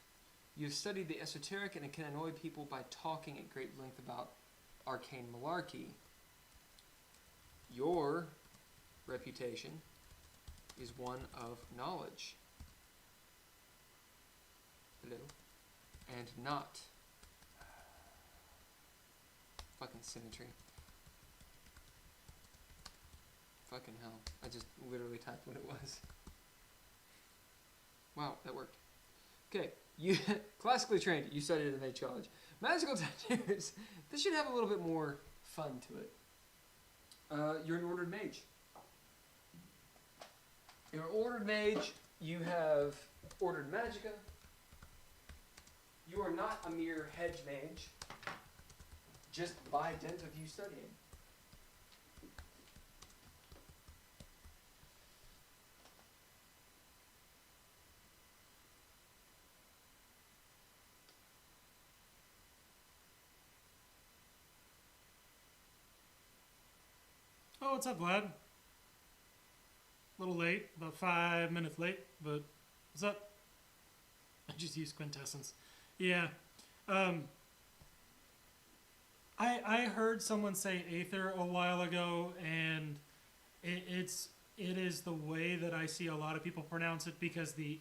You've studied the esoteric and can annoy people by talking at great length about arcane malarkey. Your reputation is one of knowledge. Hello? And not fucking symmetry. Fucking hell. I just literally typed what it was. Wow, that worked. Okay, you classically trained, you studied at mage college. Magical tattoos. This should have a little bit more fun to it. You're an ordered mage. You're an ordered mage. You have ordered magicka. You are not a mere hedge mage, just by dint of you studying. Oh, what's up, Vlad? A little late, about 5 minutes late, but what's up? I just used quintessence. Yeah. I heard someone say Aether a while ago, and it is the way that I see a lot of people pronounce it, because the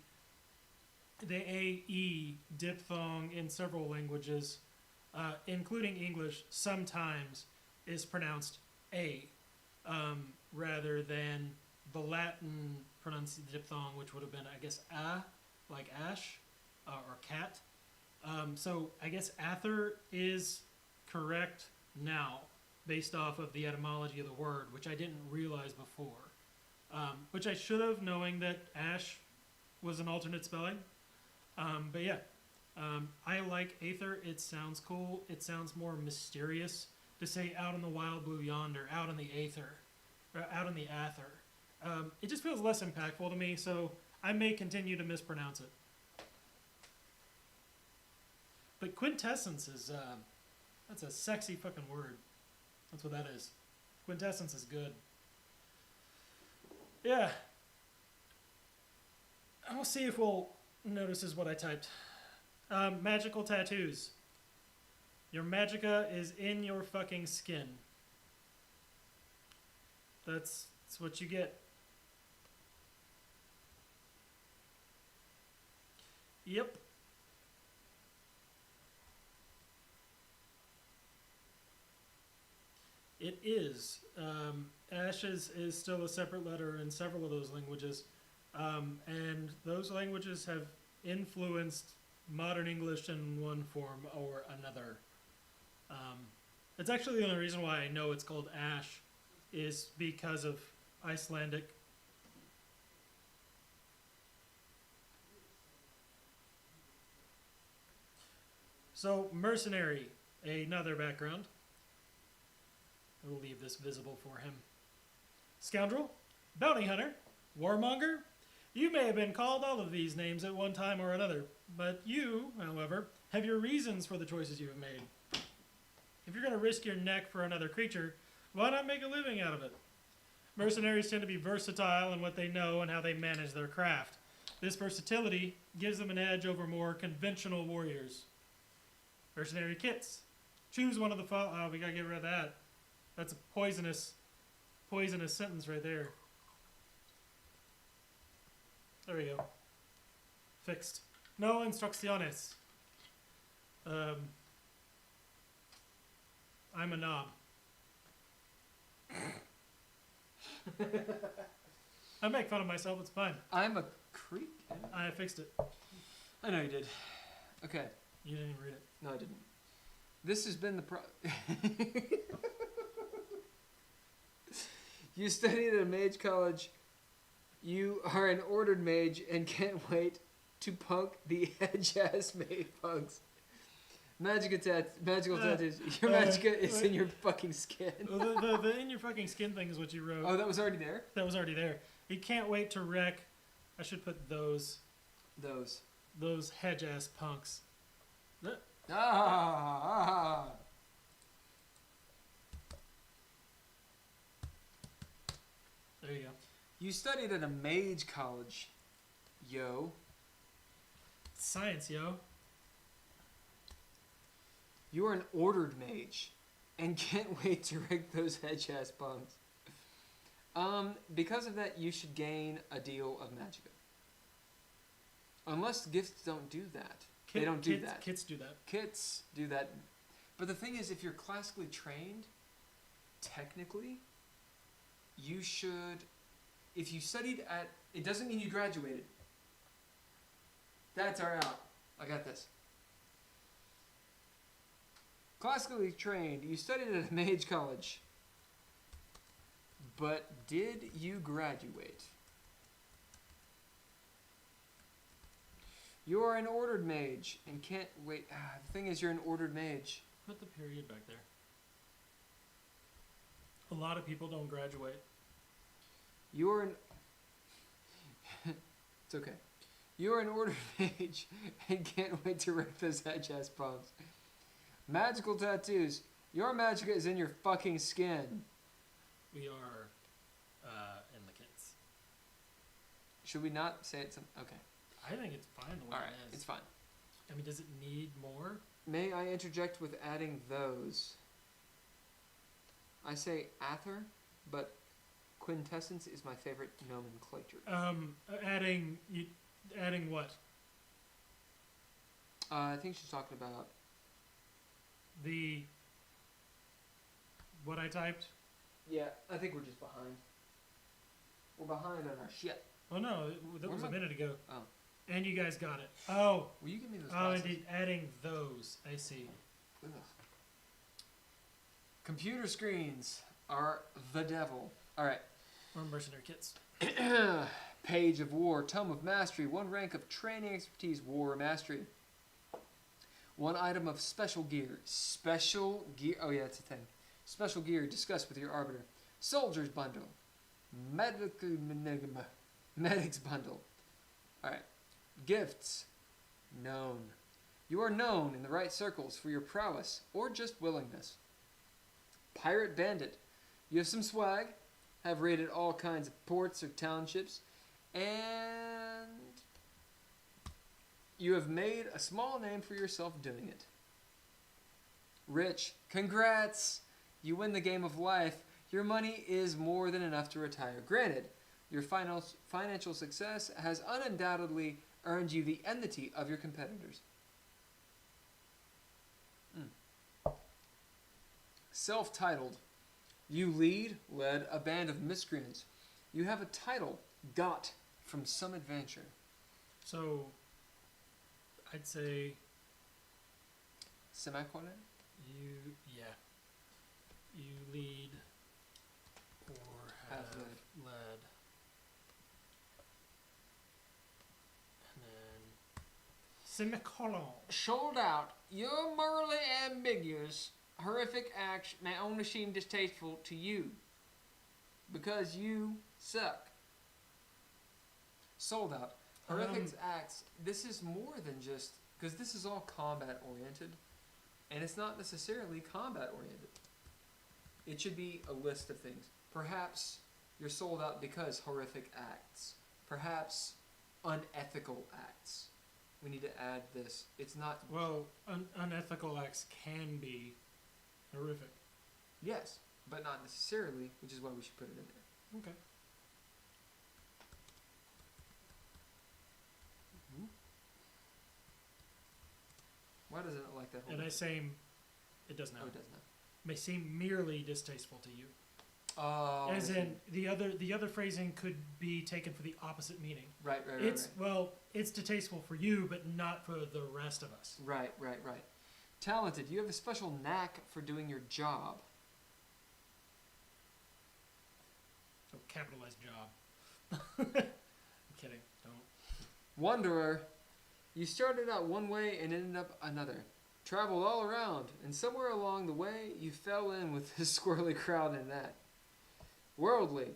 AE diphthong in several languages, including English, sometimes is pronounced A, rather than the Latin diphthong, which would have been, I guess, A, like ash, or cat. So I guess Aether is correct now, based off of the etymology of the word, which I didn't realize before. Which I should have, knowing that ash was an alternate spelling. But yeah, I like Aether. It sounds cool. It sounds more mysterious to say out in the wild blue yonder, out in the Aether, or out in the Aether. It just feels less impactful to me, so I may continue to mispronounce it. But quintessence is, that's a sexy fucking word. That's what that is. Quintessence is good. Yeah. I'll see if Will notices what I typed. Magical tattoos. Your magicka is in your fucking skin. That's what you get. Yep. It is. Ashes is still a separate letter in several of those languages. And those languages have influenced modern English in one form or another. It's actually the only reason why I know it's called ash is because of Icelandic. So, mercenary, another background. I will leave this visible for him. Scoundrel, bounty hunter, warmonger, You may have been called all of these names at one time or another, but you, however, have your reasons for the choices you have made. If you're going to risk your neck for another creature, why not make a living out of it? Mercenaries tend to be versatile in what they know and how they manage their craft. This versatility gives them an edge over more conventional warriors. Mercenary kits. Choose one of the following. Oh, we gotta get rid of that. That's a poisonous sentence right there. There we go. Fixed. No instrucciones. I'm a knob. I make fun of myself, it's fine. I'm a creep. I fixed it. I know you did. Okay. You didn't even read it. No, I didn't. This has been the You studied at a mage college. You are an ordered mage and can't wait to punk the edge-ass mage punks. Magical tattoos. Your magicka is in your fucking skin. The in your fucking skin thing is what you wrote. Oh, that was already there? That was already there. You can't wait to wreck. I should put those hedge-ass punks. Ah. There you go. You studied at a mage college, yo. Science, yo. You are an ordered mage and can't wait to wreck those hedge-ass punks. Because of that, you should gain a deal of magicka. Unless gifts don't do that. They don't do that. Kits do that. Kits do that. But the thing is, if you're classically trained, technically, you should... If you studied at... It doesn't mean you graduated. That's our out. I got this. Classically trained, you studied at a mage college. But did you graduate? You are an ordered mage and can't wait. The thing is, you're an ordered mage. Put the period back there. A lot of people don't graduate. You're an... It's okay. You're an ordered mage and can't wait to wreck those hedge-ass punks. Magical tattoos. Your magicka is in your fucking skin. We are in the kits. Should we not say it? Okay. I think it's fine the way Alright, it is. it's fine. I mean, does it need more? May I interject with adding those? I say ather, but quintessence is my favorite nomenclature. Adding what? I think she's talking about... What I typed? Yeah, I think we're just behind. We're behind on our shit. Oh no, that was a minute ago. Oh. And you guys got it. Oh. Will you give me those Oh, glasses? indeed. Adding those. I see. Ugh. Computer screens are the devil. Alright. Or mercenary kits. Page of War, Tome of Mastery, 1 rank of training expertise, War Mastery. 1 item of special gear. Special gear. Oh yeah, it's a thing. Special gear. Discuss with your arbiter. Soldier's bundle. Medic's bundle. Alright. Gifts. Known. You are known in the right circles for your prowess or just willingness. Pirate Bandit. You have some swag. Have raided all kinds of ports or townships. And you have made a small name for yourself doing it. Rich. Congrats! You win the game of life. Your money is more than enough to retire. Granted, your financial success has undoubtedly earned you the enmity of your competitors. Self-titled. You led a band of miscreants. You have a title got from some adventure. So, I'd say... Semicolon? You lead or have led. And then... Semicolon. Sold out. You're morally ambiguous. Horrific acts may only seem distasteful to you because you suck. Sold out. Horrific acts. This is more than just because this is all combat oriented, and it's not necessarily combat oriented. It should be a list of things. Perhaps you're sold out because horrific acts. Perhaps unethical acts. We need to add this. It's not. Well, unethical acts can be horrific. Yes, but not necessarily, which is why we should put it in there. Okay. Why doesn't it like that whole And I say, it does Oh, not. it does not. May seem merely distasteful to you. Oh. As in, the other phrasing could be taken for the opposite meaning. Right. Well, it's distasteful for you, but not for the rest of us. Right. Talented. You have a special knack for doing your job. Oh, capitalized job. I'm kidding. Don't. Wanderer. You started out one way and ended up another. Traveled all around, and somewhere along the way, you fell in with this squirrely crowd and that. Worldly.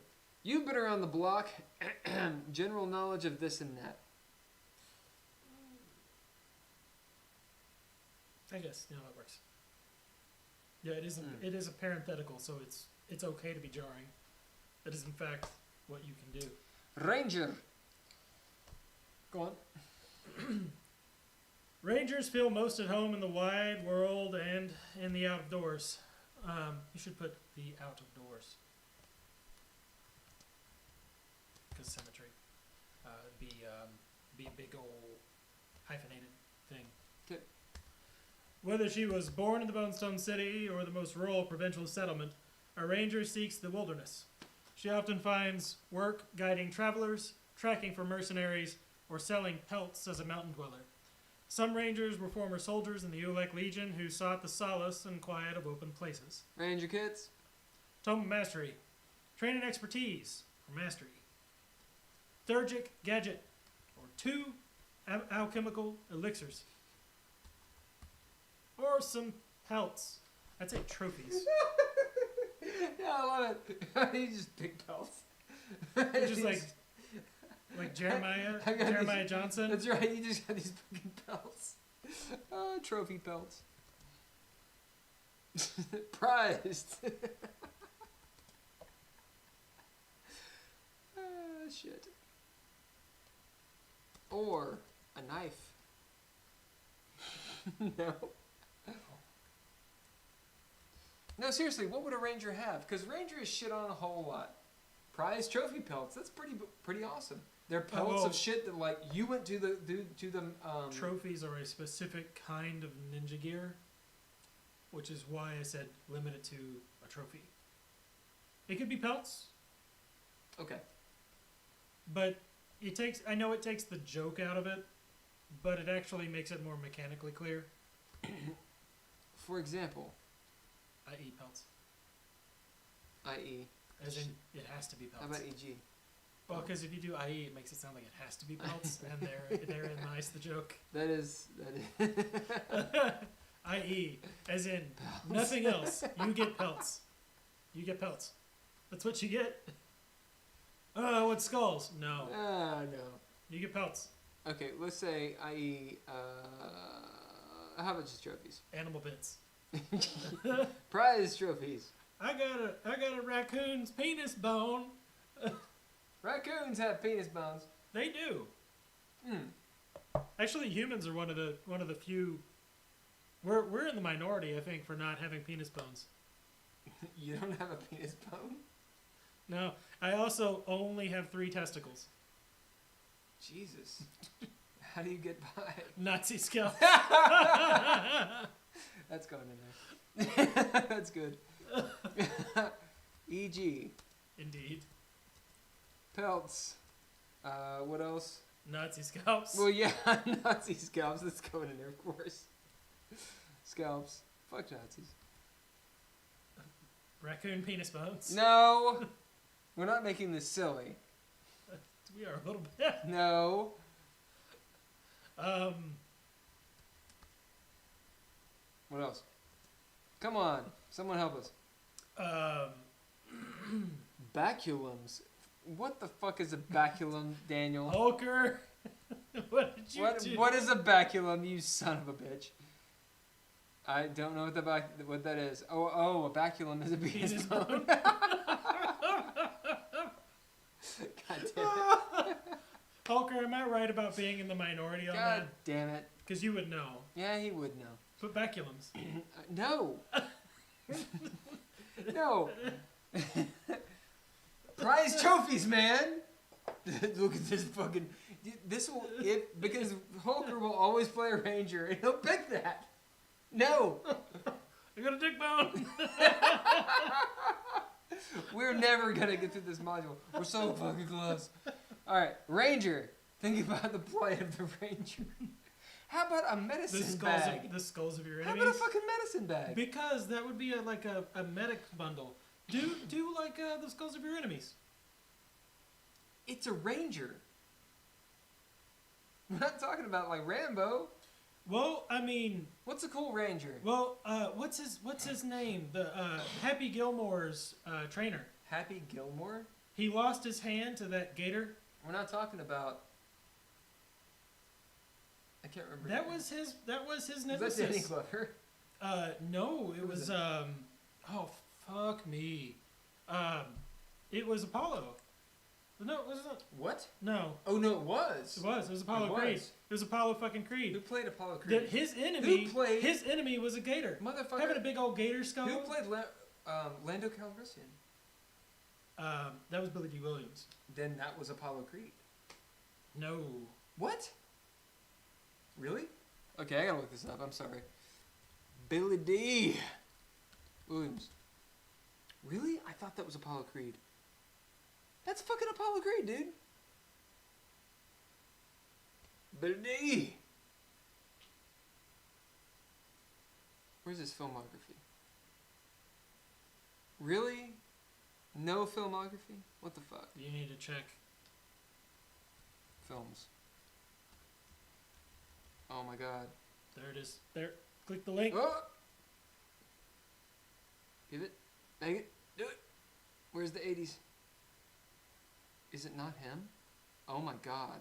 You've been around the block. General knowledge of this and that. I guess that works. Yeah, it isn't. It is a parenthetical, so it's okay to be jarring. That is in fact what you can do. Ranger. Go on. Rangers feel most at home in the wide world and in the out of doors. You should put the out of doors. Because symmetry. Be a big old hyphenated thing. Okay. Whether she was born in the Bonestone City or the most rural provincial settlement, a ranger seeks the wilderness. She often finds work guiding travelers, tracking for mercenaries, or selling pelts as a mountain dweller. Some rangers were former soldiers in the Ulek Legion who sought the solace and quiet of open places. Ranger kids. Tome of Mastery. Training expertise or mastery. Thurgic gadget or 2 alchemical elixirs. Or some pelts. I'd say trophies. Yeah, I love it. You just pick pelts. You're just like Jeremiah Johnson. That's right. You just got these fucking pelts. Trophy pelts. Prized. Shit. Or a knife. No. No, seriously, what would a ranger have? Because ranger is shit on a whole lot. Prize trophy pelts. That's pretty awesome. They're pelts of shit that like you went to the Trophies are a specific kind of ninja gear, which is why I said limit it to a trophy. It could be pelts. Okay. But I know it takes the joke out of it, but it actually makes it more mechanically clear. For example. I.e. pelts. I.e. As in, it has to be pelts. How about E.G.? Well, because if you do I.e., it makes it sound like it has to be pelts, and therein lies the joke. That is. I.e., as in, pelts. Nothing else. You get pelts. You get pelts. That's what you get. Oh, what skulls? No. No. You get pelts. Okay, let's say, i.e., how about just trophies? Animal bits. Prize trophies. I got a raccoon's penis bone. Raccoons have penis bones. They do. Actually, humans are one of the few. We're in the minority, I think, for not having penis bones. You don't have a penis bone? No, I also only have 3 testicles. Jesus. How do you get by? Nazi scalp. That's going in there. That's good. E.g. Indeed. Pelts. What else? Nazi scalps. Well, yeah, Nazi scalps. That's going in there, of course. Scalps. Fuck Nazis. Raccoon penis bones. No! We're not making this silly. We are a little bit. No. What else? Come on. Someone help us. Baculums. What the fuck is a baculum, Daniel? Hulker, what did you do? What is a baculum, you son of a bitch? I don't know what that is. Oh, a baculum is a penis bone. God damn it. Hulker, am I right about being in the minority on God that? damn it. Because you would know. Yeah, he would know. But baculums. No. No. Prize trophies, man. Look at this fucking. Because Hulker will always play a ranger and he'll pick that. No. I got a dick bone. We're never gonna get through this module. We're so fucking close. All right, ranger. Think about the play of the ranger. How about a medicine bag? The skulls of your How enemies. about a fucking medicine bag? Because that would be a medic bundle. Do like the skulls of your enemies. It's a ranger. We're not talking about like Rambo. Well, I mean, What's a cool ranger? well, what's his name? The Happy Gilmore's trainer. Happy Gilmore? He lost his hand to that gator. We're not talking about. I can't remember. That was his Was nemesis. that Danny Glover? No, it Who was was oh fuck me. It was Apollo. No, it wasn't. What? No, Oh no, it was. it was Apollo It was. Creed. It was Apollo fucking Who Creed. played Apollo Creed? His enemy. Who played- His enemy was a gator. Motherfucker. Having a big old gator skull. Who played Lando Calrissian? That was Billy D. Williams. Then that was Apollo Creed. No. What? Really? Okay, I gotta look this up. I'm sorry. Billy D. Williams. Really? I thought that was Apollo Creed. That's fucking Apollo Creed, dude. Billy D. Where's his filmography? Really? No filmography? What the fuck? You need to check. Films. Oh my god. There it is. There. Click the link. Oh! Give it. Make it. Do it. Where's the 80s? Is it not him? Oh my god.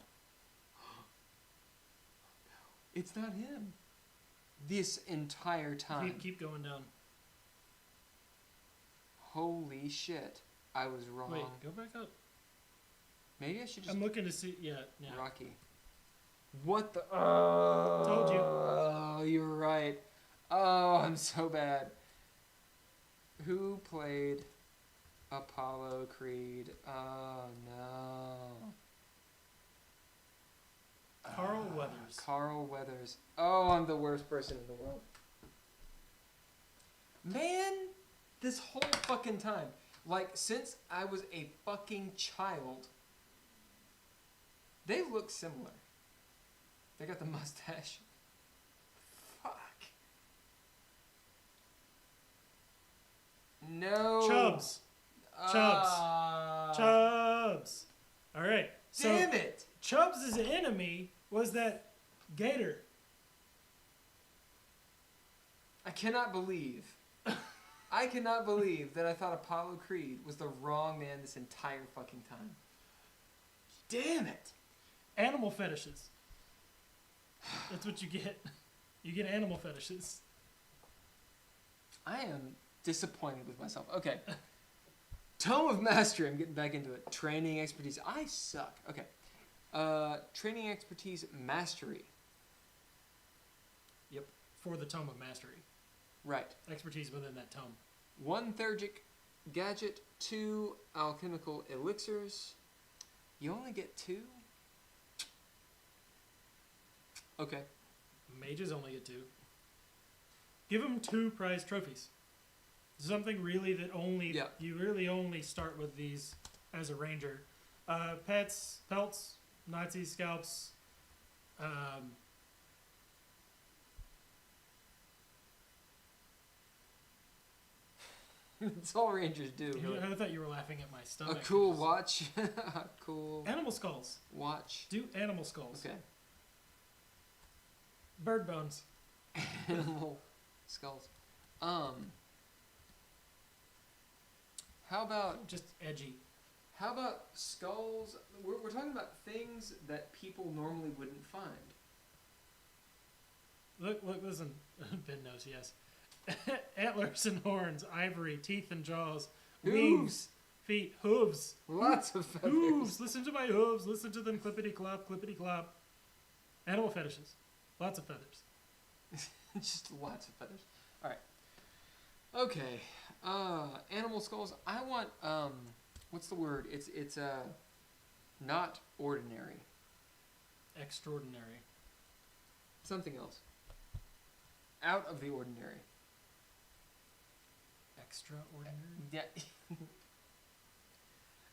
It's not him. This entire time. Keep going down. Holy shit. I was wrong. Wait, go back up. Maybe I should just... I'm looking to see. Yeah. Rocky. What the... Oh. Told you. Oh, you're right. Oh, I'm so bad. Who played Apollo Creed? Oh, no. Carl Weathers. Carl Weathers. Oh, I'm the worst person in the world. Man, this whole fucking time, like, since I was a fucking child, they look similar. They got the mustache. Fuck. No. Chubbs. Chubbs. All right. So Damn it. Chubbs' enemy was that gator. I cannot believe that I thought Apollo Creed was the wrong man this entire fucking time. Damn it. Animal fetishes. That's what you get. You get animal fetishes. I am disappointed with myself. Okay. Tome of Mastery. I'm getting back into it. Training expertise. I suck. Okay. Training expertise mastery. Yep. For the Tome of Mastery. Right. Expertise within that tome. 1 Theurgic gadget. 2 alchemical elixirs. You only get 2? Okay. Mages only get 2. Give them 2 prize trophies. Something really that only you really only start with these as a ranger. Pets, pelts, Nazi scalps. That's all rangers do. I thought you were laughing at my stomach. A cool watch. Cool Animal skulls. watch. Do animal skulls. Okay. Bird bones. Animal skulls. How about Just edgy. How about skulls? We're talking about things that people normally wouldn't find. Look, listen. Ben knows, yes. Antlers and horns, ivory, teeth and jaws, wings, feet, hooves. Lots of feathers. Hooves. Listen to my hooves. Listen to them clippity clop, clippity clop. Animal fetishes. Lots of feathers. Just lots of feathers. All right. Okay. Animal skulls. I want what's the word? It's not ordinary. Extraordinary. Something else. Out of the ordinary. Extraordinary? Yeah.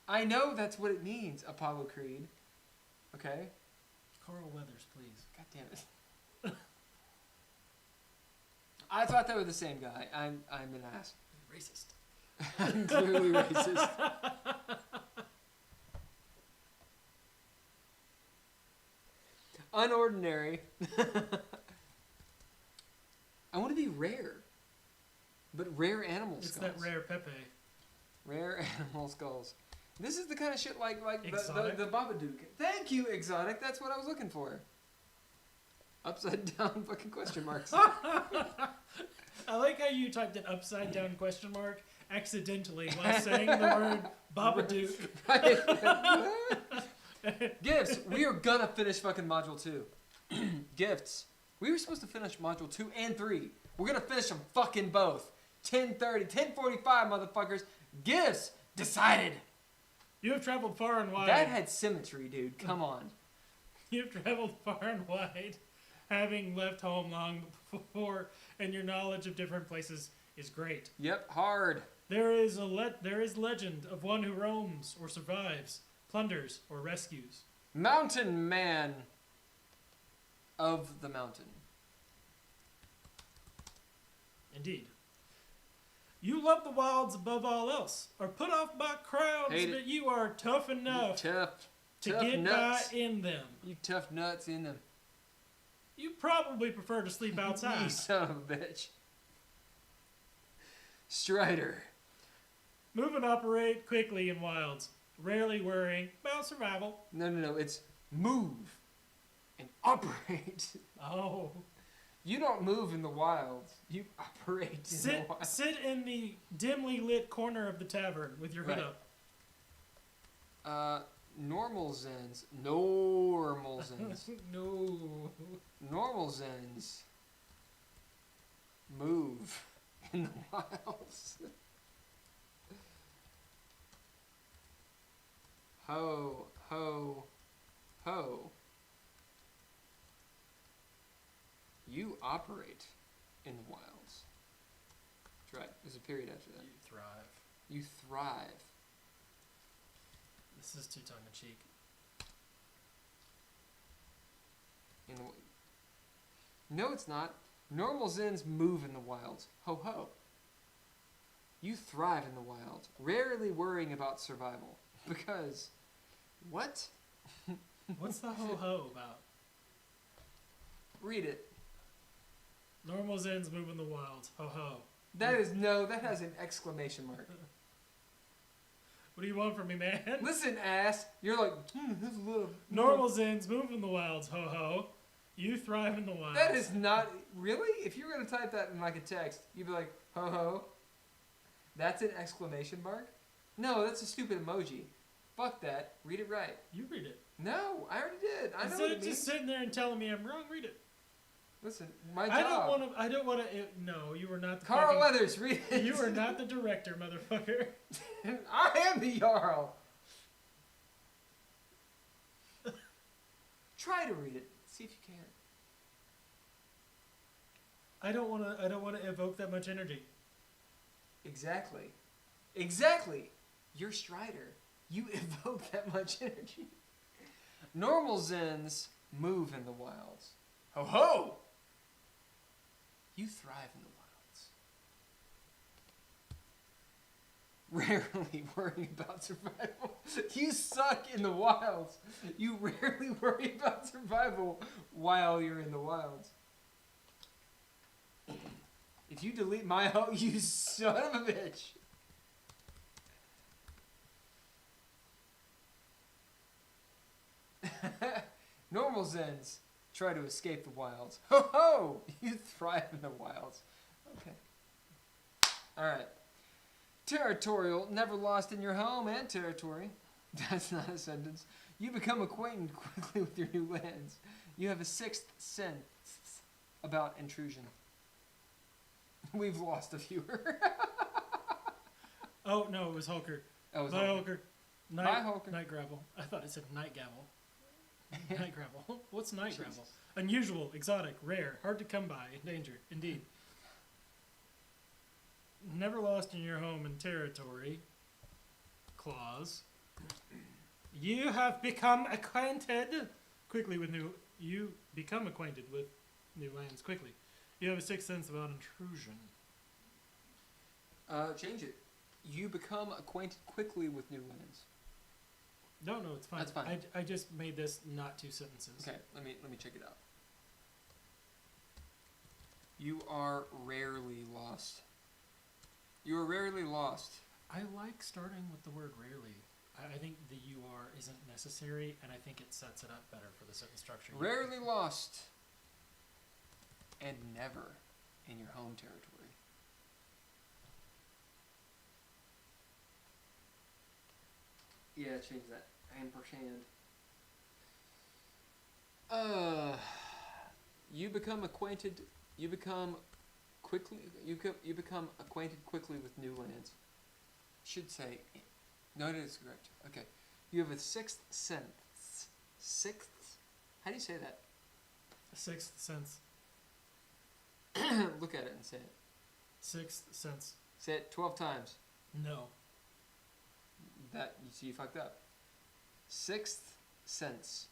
I know that's what it means, Apollo Creed. Okay? Carl Weathers, please. God damn it. I thought they were the same guy. I'm an ass. Racist. I'm clearly racist. Unordinary. I want to be rare. But rare animal It's skulls. that rare Pepe. Rare animal skulls. This is the kind of shit like Exotic? the Babadook. Thank you, exotic. That's what I was looking for. Upside down fucking question marks. I like how you typed an upside down question mark accidentally while saying the word Babadook. Right. Gifts. We are gonna finish fucking module 2. Gifts. We were supposed to finish module 2 and 3. We're gonna finish them fucking both. 10:30, 10:45, motherfuckers. Gifts. Decided. You have traveled far and wide. That had symmetry, dude. Come on. You have traveled far and wide, having left home long before, and your knowledge of different places is great. Yep. Hard. There is legend of one who roams or survives, plunders or rescues. Mountain man of the mountain. Indeed. You love the wilds above all else, are put off by crowds, Hate it. but you are tough enough You tough to get nuts. by in them. You tough nuts in them. You probably prefer to sleep You outside. son of a bitch. Strider. Move and operate quickly in wilds, rarely worrying about survival. No. It's move and operate. Oh. You don't move in the wilds. You operate in the wild. Sit in the dimly lit corner of the tavern with your hood Right. up. Normal Zens. Normal Zens. No. Normal Zens. Move in the wilds. Ho, ho, ho. You operate in the wilds. That's right. There's a period after that. You thrive. You thrive. This is too tongue-in-cheek. In the No, it's not. Normal Zens move in the wilds. Ho ho. You thrive in the wilds, rarely worrying about survival. Because, what? What's the ho-ho about? Read it. Normal Zens move in the wilds. Ho-ho. That has an exclamation mark. What do you want from me, man? Listen, ass. You're like, this is a little. Normal Zens move in the wilds. Ho-ho. You thrive in the wilds. That is not. Really? If you were going to type that in like a text, you'd be like, ho ho. That's an exclamation mark? No, that's a stupid emoji. Fuck that. Read it right. You read it. No, I already did. I know Instead what of it just means. sitting there and telling me I'm wrong, read it. Listen, my job. I don't want to. No, you were not the Carl fucking, Weathers, read it. You are not the director, motherfucker. I am the Jarl. Try to read it. See if you can. I don't want to evoke that much energy. Exactly. Exactly. You're Strider. You evoke that much energy. Normal Zens move in the wilds. Ho ho! You thrive in the wilds. Rarely worry about survival. You suck in the wilds. You rarely worry about survival while you're in the wilds. If you delete my ho, you son of a bitch. Normal Zens try to escape the wilds. Ho ho! You thrive in the wilds. Okay. Alright. Territorial, never lost in your home and territory. That's not a sentence. You become acquainted quickly with your new lands. You have a sixth sense about intrusion. We've lost a viewer. Oh, no, it was Hulker. Oh, it was Bye, Hulker. Hulker. Bye, Hulker. Night gravel. I thought it said night gavel. Night gravel. What's night gravel? Unusual, exotic, rare, hard to come by, endangered. Indeed. Never lost in your home and territory. Clause. You have become acquainted quickly with new. You become acquainted with new lands quickly. You have a sixth sense about intrusion. Change it. You become acquainted quickly with new lands. No, it's fine. That's fine. I just made this not two sentences. Okay, let me check it out. You are rarely lost. You are rarely lost. I like starting with the word rarely. I think the UR isn't necessary, and I think it sets it up better for the sentence structure. Rarely lost. And never in your home territory. Yeah, change that. Ampersand. You become acquainted. You become acquainted quickly with new lands. Should say. No, it is correct. Okay. You have a sixth sense. Sixth? How do you say that? Sixth sense. Look at it and say it. Sixth sense. Say it 12 times. No. That you see, you fucked up. Sixth sense.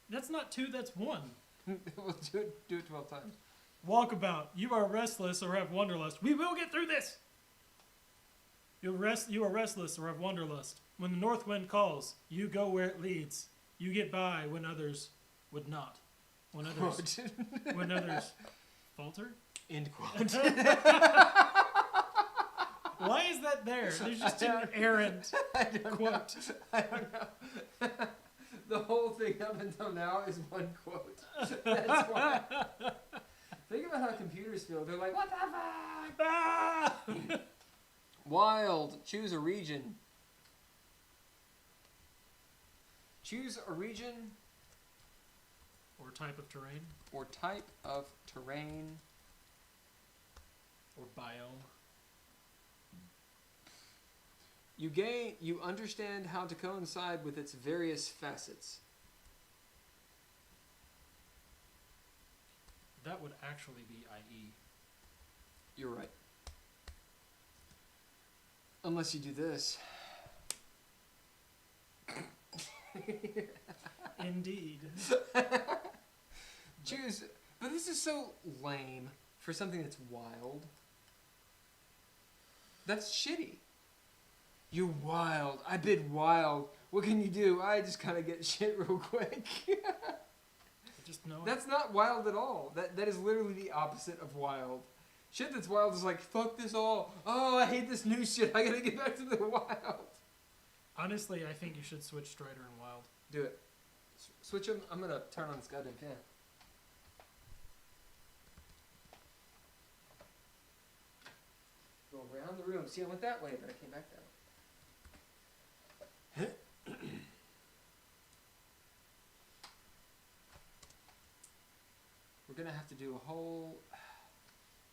That's not two, that's one. We'll do it 12 times. Walkabout. You are restless or have wanderlust. We will get through this. You are restless or have wanderlust. When the north wind calls, you go where it leads. You get by when others would not. When others falter? End quote. Why is that there? There's just an errant quote. I don't know. The whole thing up until now is one quote. That's why. Think about how computers feel. They're like, what the fuck? Ah! Wild. Choose a region. Choose a region. Or type of terrain. Or type of terrain. Or biome. You understand how to coincide with its various facets. That would actually be IE. You're right. Unless you do this. Indeed. Choose. But this is so lame for something that's wild. That's shitty. You're wild. I bid wild. What can you do? I just kind of get shit real quick. Just know That's not wild at all. That is literally the opposite of wild. Shit that's wild is like, fuck this all. Oh, I hate this new shit. I gotta get back to the wild. Honestly, I think you should switch Strider and Wild. Do it. Switch them. I'm gonna turn on this goddamn fan. Go around the room. See, I went that way, but I came back that way. We're gonna have to do a whole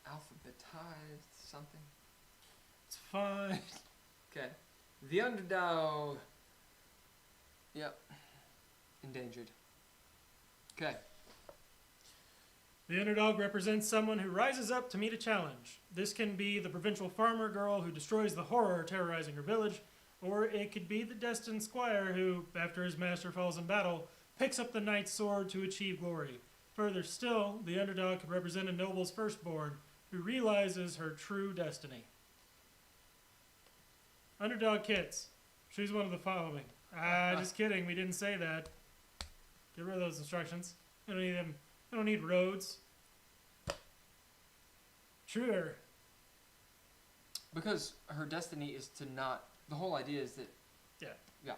alphabetized something. It's fine. Okay. The underdog. Yep. Endangered. Okay. The underdog represents someone who rises up to meet a challenge. This can be the provincial farmer girl who destroys the horror terrorizing her village, or it could be the destined squire who, after his master falls in battle, picks up the knight's sword to achieve glory. Further still, the underdog could represent a noble's firstborn who realizes her true destiny. Underdog kits. Choose one of the following. Just kidding. We didn't say that. Get rid of those instructions. I don't need them. I don't need roads. Truer. Because her destiny is to not. The whole idea is that. Yeah. Yeah.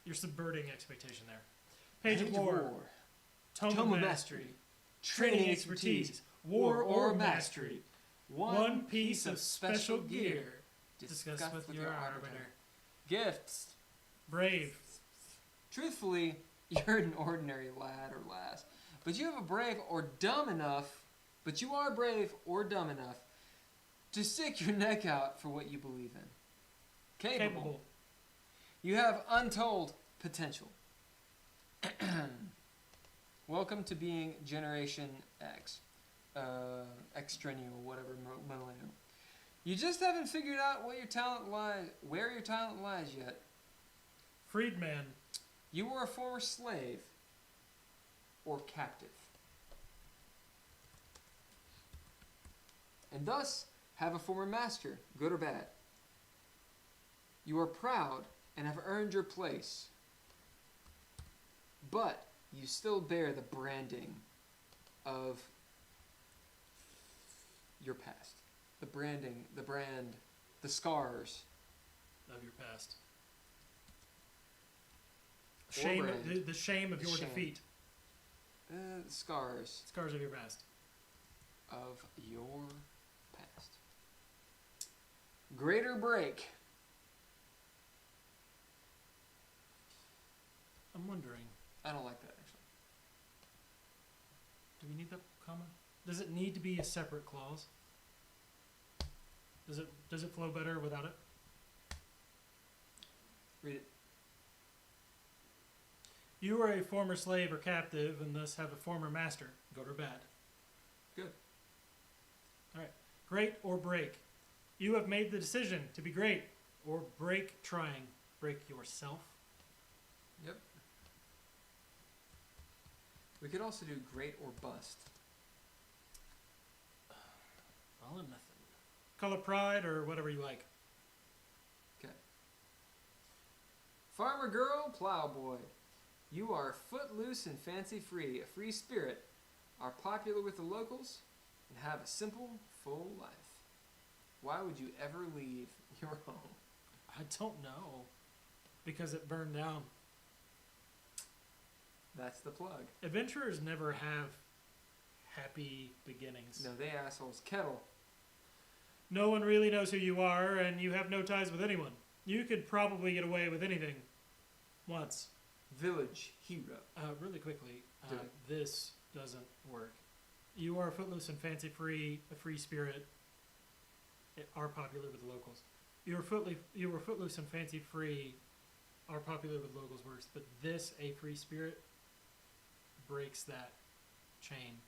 You're subverting expectation there. Page of War. Tome of Mastery. Training Expertise. War or Mastery. One piece of special gear. Discuss with your arbiter. Gifts. Brave. Truthfully, you're an ordinary lad or lass, but you have a brave or dumb enough, but you are brave or dumb enough to stick your neck out for what you believe in. Capable. You have untold potential. Welcome to being Generation X. Extrennial, whatever, millennial. You just haven't figured out where your talent lies yet. Freedman. You were a former slave or captive, and thus have a former master, good or bad. You are proud and have earned your place, but you still bear the branding of your past. The branding, the brand, the scars of your past. Or Shame, brand. the shame of The your shame. defeat. The scars Scars of your past. of your past. Greater break. I'm wondering, I don't like that actually. do we need that comma? Does it need to be a separate clause? Does it flow better without it? Read it. You are a former slave or captive and thus have a former master, good or bad. Good. Alright. Great or break. You have made the decision to be great or break trying. Break yourself. Yep. We could also do great or bust. All or nothing. Color pride or whatever you like. Okay. Farmer girl, plowboy. You are footloose and fancy-free, a free spirit, are popular with the locals, and have a simple, full life. Why would you ever leave your home? I don't know. Because it burned down. That's the plug. Adventurers never have happy beginnings. No, they assholes. Kettle. No one really knows who you are, and you have no ties with anyone. You could probably get away with anything. Once. Village hero. Really quickly, Do it. this doesn't work. You are footloose and fancy-free, a free spirit, are popular with the locals. You were footloose and fancy-free, are popular with locals works, but this, a free spirit, breaks that chain.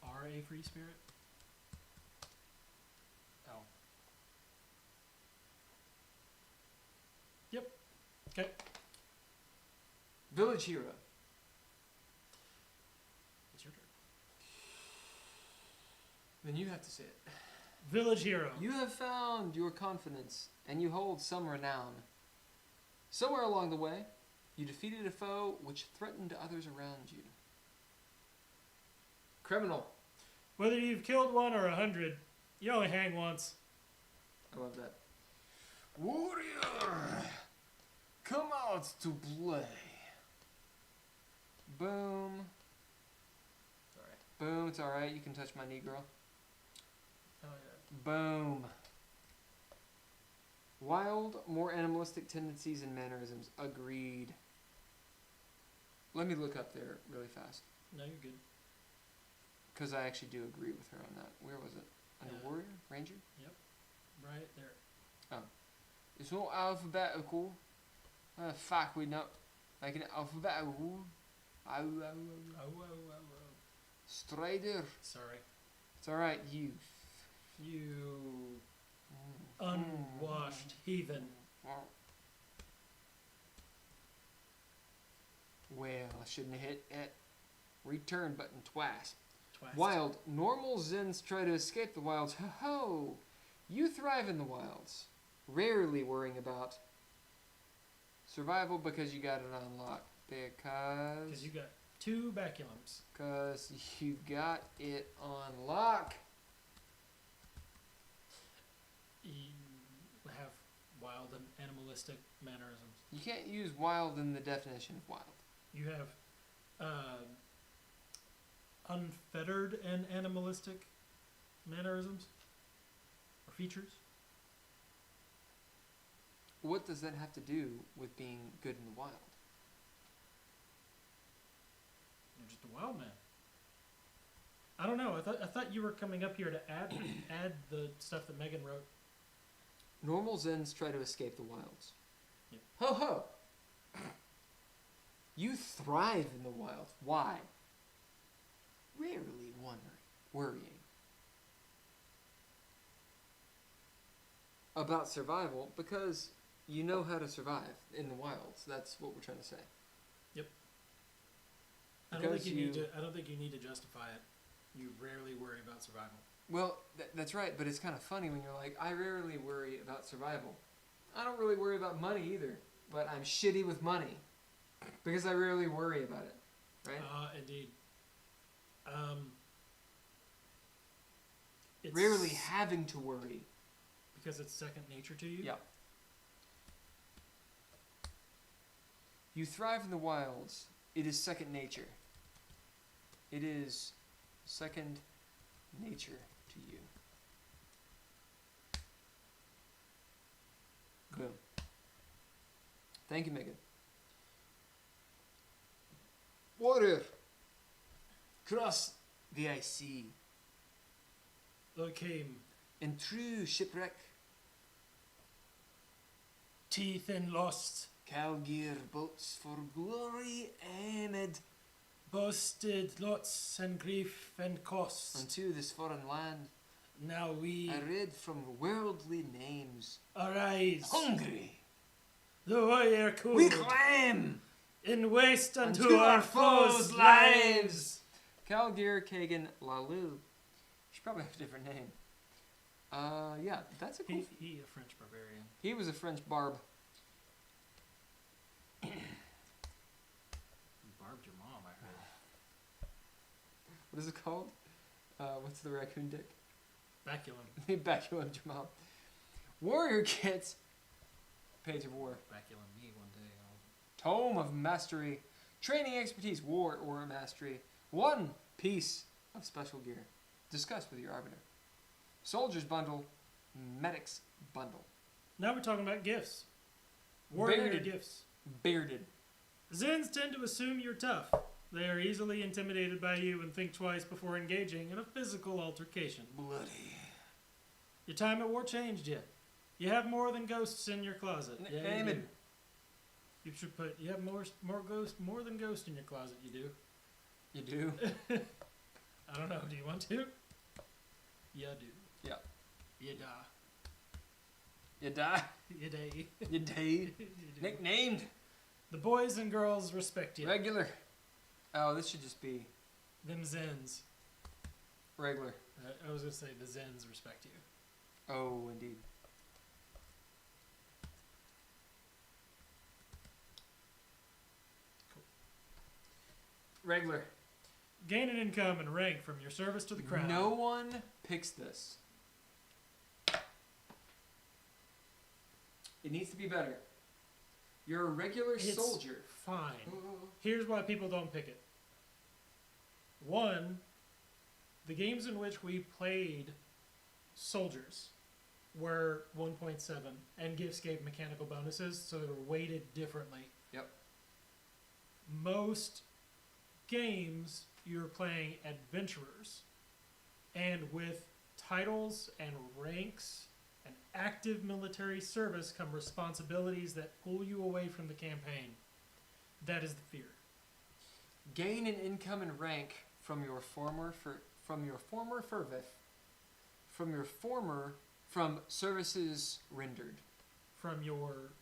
Are a free spirit? Oh. Yep. Okay. Village hero. It's your turn. Then you have to say it. Village hero. You have found your confidence, and you hold some renown. Somewhere along the way, you defeated a foe which threatened others around you. Criminal. Whether you've killed one or 100, you only hang once. I love that. Warrior, come out to play. Boom. It's alright. Boom, it's alright. You can touch my knee, girl. Oh yeah. Boom. Wild, more animalistic tendencies and mannerisms. Agreed. Let me look up there really fast. No, you're good. Because I actually do agree with her on that. Where was it? Under warrior? Ranger? Yep. Right there. It's not alphabetical. Fuck, we know. Like an alphabetical. Oh. Strider. Sorry. It's alright, you. You unwashed heathen. Well, I shouldn't have hit that return button twice. Twice. Wild. Normal Zens try to escape the wilds. Ho-ho! You thrive in the wilds. Rarely worrying about survival because you got it on lock. Because you got 2 baculums. Because you got it on lock. You have wild animalistic mannerisms. You can't use wild in the definition of wild. You have unfettered and animalistic mannerisms or features. What does that have to do with being good in the wild? You're just a wild man. I don't know. I thought you were coming up here to add the stuff that Megan wrote. Normal Zens try to escape the wilds. Yep. Ho ho! You thrive in the wild. Why? Rarely worrying. About survival, because you know how to survive in the wilds. That's what we're trying to say. Yep. I don't think you need to justify it. You rarely worry about survival. Well, that's right, but it's kind of funny when you're like, I rarely worry about survival. I don't really worry about money either, but I'm shitty with money because I rarely worry about it, right? Indeed. It's Rarely having to worry. Because it's second nature to you? Yeah. You thrive in the wilds. It is second nature. It is second nature to you. Boom. Thank you, Megan. Water. Cross the ice sea. There came In true shipwreck. teeth and lost, Calgear boats for glory amid boasted lots and grief and cost. unto this foreign land. Now we I read from worldly names. arise, Hungry. the warrior cool, We climb in waste unto unto our foes' lives. Calgear, Kagan, Lalu. Should probably have a different name. Yeah, that's a cool. He a French barbarian. He was a French barb. Barbed your mom, I heard. What is it called? What's the raccoon dick? Baculum. He backulamed your mom. Warrior kits. Page of War. Baculum me one day. Tome of Mastery. Training expertise. War or mastery. One piece of special gear. Discuss with your arbiter. Soldier's bundle. Medic's bundle. Now we're talking about gifts. Warrior Bearded. gifts. Bearded. Zens tend to assume you're tough. They are easily intimidated by you and think twice before engaging in a physical altercation. Bloody. Your time at war changed yet? You have more than ghosts in your closet. Yeah, you Amen. do. You should put, you have more than ghosts in your closet, you do. You do? I don't know, do you want to? Yeah, do. Yeah. You die. You die? You day. You day? You do. Nicknamed? The boys and girls respect you. Regular. Oh, this should just be Them Zens. regular. I was going to say the Zens respect you. Oh, indeed. Cool. Regular. Gain an income and rank from your service to the crown. No one picks this. It needs to be better. You're a regular It's soldier. Fine. Here's why people don't pick it. One, the games in which we played soldiers were 1.7, and gifts gave mechanical bonuses, so they were weighted differently. Yep. Most games, you're playing adventurers, and with titles and ranks and active military service come responsibilities that pull you away from the campaign. That is the fear. Gain an income and rank from services rendered. From your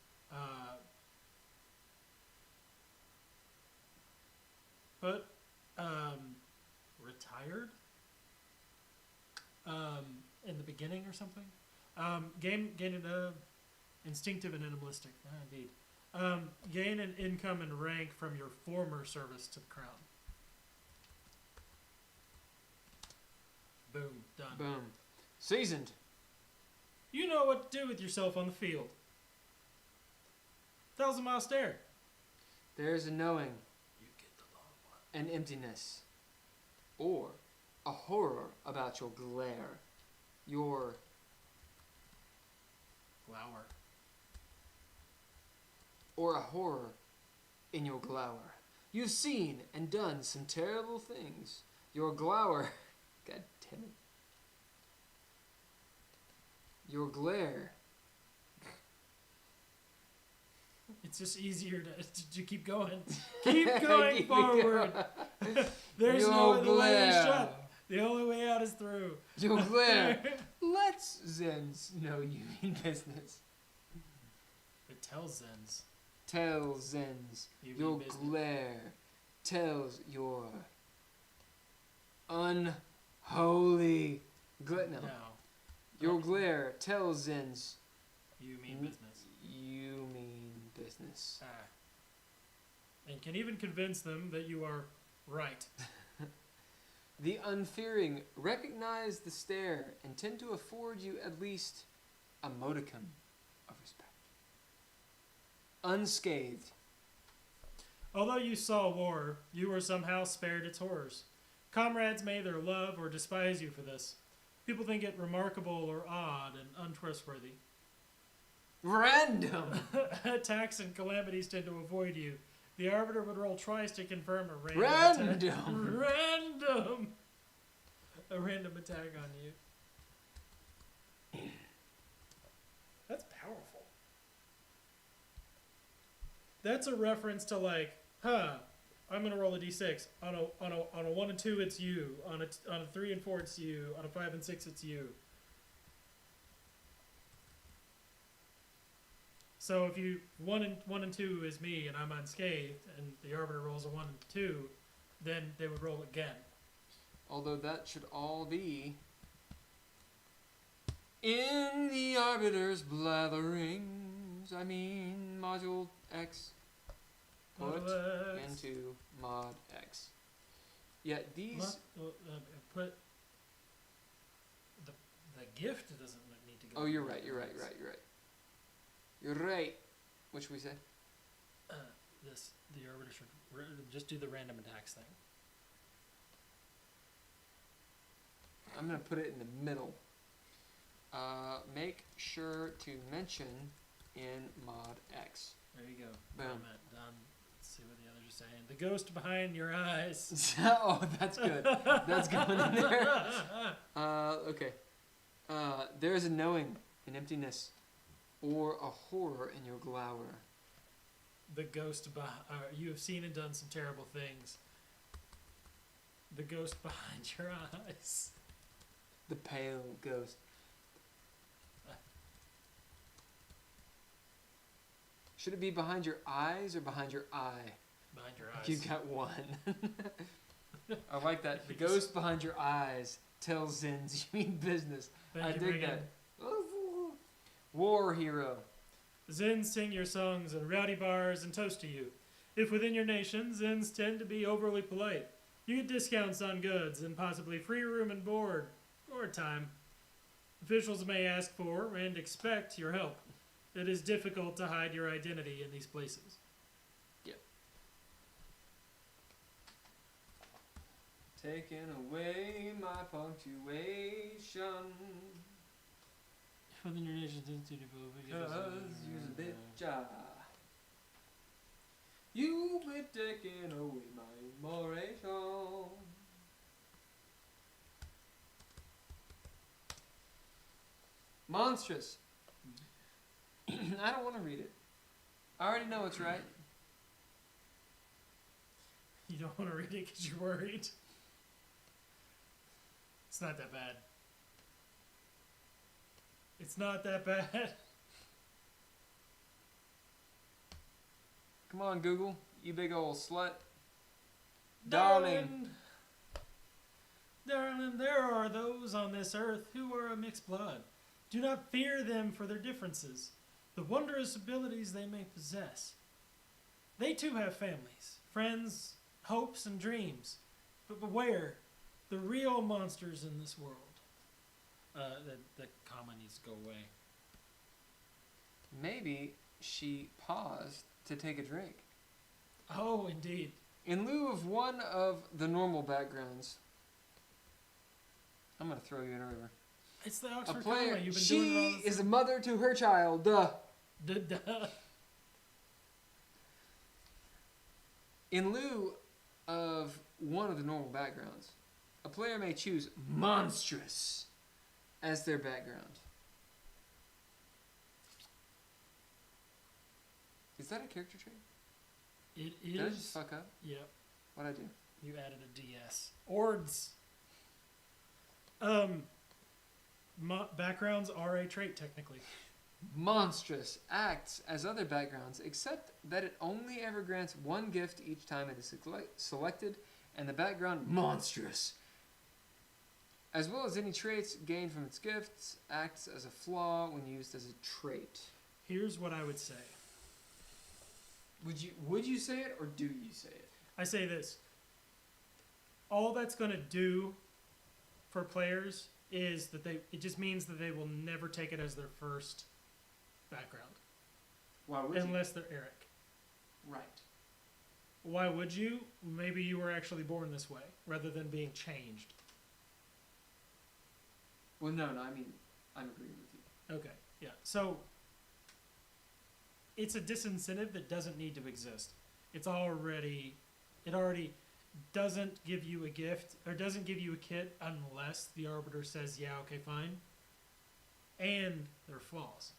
retired in the beginning or something. Gain an instinctive and animalistic. Indeed. Gain an income and rank from your former service to the crown. Boom. Done. Boom. Seasoned. You know what to do with yourself on the field. 1,000-mile stare. There's a knowing, You get the long one. an emptiness, or a horror about your glare, your Glower. or a horror in your glower. You've seen and done some terrible things. Your glower, God damn it. Your glare, It's just easier to keep going. Keep going forward. There's Your no other way glare. shut. The only way out is through. Your glare. Let's Zens know you mean business. It tells Zens. Tell Zens You your mean business. glare tells your unholy glare. No. No. Your glare tells Zens You mean business. you mean business. Ah. And can even convince them that you are right. The unfearing recognize the stare and tend to afford you at least a modicum of respect. Unscathed. Although you saw war, you were somehow spared its horrors. Comrades may either love or despise you for this. People think it remarkable or odd and untrustworthy. Random! Attacks and calamities tend to avoid you. The Arbiter would roll twice to confirm a random attack. Random! A random attack on you. That's powerful. That's a reference to like, I'm gonna roll a d6. On a 1 and 2 it's you. On a 3 and 4 it's you. On a 5 and 6 it's you. So if you 1 and 2 is me and I'm unscathed and the Arbiter rolls a 1 and 2, then they would roll again. Although that should all be in the Arbiter's blatherings. I mean, Module X. Put Module X. into Mod X. Yeah, these. Put the gift doesn't need to go. Oh, you're right. You're right. You're right. What should we say? The Arbiter should just do the random attacks thing. I'm gonna put it in the middle. Make sure to mention in Mod X. There you go. Boom. Done. Let's see what the others are saying. The ghost behind your eyes. Oh, that's good. That's going in there. Okay. There is a knowing, an emptiness, or a horror in your glower. The ghost you have seen and done some terrible things. The ghost behind your eyes. The pale ghost. Should it be behind your eyes or behind your eye? Behind your eyes. You've got one. I like that. The ghost behind your eyes tells Zins you mean business. Thank I you, dig Megan. that. War hero. Zins sing your songs in rowdy bars and toast to you. If within your nation, Zins tend to be overly polite. You get discounts on goods and possibly free room and board, or time. Officials may ask for and expect your help. It is difficult to hide your identity in these places. Taking away my punctuation. Within your nation tends to develop Cause you's a bitch. You been taking away my admiration. Monstrous. I don't want to read it. I already know it's right. You don't want to read it because you're worried. It's not that bad. It's not that bad. Come on, Google. You big old slut. Darling. Darling, there are those on this earth who are a mixed blood. Do not fear them for their differences, the wondrous abilities they may possess. They too have families, friends, hopes, and dreams. But beware, the real monsters in this world. The comma needs to go away. Maybe she paused to take a drink. Oh, indeed. In lieu of one of the normal backgrounds, I'm gonna throw you in a river. It's the A Oxford player. comma. You've been doing it all She is a mother to her child. Duh. Duh. In lieu of one of the normal backgrounds, a player may choose monstrous as their background. Is that a character trait? It is. Did I just fuck up? Yep. What'd I do? You added a DS. Ords. Backgrounds are a trait, technically. Monstrous acts as other backgrounds, except that it only ever grants one gift each time it is selected, and the background monstrous, as well as any traits gained from its gifts, acts as a flaw when used as a trait. Here's what I would say. Would you say it or do you say it? I say this. All that's going to do for players is that it just means that they will never take it as their first background. Why would unless they're Eric. Right. Why would you? Maybe you were actually born this way rather than being changed. Well, no, I mean, I'm agreeing with you. Okay, yeah. So it's a disincentive that doesn't need to exist. It already doesn't give you a gift or doesn't give you a kit unless the Arbiter says, yeah, okay, fine. And there are flaws.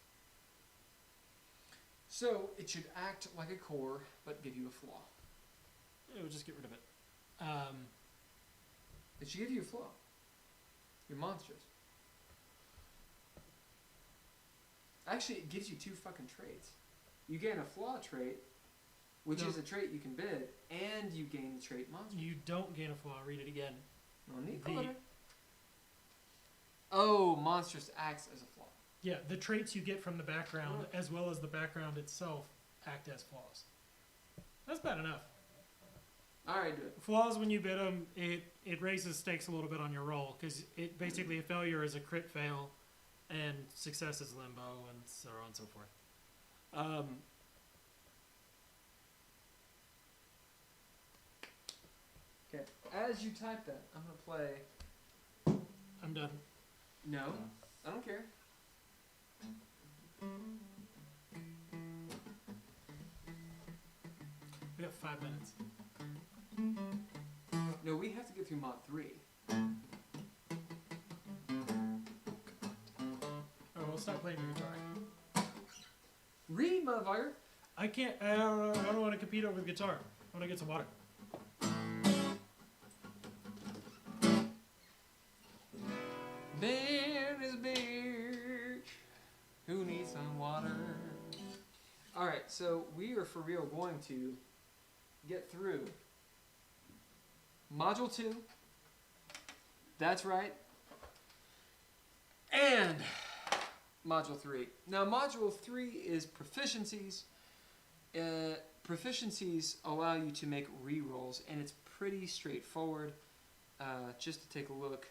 So it should act like a core, but give you a flaw. It would just get rid of it. It should give you a flaw. You're monstrous. Actually, it gives you two fucking traits. You gain a flaw trait, which is a trait you can bid, and you gain the trait monstrous. You don't gain a flaw. Read it again. No need for it. Oh, monstrous acts as a flaw. Yeah, the traits you get from the background, as well as the background itself, act as flaws. That's bad enough. Alright, do it. Flaws, when you bid them, it raises stakes a little bit on your roll, because it basically a failure is a crit fail, and success is limbo, and so on and so forth. Okay, as you type that, I'm going to play... I'm done. No, I don't care. We got 5 minutes. No, we have to get through mod 3. Oh, we'll stop playing your guitar. Read, motherfucker! I can't, I don't want to compete over the guitar. I want to get some water. Man is big. Who needs some water? Alright, so we are for real going to get through Module 2. That's right. And Module 3. Now, Module 3 is proficiencies. Proficiencies allow you to make rerolls, and it's pretty straightforward. Just to take a look,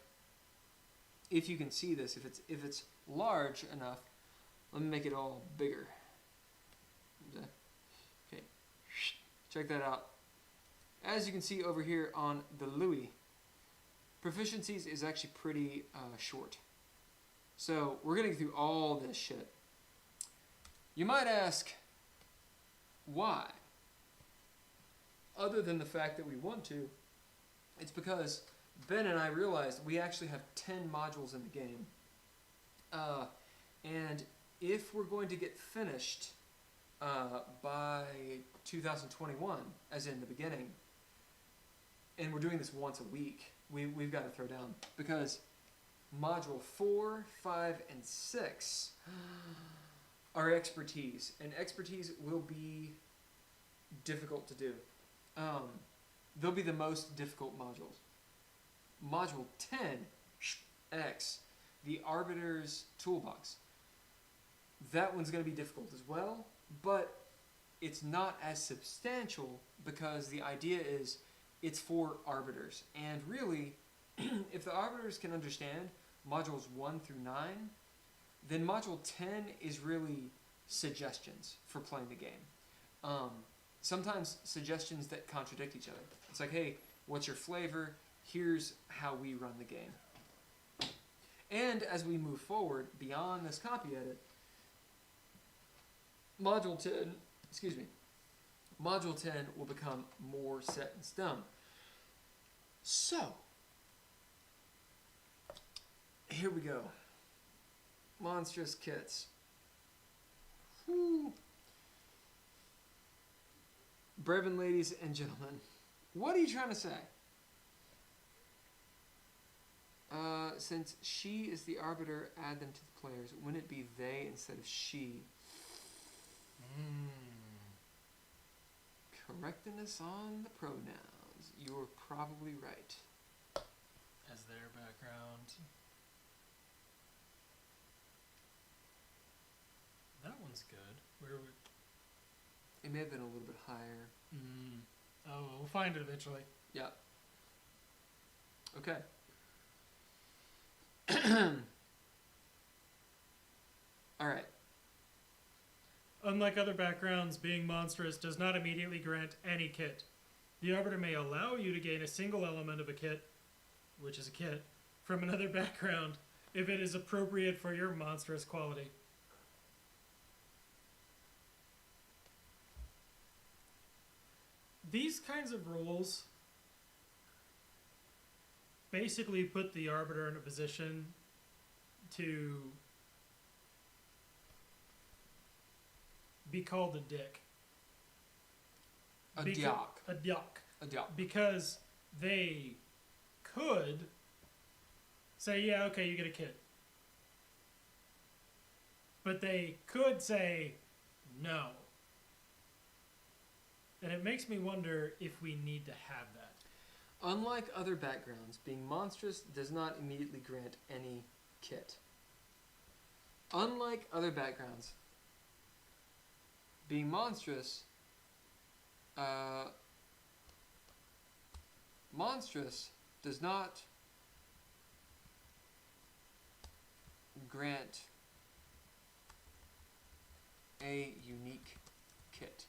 if you can see this, if it's large enough, let me make it all bigger. Okay, check that out. As you can see over here on the Louis, proficiencies is actually pretty short. So we're gonna get through all this shit. You might ask, why? Other than the fact that we want to, it's because Ben and I realized we actually have 10 modules in the game. And if we're going to get finished by 2021, as in the beginning, and we're doing this once a week, we've got to throw down. Because Module 4, 5, and 6 are expertise. And expertise will be difficult to do. They'll be the most difficult modules. Module 10X, the Arbiter's Toolbox. That one's going to be difficult as well, but it's not as substantial because the idea is it's for Arbiters. And really, if the Arbiters can understand Modules 1 through 9, then Module 10 is really suggestions for playing the game. Sometimes suggestions that contradict each other. It's like, hey, what's your flavor? Here's how we run the game. And as we move forward beyond this copy edit, Module 10 will become more set in stone. So, here we go. Monstrous kits. Whew. Brevin, ladies and gentlemen, what are you trying to say? Since she is the arbiter, add them to the players. Wouldn't it be they instead of she? Correctness on the pronouns. You're probably right. As their background. That one's good. Where would... It may have been a little bit higher. Oh, we'll find it eventually. Yeah. Okay. All right. Unlike other backgrounds, being monstrous does not immediately grant any kit. The arbiter may allow you to gain a single element of a kit, which is a kit, from another background if it is appropriate for your monstrous quality. These kinds of rules basically put the arbiter in a position to be called a dick. A diok. A diok. A diok. Because they could say, yeah, okay, you get a kit. But they could say no. And it makes me wonder if we need to have that. Unlike other backgrounds, being monstrous does not immediately grant any kit. Unlike other backgrounds, being monstrous, does not grant a unique kit.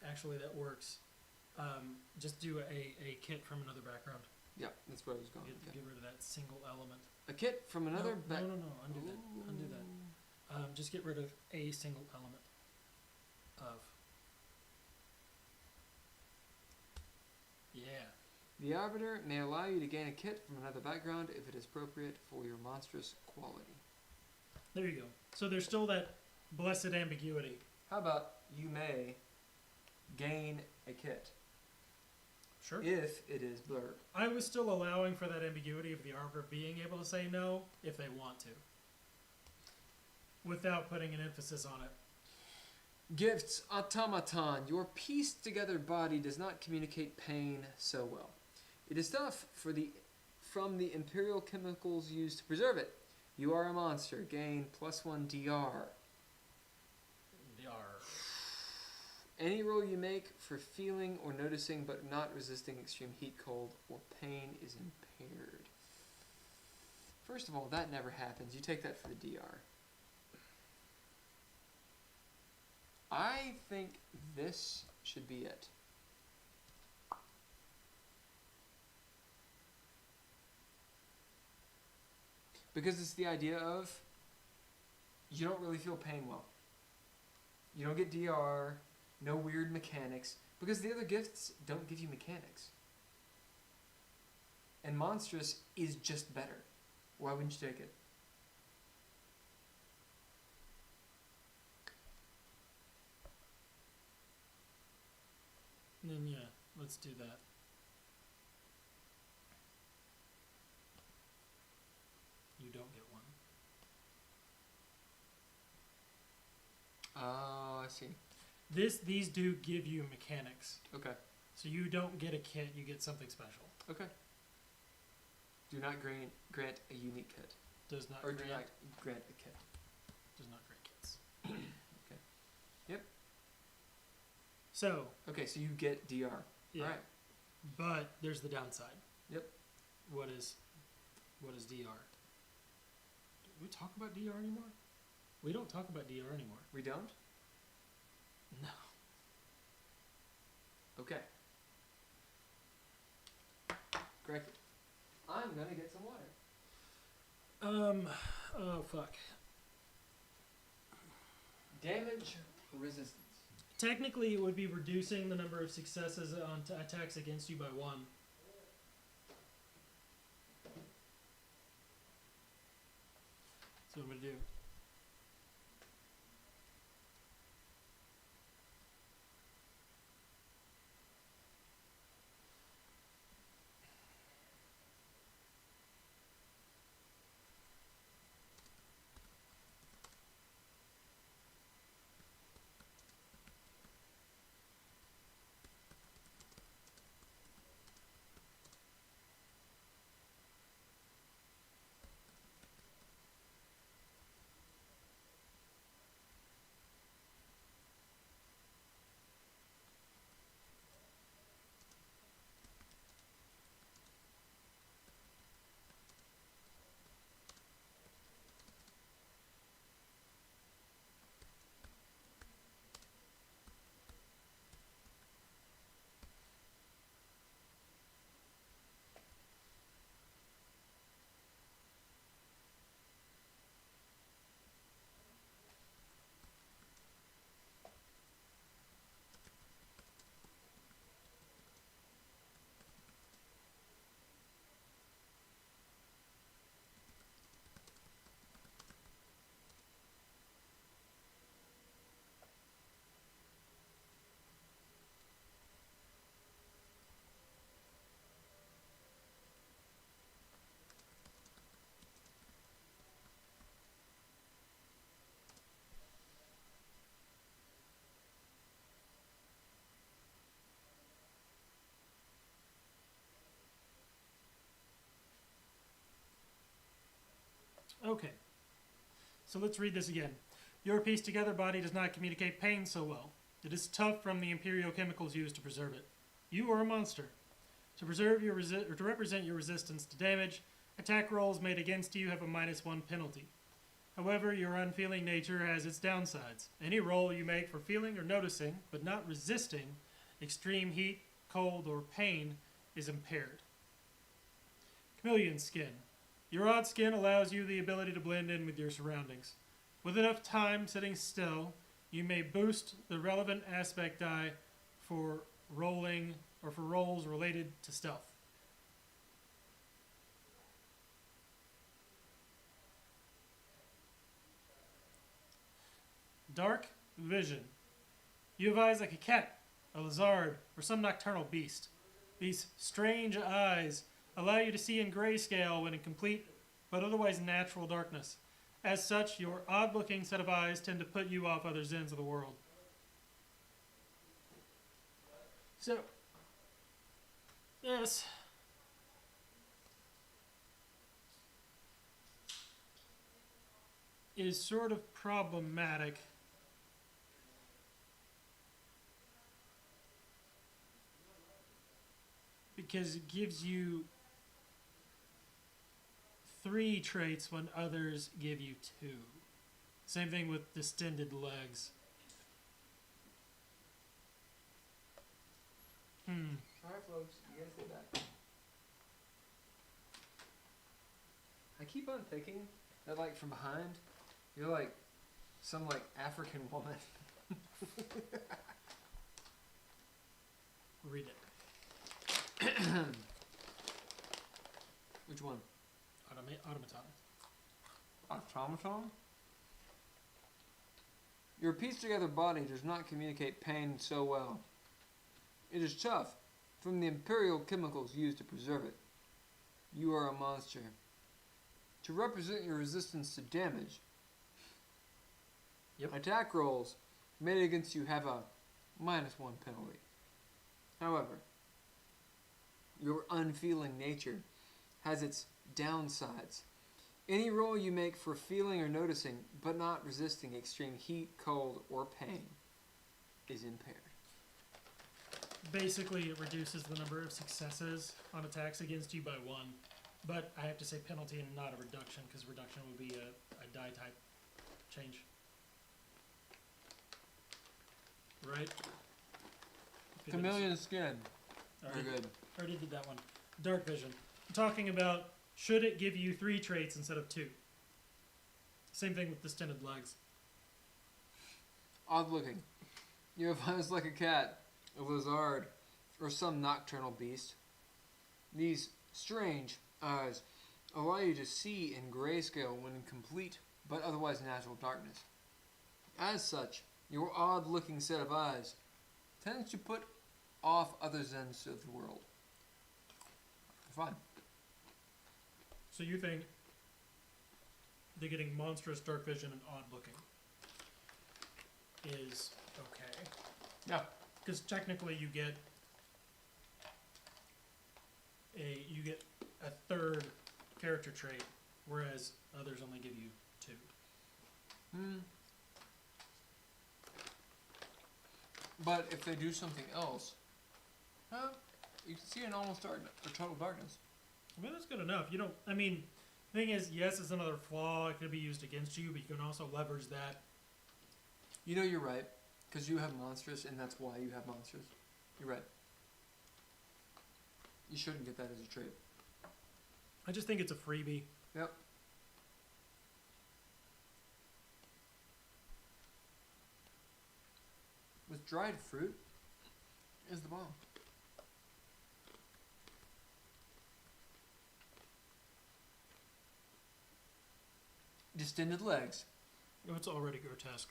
Actually, that works. Just do a kit from another background. Yeah, that's where I was going. Get rid of that single element. A kit from another No, undo that. Undo that. Just get rid of a single element of. Yeah. The arbiter may allow you to gain a kit from another background if it is appropriate for your monstrous quality. There you go. So there's still that blessed ambiguity. How about you may gain a kit Sure. if it is blurb? I was still allowing for that ambiguity of the arbiter being able to say no if they want to, without putting an emphasis on it. Gifts automaton. Your pieced together body does not communicate pain so well. It is tough from the imperial chemicals used to preserve it. You are a monster. Gain +1 DR. Any roll you make for feeling or noticing but not resisting extreme heat, cold, or pain is impaired. First of all, that never happens. You take that for the DR. I think this should be it. Because it's the idea of you don't really feel pain well. You don't get DR. No weird mechanics, because the other gifts don't give you mechanics. And monstrous is just better. Why wouldn't you take it? Then yeah, let's do that. You don't get one. Oh, I see. These do give you mechanics. Okay. So you don't get a kit, you get something special. Okay. Do not grant a unique kit. Does not Or grant, do not grant a kit. does not grant kits. Okay. Yep. So Okay, so you get DR. yeah. Alright. But there's the downside. Yep. What is What is DR? Do we talk about DR anymore? We don't talk about DR anymore. We don't? No. Okay. Greg, I'm gonna get some water. Oh fuck. Damage resistance. Technically, it would be reducing the number of successes on attacks against you by 1. That's what I'm gonna do. Okay. So let's read this again. Your pieced together body does not communicate pain so well. It is tough from the imperial chemicals used to preserve it. You are a monster. To preserve your or to represent your resistance to damage, attack rolls made against you have a -1 penalty. However, your unfeeling nature has its downsides. Any roll you make for feeling or noticing, but not resisting, extreme heat, cold, or pain is impaired. Chameleon skin. Your odd skin allows you the ability to blend in with your surroundings. With enough time sitting still, you may boost the relevant aspect die for rolling or for rolls related to stealth. Dark vision. You have eyes like a cat, a lizard, or some nocturnal beast. These strange eyes allow you to see in grayscale when in complete but otherwise natural darkness. As such, your odd-looking set of eyes tend to put you off other Zens of the world. So, this is sort of problematic because it gives you 3 traits when others give you 2. Same thing with distended legs. Alright, folks, you guys get back. I keep on thinking that, like, from behind, you're like some, like, African woman. Read it. Which one? Automaton. Automaton? Your pieced together body does not communicate pain so well. It is tough from the imperial chemicals used to preserve it. You are a monster. To represent your resistance to damage, attack rolls made against you have a -1 penalty. However, your unfeeling nature has its downsides. Any roll you make for feeling or noticing, but not resisting extreme heat, cold, or pain, is impaired. Basically, it reduces the number of successes on attacks against you by 1. But I have to say penalty and not a reduction, because reduction would be a die type change. Right? Chameleon skin. Already, Very good. already did that one. Dark vision. I'm talking about, should it give you 3 traits instead of 2? Same thing with distended legs. Odd looking. You have eyes like a cat, a lizard, or some nocturnal beast. These strange eyes allow you to see in grayscale when in complete but otherwise natural darkness. As such, your odd-looking set of eyes tends to put off other Zens of the world. Fine. So you think they're getting monstrous dark vision and odd looking is okay? Yeah. Because technically you get a third character trait, whereas others only give you 2. But if they do something else, you can see in almost darkness or total darkness. Well, that's good enough. You don't. I mean, thing is, yes, it's another flaw. It could be used against you, but you can also leverage that. You know you're right, because you have monstrous, and that's why you have monstrous. You're right. You shouldn't get that as a trait. I just think it's a freebie. Yep. With dried fruit is the bomb. Distended legs. Oh, it's already grotesque.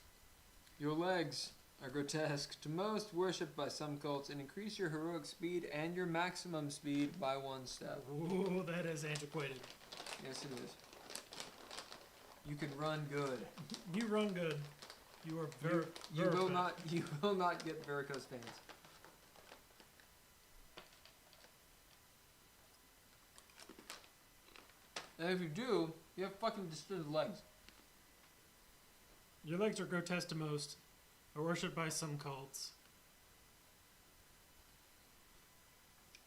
Your legs are grotesque to most, worshipped by some cults, and increase your heroic speed and your maximum speed by 1 step. Ooh, that is antiquated. Yes, it is. You can run good. You run good. You are very. You will not. You will not get varicose veins. And if you do, you have fucking distended legs. Your legs are grotesque to most, are worshipped by some cults.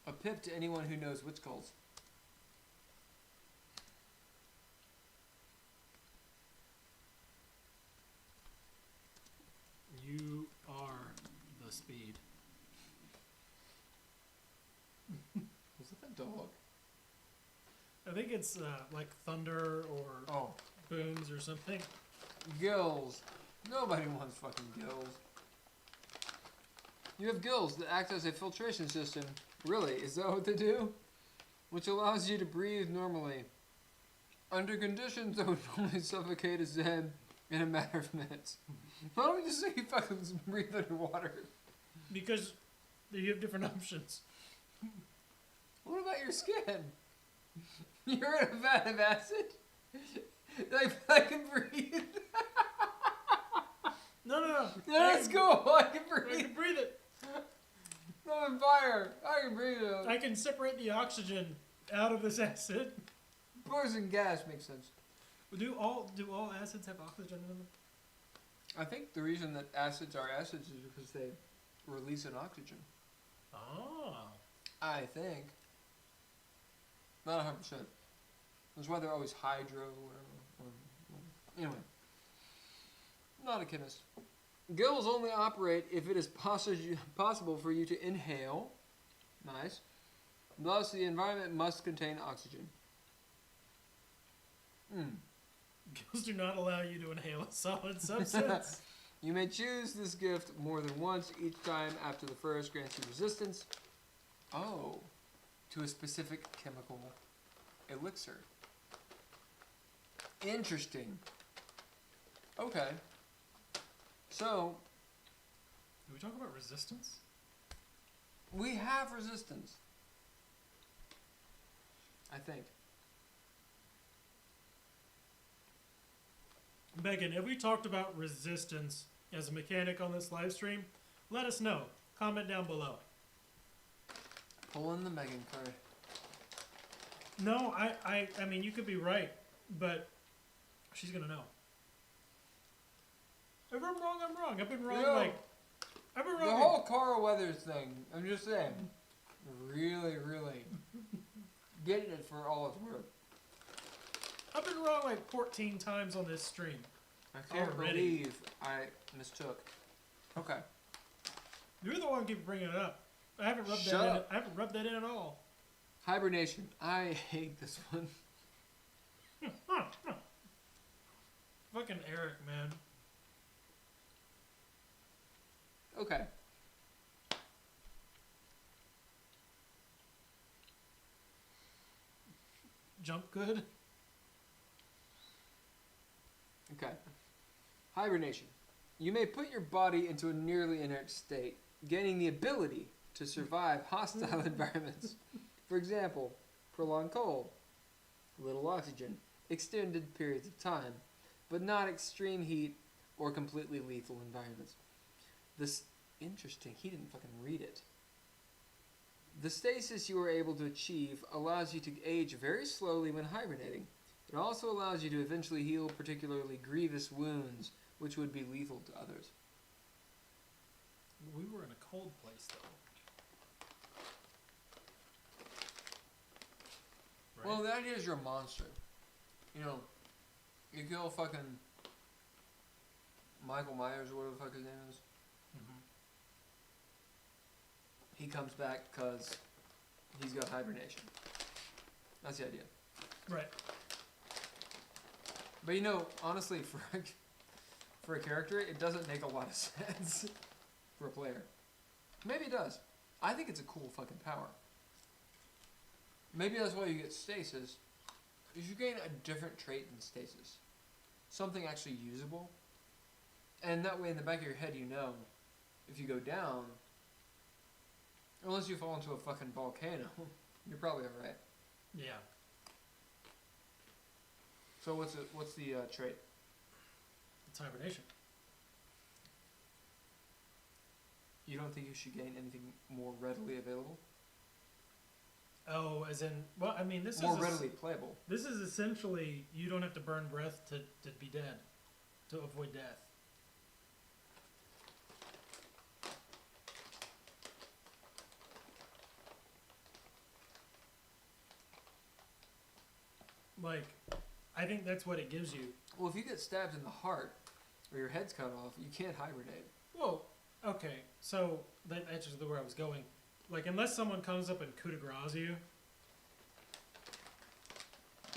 A pip to anyone who knows witch cults. You are the speed. Was that the dog? I think it's like thunder or Oh, booms or something. gills. Nobody wants fucking gills. You have gills that act as a filtration system. Really, is that what they do? Which allows you to breathe normally. Under conditions that would normally suffocate a Zen in a matter of minutes. Why don't we just say you fucking breathe underwater? Because you have different options. What about your skin? You're in a vat of acid? I can breathe. No. No, that's cool. I can I breathe. can breathe it. I'm on fire. I can breathe it. I can separate the oxygen out of this acid. Poison gas makes sense. Do all acids have oxygen in them? I think the reason that acids are acids is because they release an oxygen. Oh. I think. Not 100%. That's why they're always hydro or whatever. Anyway. Not a chemist. Gills only operate if it is possible for you to inhale. Nice. Thus, the environment must contain oxygen. Gills do not allow you to inhale a solid substance. You may choose this gift more than once. Each time after the first grants you resistance. Oh. To a specific chemical elixir. Interesting. Okay. So, Did we talk about resistance? we have resistance. I think. Megan, have we talked about resistance as a mechanic on this live stream? Let us know. Comment down below. Pull in the Megan card. No, I mean, you could be right, but she's going to know. If I'm wrong, I'm wrong. I've been wrong, I've been wrong. The whole Carl Weathers thing, I'm just saying, really, really getting it for all it's worth. I've been wrong like 14 times on this stream. I can't Already. believe I mistook. Okay. You're the one who keeps bringing it up. I haven't rubbed Shut that in. up. I haven't rubbed that in at all. Hibernation. I hate this one. Fucking Eric, man. Okay. Jump good. Okay. Hibernation. You may put your body into a nearly inert state, gaining the ability to survive hostile environments. For example, prolonged cold, little oxygen, extended periods of time, but not extreme heat or completely lethal environments. This interesting. He didn't fucking read it. The stasis you are able to achieve allows you to age very slowly when hibernating. It also allows you to eventually heal particularly grievous wounds, which would be lethal to others. We were in a cold place, though. Right? Well, the idea is you're a monster. You know, you kill fucking Michael Myers or whatever the fuck his name is. Mhm. He comes back because he's got hibernation. That's the idea. Right. But you know, honestly, for a character, it doesn't make a lot of sense for a player. Maybe it does. I think it's a cool fucking power. Maybe that's why you get stasis. Is you gain a different trait than stasis. Something actually usable. And that way in the back of your head you know, if you go down, unless you fall into a fucking volcano, you're probably alright. Yeah. So what's the trait? It's hibernation. You don't think you should gain anything more readily available? Oh, as in, well, I mean, this More is readily playable. This is essentially you don't have to burn breath to be dead, to avoid death. Like, I think that's what it gives you. Well, if you get stabbed in the heart, or your head's cut off, you can't hibernate. Whoa, okay, so that answers where I was going. Like, unless someone comes up and coup de grace you,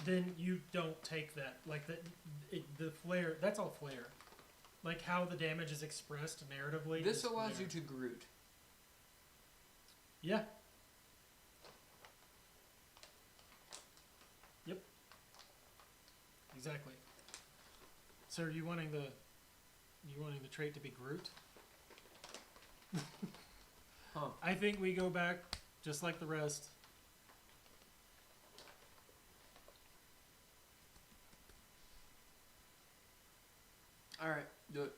then you don't take that. Like, the flare, that's all flare. Like, how the damage is expressed narratively. This is allows flare. you to Groot. Yeah. Yep. Exactly. So are you wanting the trait to be Groot? Huh. I think we go back just like the rest. Alright, do it.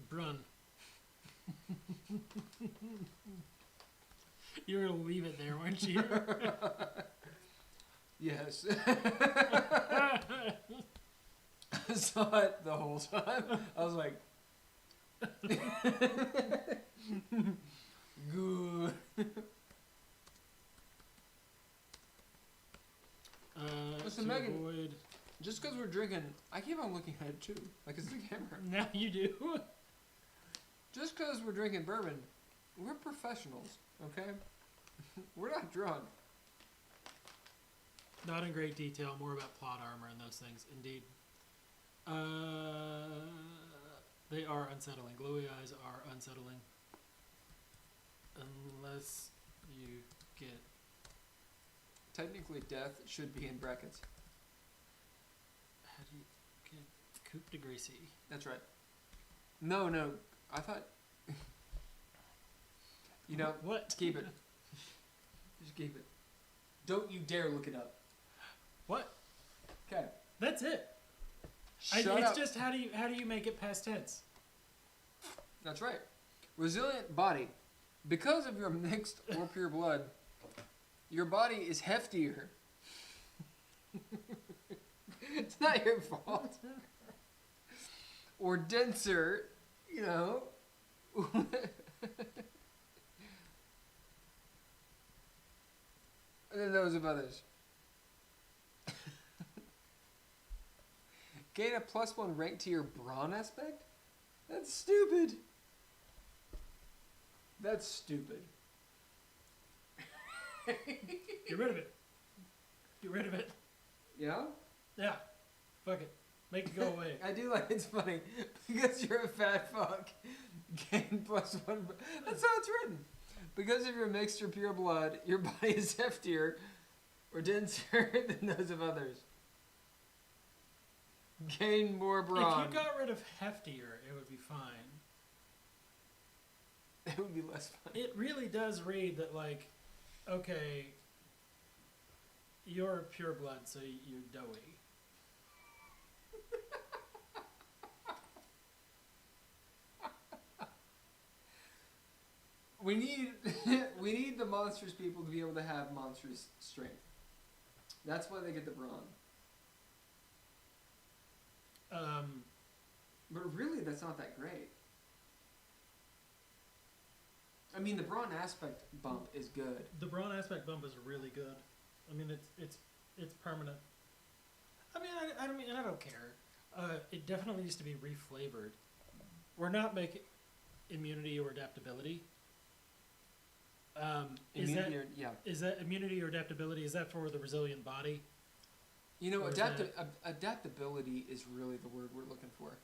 Brun. You were gonna leave it there, weren't you? Yes. I saw it the whole time. I was like, good. Listen, to Megan. avoid... Just because we're drinking, I keep on looking at it too, like it's the camera. Now you do. Just because we're drinking bourbon, we're professionals, okay? We're not drunk. Not in great detail, more about plot armor and those things, indeed. They are unsettling. Glowy eyes are unsettling. Unless you get... Technically, death should be in brackets. How do you get Coupe de Gracie? That's right. No, I thought... You know, What? keep it. Just keep it. Don't you dare look it up. What? Okay. That's it. Shut It's up. just how do you make it past tense? That's right. Resilient body Because of your mixed or pure blood, your body is heftier. It's not your fault. Or denser, you know. Than those of others. Gain a +1 rank to your brawn aspect? That's stupid. That's stupid. Get rid of it. Get rid of it. Yeah? Yeah. Fuck it. Make it go away. I do like it's funny. Because you're a fat fuck, gain +1. That's how it's written. Because of your mixed or pure blood, your body is heftier or denser than those of others. Gain more brawn. If you got rid of heftier, it would be fine. It would be less fun. It really does read that, like, okay, you're pure blood, so you're doughy. We need the monstrous people to be able to have monstrous strength. That's why they get the brawn. But really, that's not that great. I mean, the brawn aspect bump is good. The brawn aspect bump is really good. I mean, it's permanent. I mean, I don't care. It definitely needs to be reflavored. We're not making immunity or adaptability. Is that immunity or adaptability? Is that for the resilient body? You know, Or is adaptability is really the word we're looking for.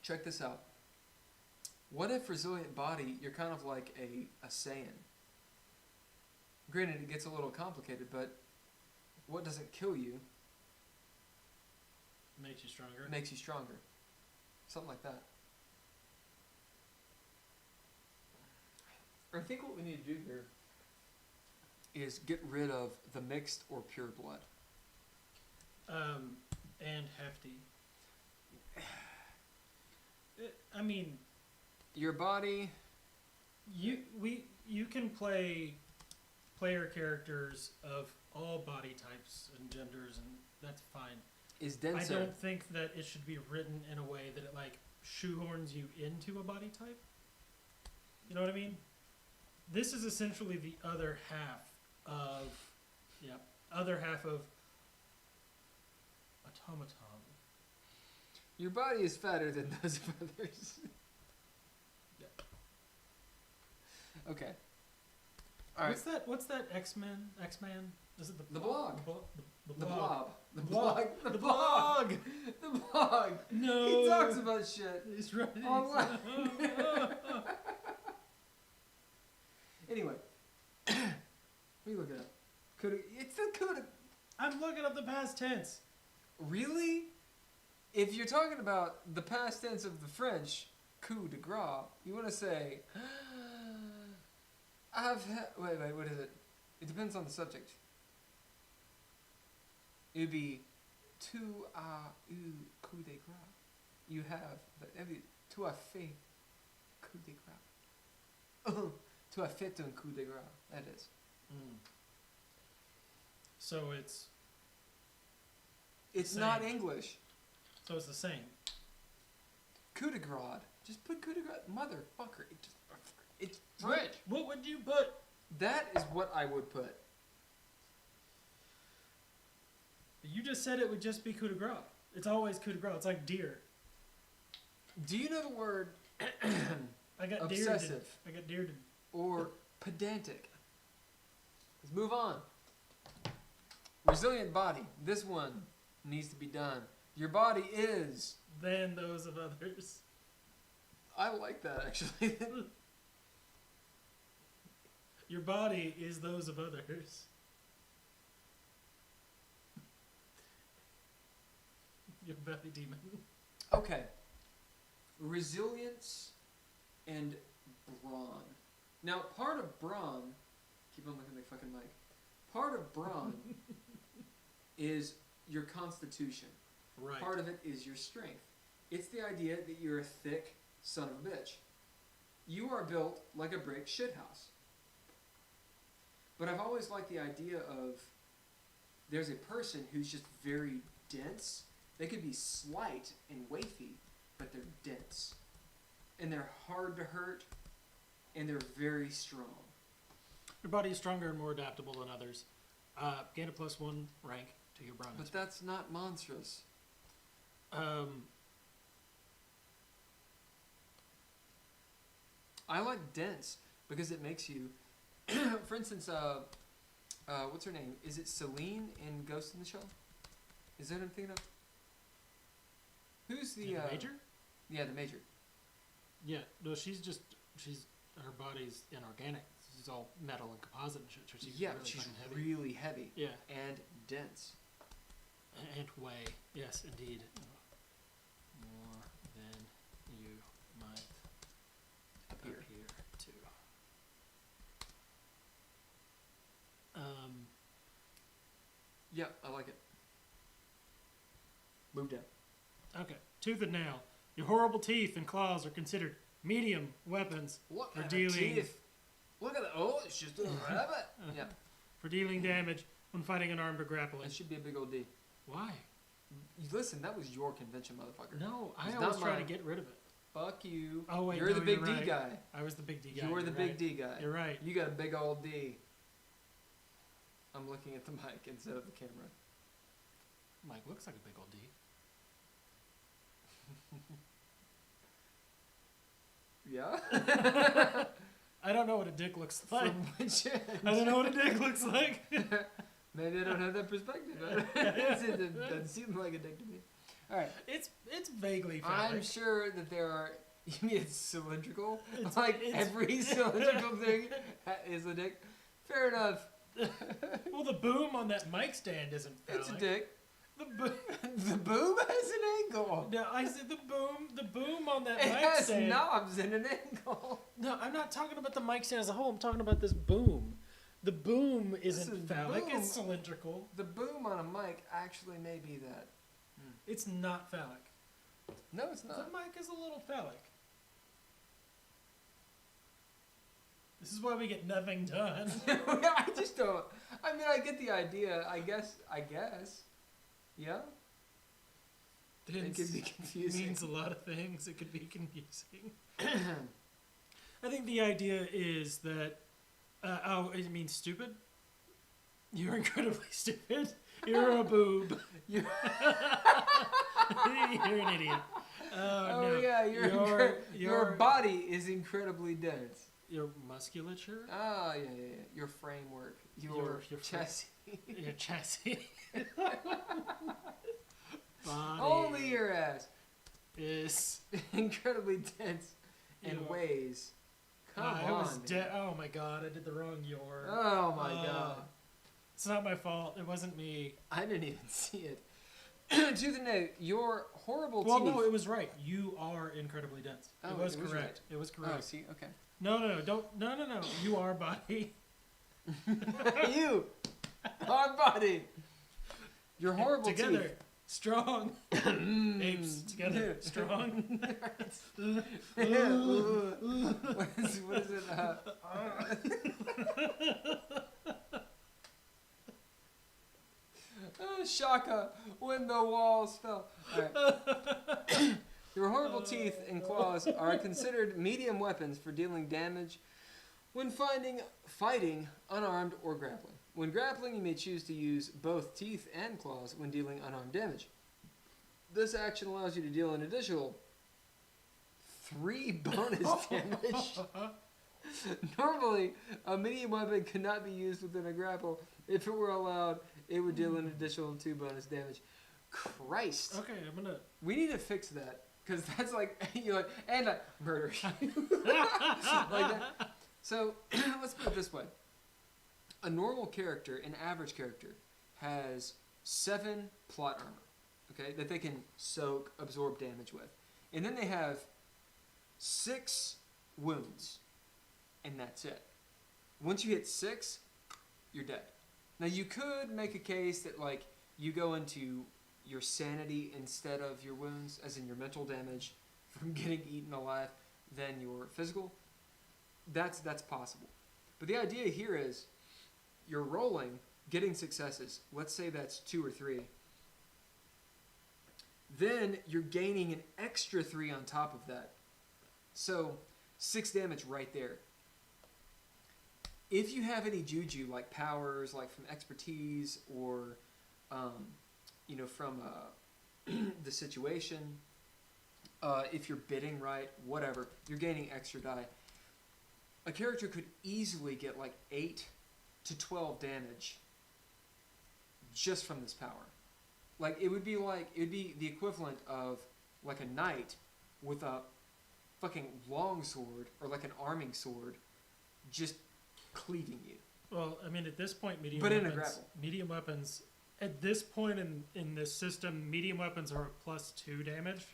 Check this out. What if resilient body, you're kind of like a Saiyan? Granted, it gets a little complicated, but what doesn't kill you Makes you stronger. makes you stronger. Something like that. I think what we need to do here is get rid of the mixed or pure blood. And hefty. I mean, Your body you can play player characters of all body types and genders, and that's fine. is denser. I don't think that it should be written in a way that it like shoehorns you into a body type. You know what I mean? This is essentially the other half of automaton. Your body is fatter than those of others. Okay. All right. What's that X-Men? X-Man? Is it The blog. The The blog. blob. The Blog. blog. The blog. The blog. No. He talks about shit He's right. online. Anyway. What are you looking at? It's the coulda. I'm looking up the past tense. Really? If you're talking about the past tense of the French, coup de grace, you want to say, wait, what is it? It depends on the subject. It would be, tu as eu coup de grace. You have, tu as fait coup de grace. Tu as fait un coup de grace. That is. So it's It's Same. not English. so it's the same. Coup de grace. Just put coup de grace. Motherfucker. It's French. What would you put? That is what I would put. You just said it would just be coup de grace. It's always coup de grace. It's like deer. Do you know the word I got obsessive I got deer to. or pedantic? Let's move on. Resilient body. This one needs to be done. Your body is. Than those of others. I like that actually. Your body is those of others. Your belly demon. Okay. Resilience and brawn. Now, part of brawn. Keep on looking at the fucking mic. Part of brawn is your constitution. Right. Part of it is your strength. It's the idea that you're a thick, son of a bitch. You are built like a brick shithouse. But I've always liked the idea of there's a person who's just very dense. They could be slight and wafy, but they're dense. And they're hard to hurt, and they're very strong. Your body is stronger and more adaptable than others. Gain a +1 rank to your bronze. But that's not monstrous. I like dense because it makes you, for instance, what's her name? Is it Celine in Ghost in the Shell? Is that what I'm thinking of? Who's the Major? Yeah, the Major. Yeah, no, her body's inorganic. She's all metal and composite and shit. So she's really she's fucking heavy. really heavy. Yeah. And dense. And weigh. Yes, indeed. More than you might appear to. Yeah, I like it. Move down. Okay. Tooth and nail. Your horrible teeth and claws are considered medium weapons What for kind dealing. of teeth? Look at that. Oh, it's just a rabbit. Yeah. For dealing damage when fighting unarmed or grappling. That should be a big old D. Why? Listen, that was your convention, motherfucker. No, I It's always not try to mine. get rid of it. Fuck you. Oh wait, You're no, the big you're D right. guy. I was the big D guy. You're the big D guy. You're right. You got a big old D. I'm looking at the mic instead of the camera. Mike looks like a big old D. Yeah? I don't know what a dick looks like. From which end? I don't know what a dick looks like. Maybe I don't have that perspective. It doesn't seem like a dick to me. Alright. It's vaguely phallic. I'm sure that there are... You mean it's cylindrical? It's- like it's- every cylindrical thing is a dick? Fair enough. Well, the boom on that mic stand isn't phallic. It's a dick. The The boom has an angle. no, I said the boom on that It mic has stand. knobs and an angle. No, I'm not talking about the mic stand as a whole. I'm talking about this boom. The boom isn't Listen, phallic. boom- It's cylindrical. The boom on a mic actually may be that. It's not phallic. No, it's The not. mic is a little phallic. This is why we get nothing done. I just don't. I mean, I get the idea. I guess. Yeah? It It can be confusing. means a lot of things. It could be confusing. I think the idea is that, it means stupid. You're incredibly stupid. You're a boob. You're- You're an idiot. Oh, no. yeah, your your body is incredibly dense. your musculature, Oh, yeah. Your framework. Your Your chassis. your chassis, body Only your ass. is. Incredibly dense and Your- weighs. Come on. I was man. oh my god, I did the wrong your. Oh, my God. It's not my fault. It wasn't me. I didn't even see it. To the note, your horrible Well, teeth. no, it was right. You are incredibly dense. Oh, it was it was correct. It was correct. Oh, see, okay. No. You are body. You, hard body. Your horrible Together, teeth. strong. Apes together, strong. What is it? Shaka, when the walls fell. Alright. Your horrible teeth and claws are considered medium weapons for dealing damage when fighting, unarmed, or grappling. When grappling, you may choose to use both teeth and claws when dealing unarmed damage. This action allows you to deal an additional 3 bonus damage. Normally, a medium weapon could not be used within a grapple. If it were allowed, it would deal an additional 2 bonus damage. Christ. Okay, I'm gonna. We need to fix that. Because that's like, you're like, and I murder you. Like that. So, let's put it this way. A normal character, an average character, has 7 plot armor, okay, that they can soak, absorb damage with. And then they have 6 wounds. And that's it. Once you hit 6, you're dead. Now, you could make a case that, like, you go into your sanity instead of your wounds, as in your mental damage, from getting eaten alive than your physical. That's possible. But the idea here is you're rolling, getting successes. Let's say that's 2 or 3. Then you're gaining an extra 3 on top of that. So 6 damage right there. If you have any juju, like powers, like from expertise, or from the situation, if you're bidding right, whatever, you're gaining extra die. A character could easily get like 8 to 12 damage just from this power. Like it would be the equivalent of like a knight with a fucking longsword or like an arming sword just cleaving you. Well, I mean, at this point, in a grapple. Medium weapons. At this point in this system, medium weapons are a +2 damage.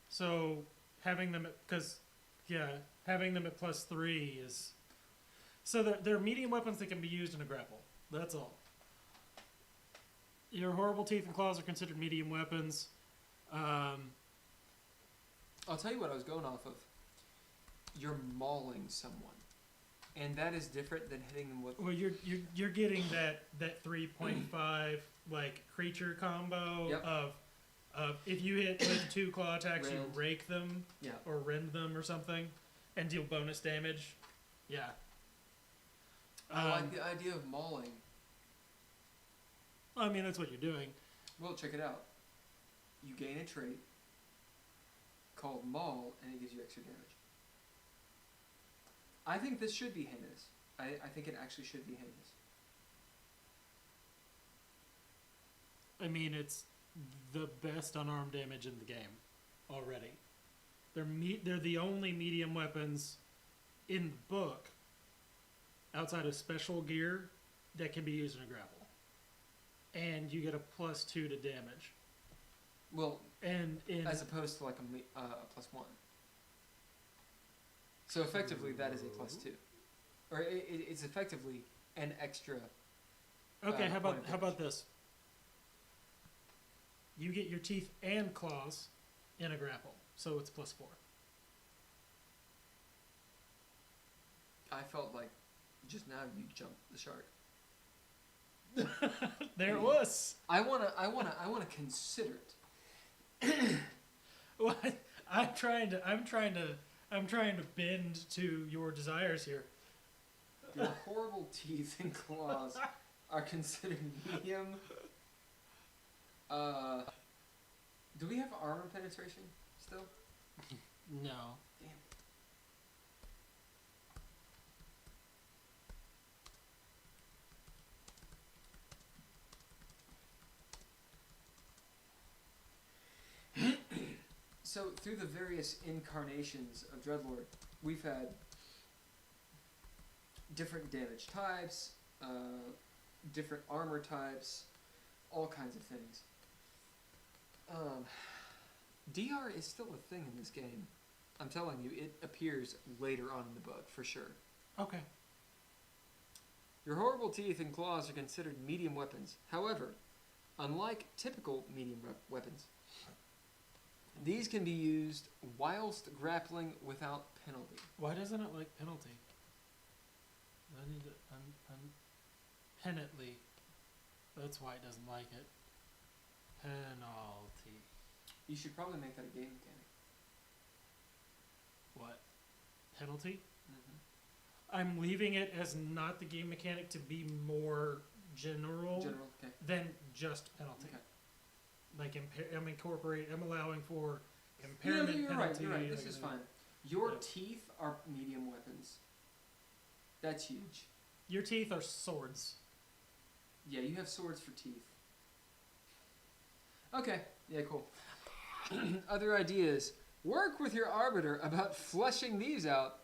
So having them at +3 is. So they're medium weapons that can be used in a grapple. That's all. Your horrible teeth and claws are considered medium weapons. I'll tell you what I was going off of. You're mauling someone, and that is different than hitting them with. Well, you're getting that 3.5 like creature combo Yep. of if you hit with 2 claw attacks, you Rend. rake them or rend them or something, and deal bonus damage. Yeah. I like the idea of mauling. I mean, that's what you're doing. Well, check it out. You gain a trait called Maul, and it gives you extra damage. I think this should be heinous. I think it actually should be heinous. I mean, it's the best unarmed damage in the game already. They're the only medium weapons in the book outside of special gear that can be used in a grapple. And you get a +2 to damage. Well, and as opposed to like a +1. So effectively, that is a +2, or it's effectively an extra. Okay, how point of about this? You get your teeth and claws in a grapple, so it's +4. I felt like just now you jumped the shark. There it was. I wanna consider it. Well, I'm trying to bend to your desires here. Your horrible teeth and claws are considered medium. Do we have armor penetration still? No. Damn. So through the various incarnations of Dreadlord, we've had different damage types, different armor types, all kinds of things. DR is still a thing in this game. I'm telling you, it appears later on in the book, for sure. Okay. Your horrible teeth and claws are considered medium weapons. However, unlike typical medium weapons, these can be used whilst grappling without penalty. Why doesn't it like penalty? I need to penalty. That's why it doesn't like it. Penalty. You should probably make that a game mechanic. What? Penalty? Mm-hmm. I'm leaving it as not the game mechanic to be more general Okay. than just penalty. Okay. Like I'm allowing for impairment You're penalty. right. This like is fine. Your teeth are medium weapons. That's huge. Your teeth are swords. Yeah, you have swords for teeth. Okay. Yeah, cool. Other ideas. Work with your arbiter about fleshing these out.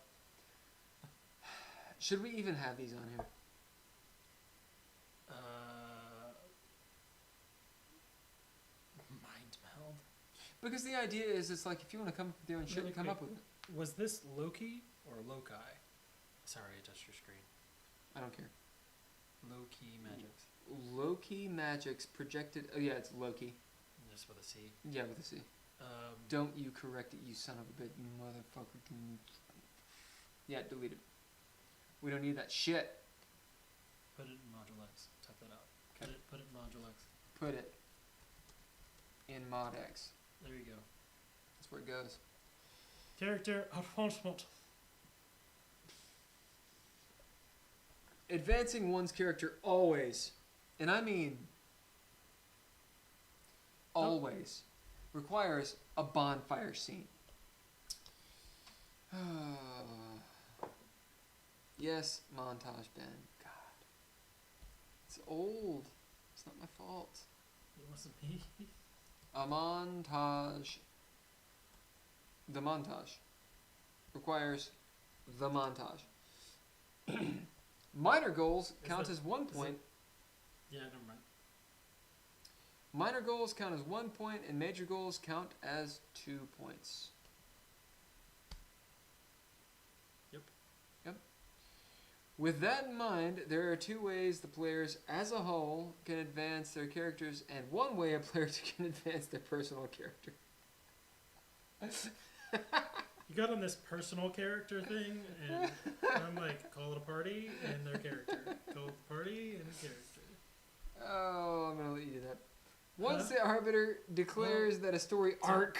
Should we even have these on here? Mind meld. Because the idea is, it's like, if you want to come up with your own shit, Really come quick. up with it. Was this Loki or Loki? Sorry, I touched your screen. I don't care. Loki magics. Loki magics projected. Oh yeah, it's Loki. Just with a C. Yeah, with a C. Don't you correct it, you son of a bitch, motherfucker. Yeah, delete it. We don't need that shit. Put it in Module X. Type that out. Okay. Put it in Module X. Put it in Mod X. There you go. That's where it goes. Character advancement. Advancing one's character always, and I mean always, requires a bonfire scene. Yes, montage, Ben. God. It's old. It's not my fault. It wasn't me. A montage. The montage requires the montage. Minor goals count as 1 point. Yeah, never mind. Minor goals count as 1 point, and major goals count as 2 points. Yep. With that in mind, there are 2 ways the players as a whole can advance their characters, and 1 way a player can advance their personal character. You got on this personal character thing, and I'm like, call it a party and their character. Call it a party and a character. Oh, I'm gonna let you do that. Once the arbiter declares that a story arc.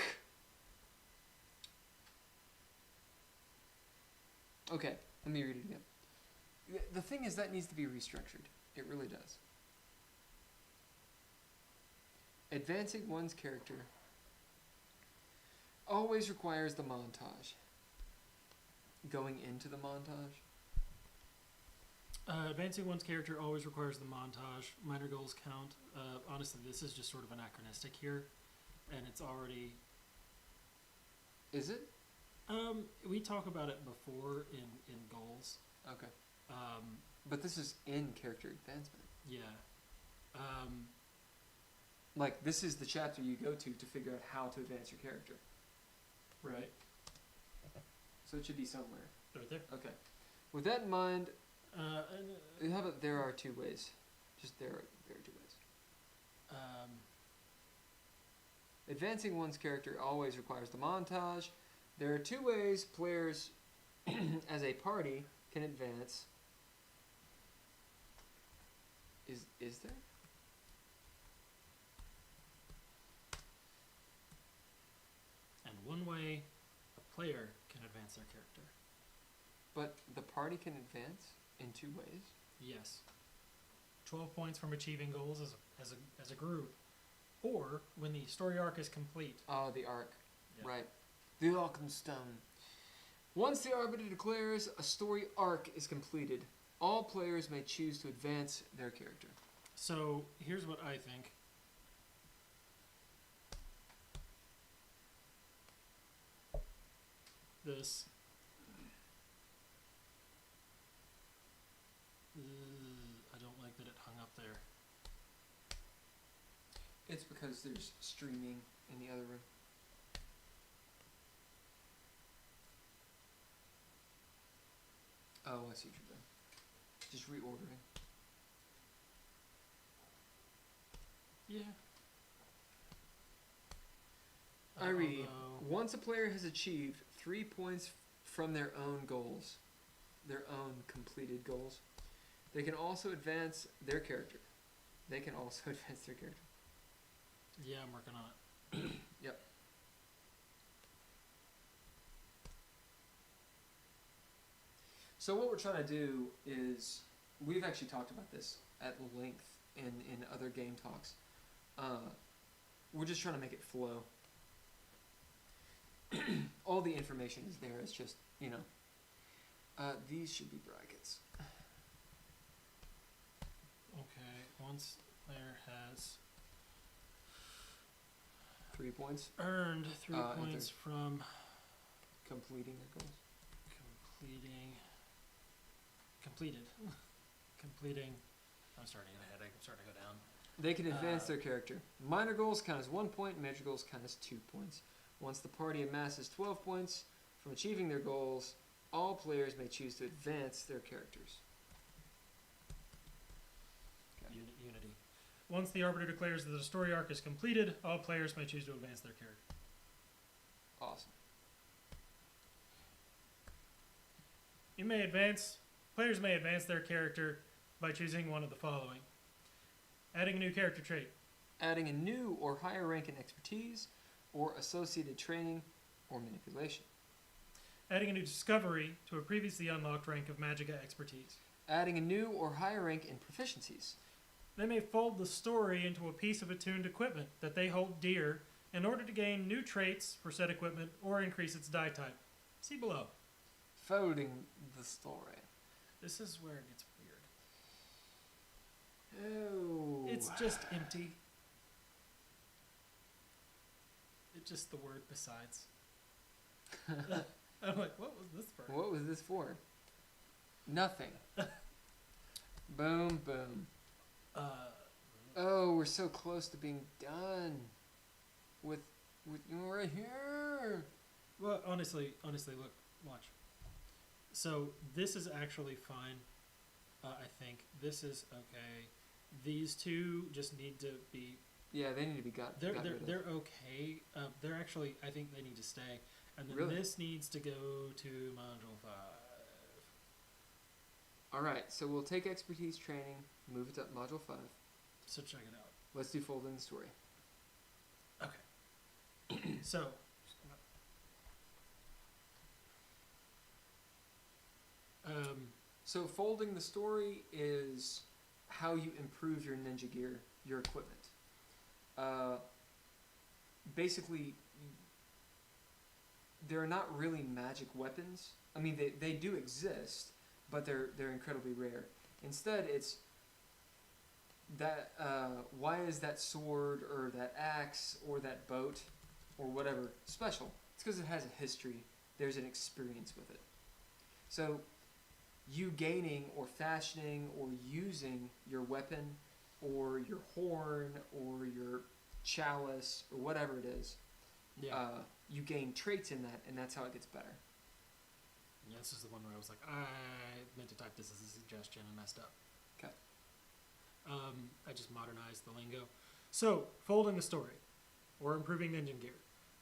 Okay, let me read it again. The thing is, that needs to be restructured. It really does. Advancing one's character always requires the montage. Going into the montage. Advancing one's character always requires the montage. Minor goals count. Honestly, this is just sort of anachronistic here, and it's already. Is it? We talk about it before in goals. Okay. But this is in character advancement. Yeah. Like, this is the chapter you go to figure out how to advance your character. Right. So it should be somewhere. Right there. Okay. With that in mind, how about there are 2 ways? Just there are 2 ways. Advancing one's character always requires the montage. There are 2 ways players, as a party, can advance. Is there? And 1 way a player can advance their character. But the party can advance in 2 ways? Yes. 12 points from achieving goals as a group, or when the story arc is complete. Oh, the arc. Yep. Right. The Arkenstone. Once the arbiter declares a story arc is completed, all players may choose to advance their character. So here's what I think. This. I don't like that it hung up there. It's because there's streaming in the other room. Oh, I see what you're doing. Just reordering. Yeah. I read, Although- once a player has achieved 3 points from their own goals, their own completed goals, they can also advance their character. They can also advance their character. Yeah, I'm working on it. Yep. So what we're trying to do is, we've actually talked about this at length in other game talks. We're just trying to make it flow. All the information is there. It's just, these should be brackets. Okay, once player has 3 points. earned 3 and points from Completing their goals. completing. I'm starting to get a headache. I'm starting to go down. They can advance their character. Minor goals count as 1 point, major goals count as 2 points. Once the party amasses 12 points from achieving their goals, all players may choose to advance their characters. Okay. Unity. Once the arbiter declares that the story arc is completed, all players may choose to advance their character. Awesome. Players may advance their character by choosing one of the following. Adding a new character trait. Adding a new or higher rank in expertise or associated training or manipulation. Adding a new discovery to a previously unlocked rank of Magicka expertise. Adding a new or higher rank in proficiencies. They may fold the story into a piece of attuned equipment that they hold dear in order to gain new traits for said equipment or increase its die type. See below. Folding the story. This is where it gets weird. Oh. It's just empty. It's just the word besides. I'm like, what was this for? What was this for? Nothing. Boom, boom. Oh, we're so close to being done. With you right here. Well, honestly, look, watch. So this is actually fine. I think this is okay. These two just need to be. Yeah, they need to be got. They're okay. They're actually. I think they need to stay. And then Really? this needs to go to module 5. All right, so we'll take expertise training, move it to module 5. So check it out. Let's do folding the story. Okay. So. So folding the story is how you improve your ninja gear, your equipment. Basically, they're not really magic weapons. I mean, they do exist, but they're incredibly rare. Instead, it's that why is that sword or that axe or that boat or whatever special? It's because it has a history. There's an experience with it. So you gaining or fashioning or using your weapon or your horn or your chalice or whatever it is, Yeah. you gain traits in that, and that's how it gets better. Yeah, this is the one where I was like, I meant to type this as a suggestion and messed up. Okay. I just modernized the lingo. So, folding the story, or improving ninja gear.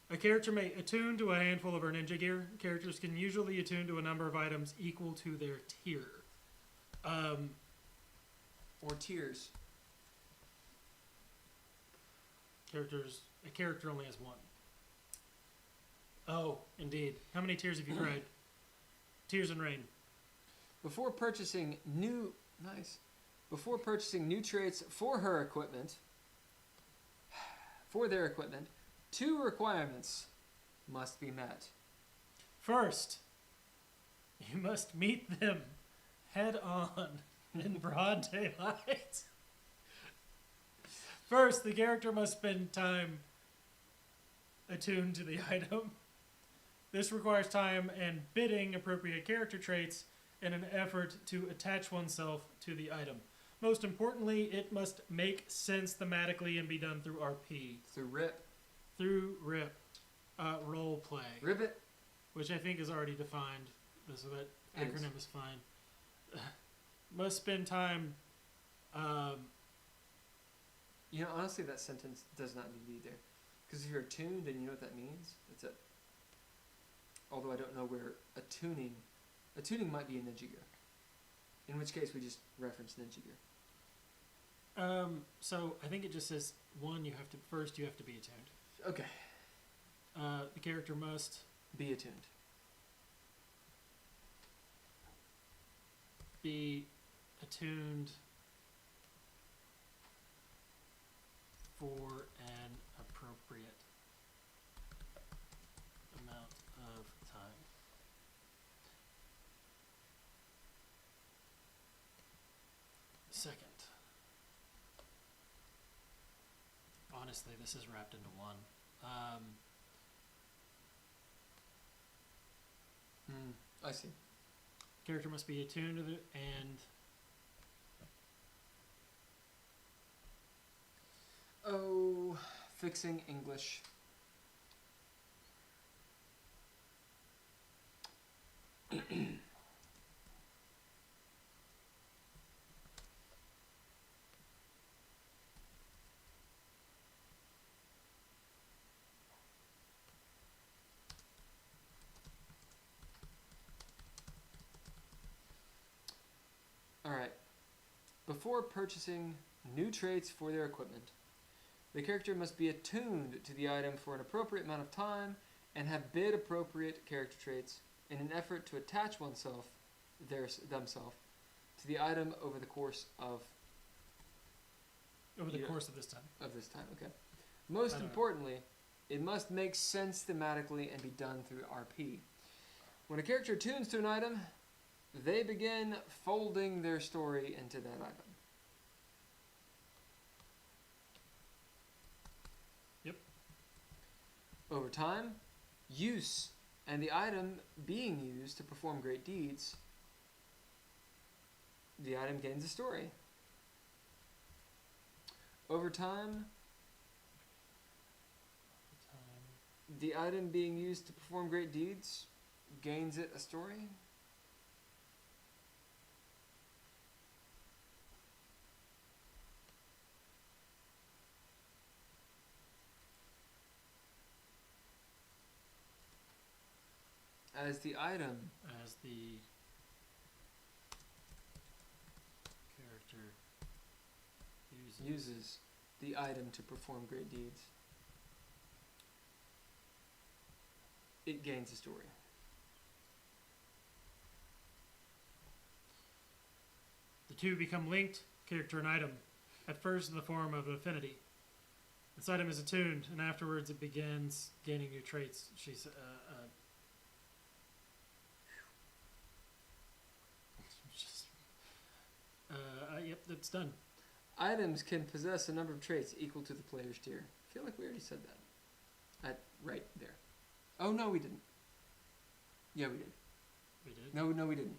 A character may attune to a handful of her ninja gear. Characters can usually attune to a number of items equal to their tier. Or tiers. A character only has one. Oh, indeed. How many tiers have you tried? Tears and Rain. Before purchasing new traits for their equipment, 2 requirements must be met. First, you must meet them head on in broad daylight. First, the character must spend time attuned to the item. This requires time and bidding appropriate character traits in an effort to attach oneself to the item. Most importantly, it must make sense thematically and be done through RP. Through RIP. Role play. Ribbit. Which I think is already defined, so that acronym is fine. Must spend time. Honestly, that sentence does not need to be there. Because if you're attuned and you know what that means, that's it. Although I don't know where attuning might be in ninja gear. In which case we just reference ninja gear. So I think it just says you have to be attuned. Okay. The character must Be attuned. be attuned for an appropriate amount of time. Second. Honestly, this is wrapped into one. I see. Character must be attuned to it and Fixing English. Before purchasing new traits for their equipment, the character must be attuned to the item for an appropriate amount of time and have bid appropriate character traits in an effort to attach themselves to the item over the course of course of this time. Okay. Most importantly, it must make sense thematically and be done through RP. When a character tunes to an item, they begin folding their story into that item. Yep. Over time, use and the item being used to perform great deeds, the item gains a story. Over time, the item being used to perform great deeds gains it a story. As the item As the character uses the item to perform great deeds, it gains a story. The two become linked, character and item, at first in the form of affinity. This item is attuned, and afterwards it begins gaining new traits. Yep, that's done. Items can possess a number of traits equal to the player's tier. I feel like we already said that. Right there. Oh, no, we didn't. Yeah, we did. We did? No, we didn't.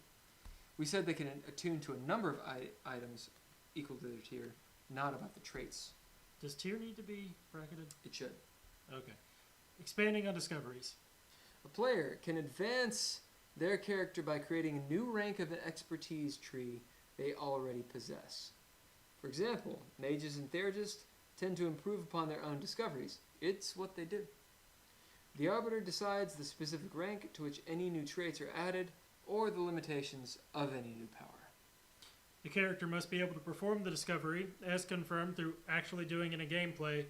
We said they can attune to a number of items equal to their tier, not about the traits. Does tier need to be bracketed? It should. Okay. Expanding on discoveries. A player can advance their character by creating a new rank of an expertise tree they already possess. For example, mages and therapists tend to improve upon their own discoveries. It's what they do. The arbiter decides the specific rank to which any new traits are added, or the limitations of any new power. The character must be able to perform the discovery, as confirmed through actually doing it in gameplay,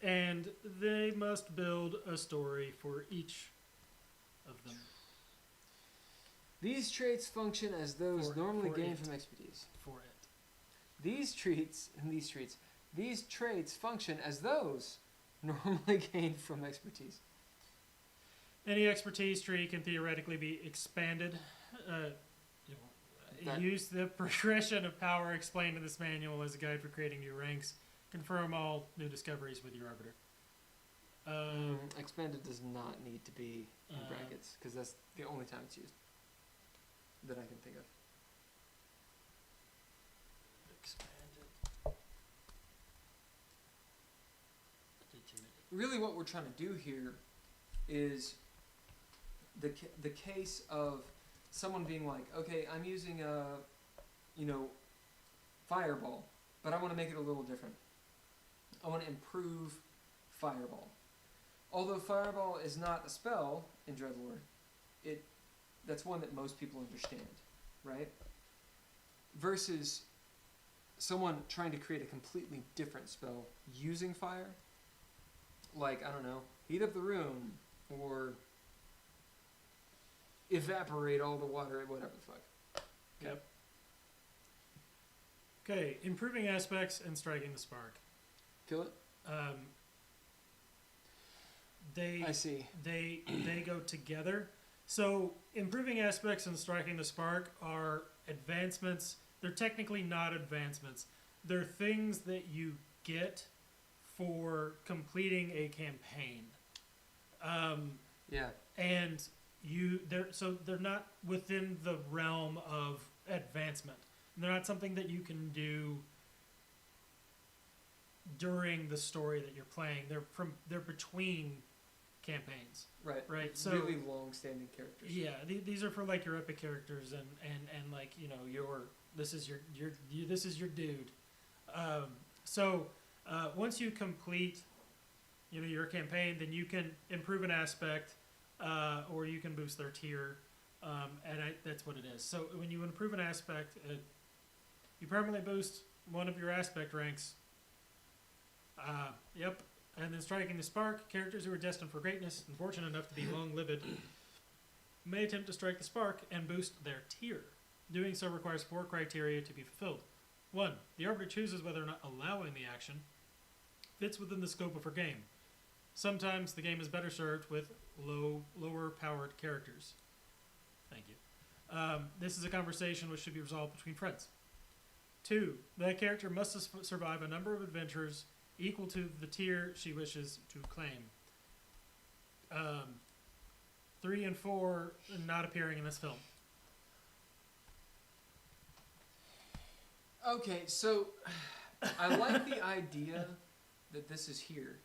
and they must build a story for each of them. These traits function as those normally gained it. from expertise. For it. These traits function as those normally gained from expertise. Any expertise tree can theoretically be expanded. Use the progression of power explained in this manual as a guide for creating new ranks. Confirm all new discoveries with your arbiter. Expanded does not need to be in brackets, because that's the only time it's used that I can think of. Expanded. Really what we're trying to do here is the case of someone being like, okay, I'm using a, fireball, but I want to make it a little different. I want to improve fireball. Although fireball is not a spell in Dreadlore, that's one that most people understand, right? Versus someone trying to create a completely different spell using fire. Like, I don't know, heat up the room, or evaporate all the water, whatever the fuck. Yep. Okay, improving aspects and striking the spark. Kill it? I see. They go together. So improving aspects and striking the spark are advancements. They're technically not advancements. They're things that you get for completing a campaign. Yeah. And they're not within the realm of advancement. They're not something that you can do during the story that you're playing. They're between campaigns. Right. So really long-standing characters. Yeah, these are for like your epic characters and like this is your dude. Once you complete your campaign, then you can improve an aspect, or you can boost their tier, that's what it is. So when you improve an aspect, You permanently boost one of your aspect ranks. Yep. And then striking the spark, characters who are destined for greatness and fortunate enough to be long-lived may attempt to strike the spark and boost their tier. Doing so requires 4 criteria to be fulfilled. 1. The arbiter chooses whether or not allowing the action fits within the scope of her game. Sometimes the game is better served with lower-powered characters. Thank you. This is a conversation which should be resolved between friends. 2. That character must survive a number of adventures equal to the tier she wishes to claim. 3 and 4 not appearing in this film. Okay, so I like the idea that this is here.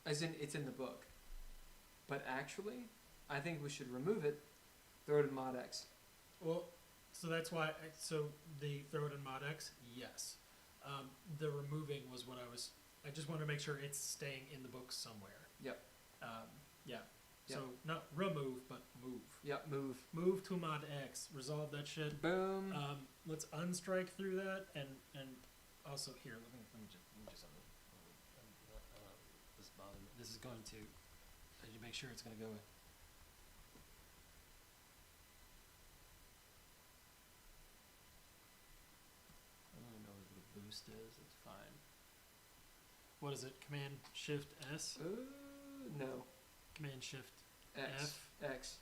As in, it's in the book. But actually, I think we should remove it, throw it in Mod X. Well, so that's why. So the throw it in Mod X, yes. The removing was what I was. I just want to make sure it's staying in the book somewhere. Yep. Yeah. Yep. So not remove, but move. Yep, move. Move to Mod X. Resolve that shit. Boom. Let's unstrike through that and also here. Let me just this bother me. This is going to. I need to make sure it's going to go. I don't know what a boost is. It's fine. What is it? Command Shift S. No. Command Shift X. F. X.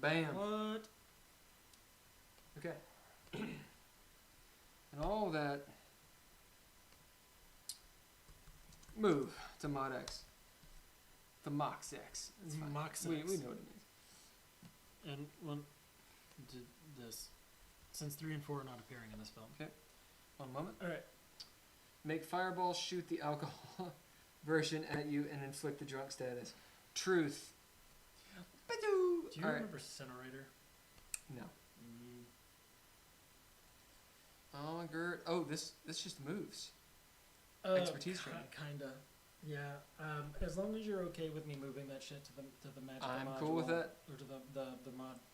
Bam. What? Okay. And all that. Move to Mod X. The Mox X. It's fine. Mox We X. know what it means. And one did this since 3 and 4 are not appearing in this film. One moment. All right. Make fireballs shoot the alcohol version at you and inflict the drunk status. Truth. Do you All right. remember Incinerator? No. Oh my god. Oh, this just moves. Expertise training. Kinda. Yeah. As long as you're okay with me moving that shit to the magical I'm module, cool with that. or to the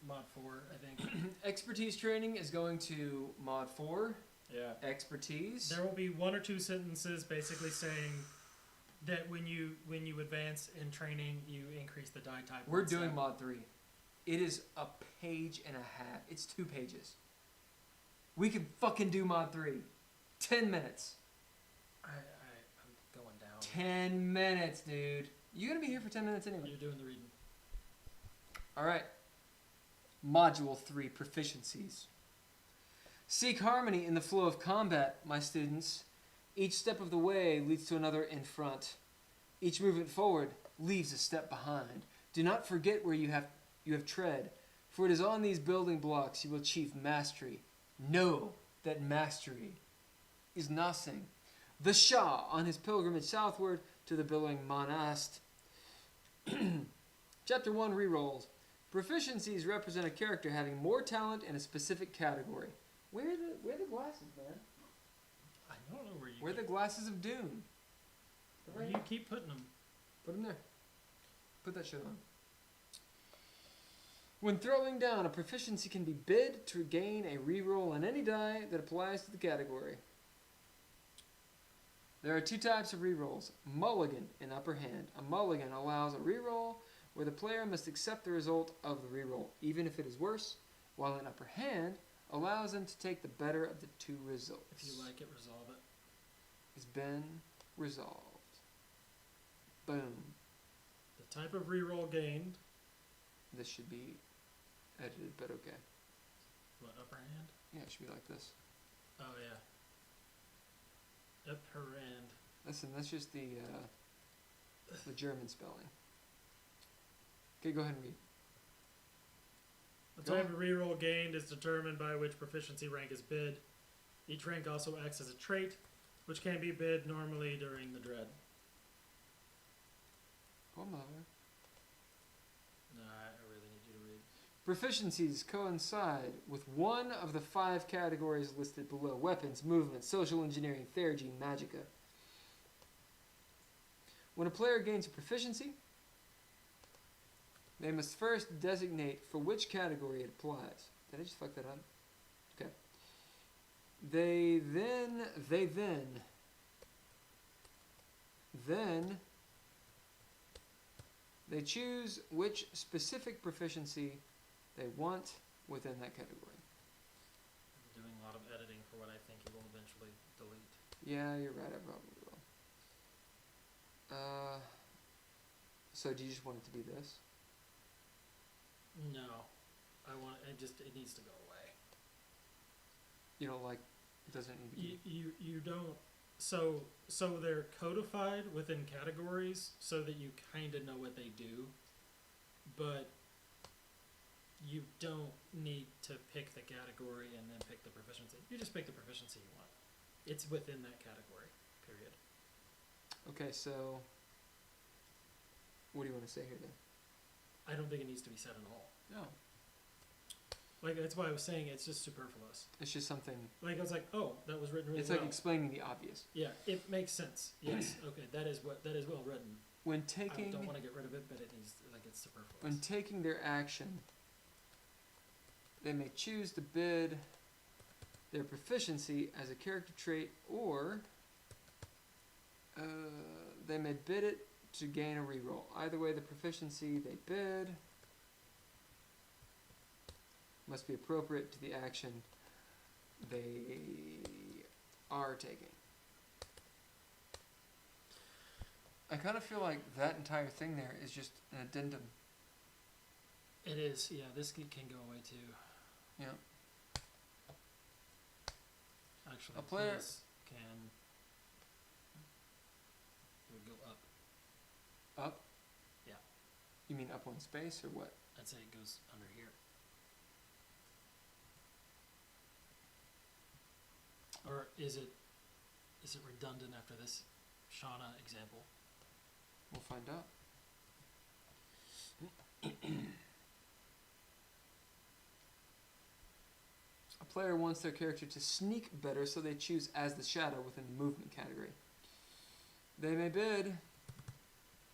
mod 4, I think. Expertise training is going to Mod 4. Yeah. Expertise. There will be 1 or 2 sentences basically saying that when you advance in training, you increase the die type. We're doing Mod 3. It is a page and a half. It's 2 pages. We can fucking do Mod 3. 10 minutes. I'm going down. 10 minutes, dude. You're going to be here for 10 minutes anyway. You're doing the reading. Alright. Module 3 Proficiencies. Seek harmony in the flow of combat, my students. Each step of the way leads to another in front. Each movement forward leaves a step behind. Do not forget where you have tread, for it is on these building blocks you will achieve mastery. Know that mastery is nothing. The Shah on his pilgrimage southward to the billowing Manast. Chapter 1 Rerolls. Proficiencies represent a character having more talent in a specific category. Where are the glasses, man? I don't know where you. Where are the glasses of doom? Where you keep putting them? Put them there. Put that shit on. When throwing down, a proficiency can be bid to gain a reroll on any die that applies to the category. There are 2 types of rerolls. Mulligan and upper hand. A mulligan allows a reroll where the player must accept the result of the reroll, even if it is worse, while an upper hand allows them to take the better of the 2 results. If you like it, resolve it. It's been resolved. Boom. The type of reroll gained. This should be edited, but okay. What, upper hand? Yeah, it should be like this. Oh yeah. Upper hand. Listen, that's just the German spelling. Okay, go ahead and read. The type of reroll gained is determined by which proficiency rank is bid. Each rank also acts as a trait, which can be bid normally during the dread. Go on, mother. No, I really need you to read. Proficiencies coincide with one of the 5 categories listed below. Weapons, movement, social engineering, theurgy, magicka. When a player gains a proficiency, they must first designate for which category it applies. Did I just fuck that up? They choose which specific proficiency they want within that category. I'm doing a lot of editing for what I think you will eventually delete. Yeah, you're right. I probably will. So do you just want it to be this? No, I want it needs to go away. You don't like? It doesn't need to be. You don't. So they're codified within categories so that you kind of know what they do, but you don't need to pick the category and then pick the proficiency. You just pick the proficiency you want. It's within that category. Period. Okay, so what do you want to say here then? I don't think it needs to be said at all. No. Like, that's why I was saying it's just superfluous. It's just something. Like, I was like, oh, that was written really It's well. like explaining the obvious. Yeah, it makes sense. Yes, okay, that is well written. When I taking don't want to get rid of it, but it needs, like, it's superfluous. when taking their action, they may choose to bid their proficiency as a character trait, or they may bid it to gain a reroll. Either way, the proficiency they bid must be appropriate to the action they are taking. I kind of feel like that entire thing there is just an addendum. It is, yeah, this can go away too. Yeah. Actually, A player- this can it would go up. Up? Yeah. You mean up one space or what? I'd say it goes under here. Or is it redundant after this Shauna example? We'll find out. A player wants their character to sneak better, so they choose as the shadow within the movement category. They may bid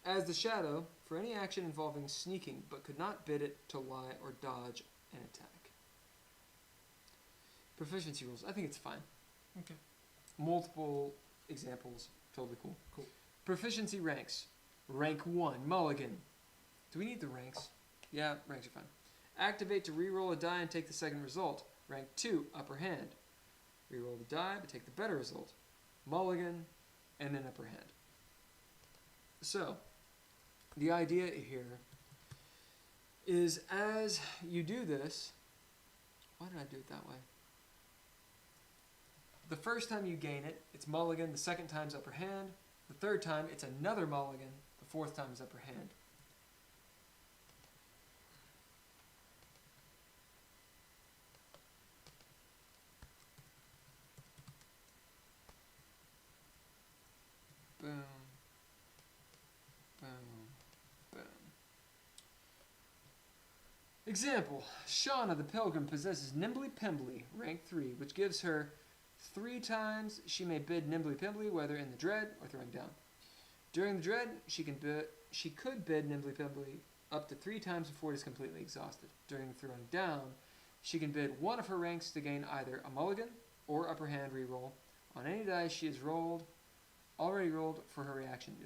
as the shadow for any action involving sneaking, but could not bid it to lie or dodge an attack. Proficiency rules. I think it's fine. Okay. Multiple examples. Totally cool. Cool. Proficiency ranks. Rank 1, Mulligan. Do we need the ranks? Yeah, ranks are fine. Activate to reroll a die and take the second result. Rank 2, Upper Hand. Reroll the die but take the better result. Mulligan, and then Upper Hand. So, the idea here is as you do this... Why did I do it that way? The first time you gain it, it's Mulligan. The second time's Upper Hand. The third time, it's another Mulligan. The fourth time is Upper Hand. Boom. Boom. Boom. Example. Shauna the Pilgrim possesses Nimbly Pimbly, rank 3, which gives her 3 times she may bid Nimbly Pimbly, whether in the dread or throwing down. During the dread, she could bid Nimbly Pimbly up to 3 times before it is completely exhausted. During throwing down, she can bid one of her ranks to gain either a Mulligan or Upper Hand reroll on any die she has already rolled for her reaction.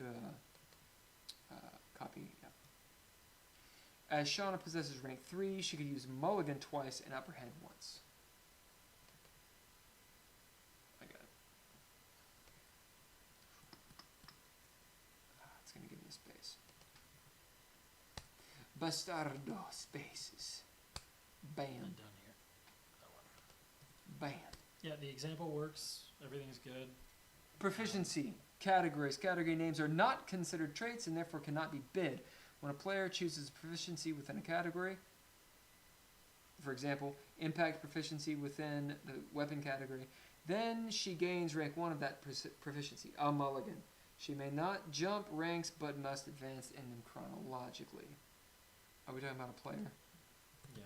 Copy. Yeah. As Shauna possesses rank 3, she could use Mulligan twice and Upper Hand once. I got it. It's going to give me a space. Bastardo spaces. Bam. And down here. That one. Bam. Yeah, the example works. Everything's good. Proficiency. Categories. Category names are not considered traits and therefore cannot be bid. When a player chooses proficiency within a category, for example, impact proficiency within the weapon category, then she gains rank 1 of that proficiency, a Mulligan. She may not jump ranks but must advance in them chronologically. Are we talking about a player? Yeah.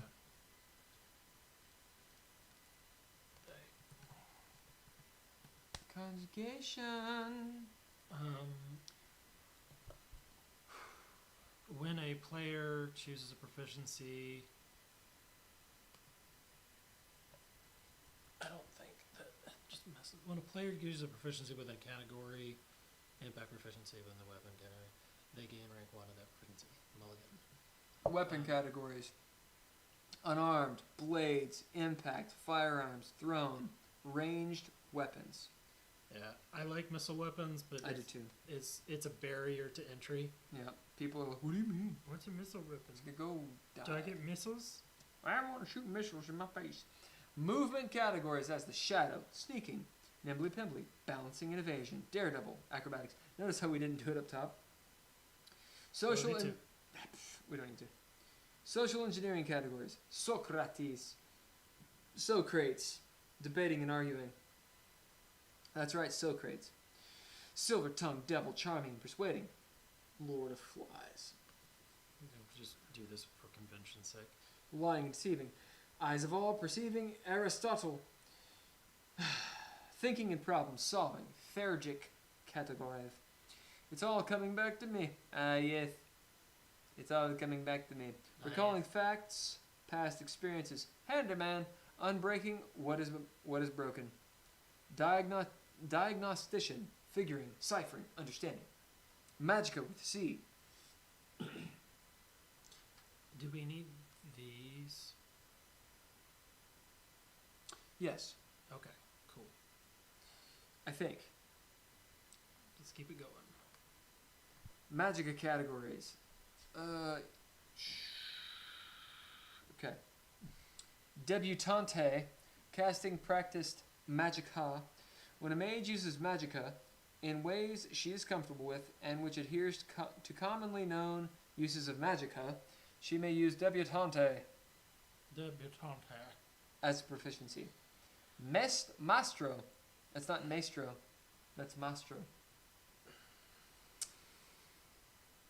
Conjugation. When a player chooses a proficiency, when a player uses a proficiency with a category, impact proficiency within the weapon category, they gain rank 1 of that proficiency. Mulligan. Weapon categories. Unarmed, blades, impact, firearms, thrown, ranged weapons. Yeah, I like missile weapons, but I do too. It's a barrier to entry. Yeah. People are like, what do you mean? What's a missile weapon? It's gonna go die. Do I get missiles? I want to shoot missiles in my face. Movement categories as the shadow, sneaking, nimbly pimbly, balancing and evasion, daredevil, acrobatics. Notice how we didn't do it up top. Social Well, me and we don't need to. Social engineering categories: Socrates, Socrates, debating and arguing. That's right, Socrates. Silver-tongued devil, charming and persuading, Lord of Flies. Just do this for convention's sake. Lying and deceiving, eyes of all, perceiving, Aristotle. Thinking and problem solving, Theurgic category. It's all coming back to me. Yes. It's all coming back to me. Recalling facts, past experiences, handyman, unbreaking what is broken. Diagnostician, figuring, ciphering, understanding. Magica with C. Do we need these? Yes, Okay, cool. I think. Let's keep it going. Magica categories. Okay. Debutante, casting practiced magica. When a mage uses magica in ways she is comfortable with and which adheres to commonly known uses of magica, she may use debutante Debutante. as a proficiency. Mastro. That's not maestro. That's mastro.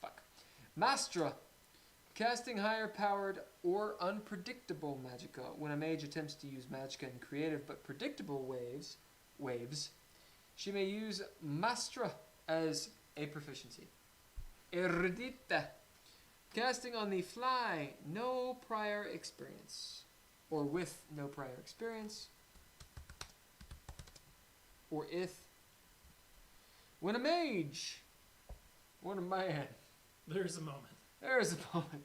Fuck. Mastra. Casting higher powered or unpredictable magica. When a mage attempts to use magica in creative but predictable waves, she may use Mastra as a proficiency. Erudita. Casting on the fly, no prior experience. Or with no prior experience. Or if. When a mage. When a man. There's a moment. There is a moment.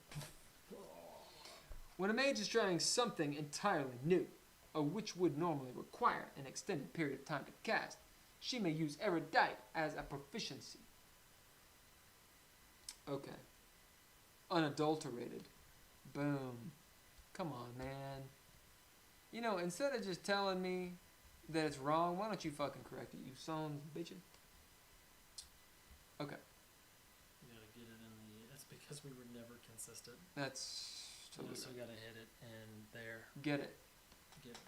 When a mage is trying something entirely new, or which would normally require an extended period of time to cast, she may use erudite as a proficiency. Okay. Unadulterated. Boom. Come on, man. You know, instead of just telling me that it's wrong, why don't you fucking correct it, you sons of bitches? Okay. You gotta get it in the... That's because we were never consistent. That's totally So we gotta hit it and there. Get it. Get it.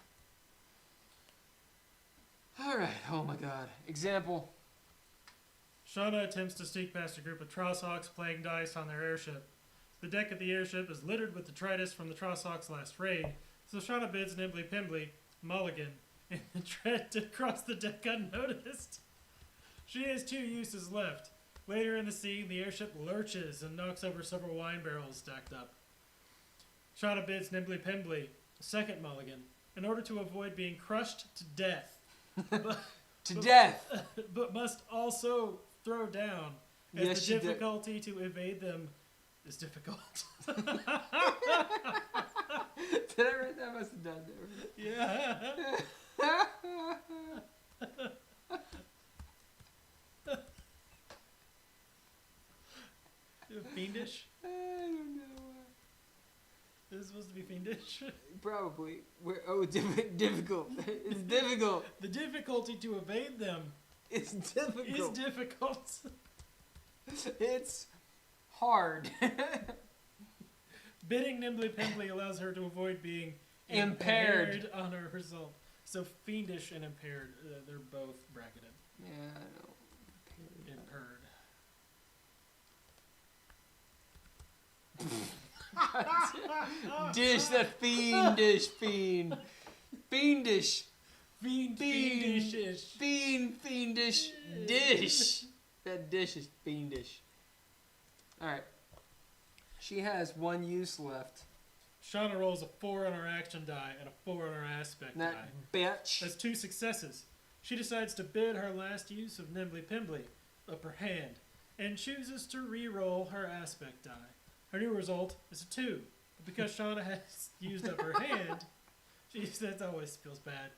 Alright, oh my god. Example. Shauna attempts to sneak past a group of Trosshawks playing dice on their airship. The deck of the airship is littered with detritus from the Trosshawks' last raid, so Shauna bids Nimbly Pimbly, Mulligan, in the tread to cross the deck unnoticed. She has 2 uses left. Later in the scene, the airship lurches and knocks over several wine barrels stacked up. Shauna bids Nimbly Pimbly, second Mulligan, in order to avoid being crushed to death. Death! But must also throw down, as Yes, the difficulty to evade them is difficult. Did I write that? I must have done that. Yeah. Fiendish? I don't know. Is it supposed to be fiendish? Probably. Difficult. It's difficult. The difficulty to evade them It's difficult. is difficult. It's hard. Bidding Nimbly Pimbly allows her to avoid being Impaired. on her result. So fiendish and impaired, they're both bracketed. Yeah, I know. Impaired. Dish, that fiendish fiend. Fiendish. Fiendish. Fiendish dish. That dish is fiendish. Alright. She has 1 use left. Shauna rolls a 4 on her action die and a 4 on her aspect That die. bitch. That's 2 successes. She decides to bid her last use of Nimbly Pimbly, upper hand, and chooses to re-roll her aspect die. Her new result is a 2. But because Shauna has used up her hand, that always feels bad.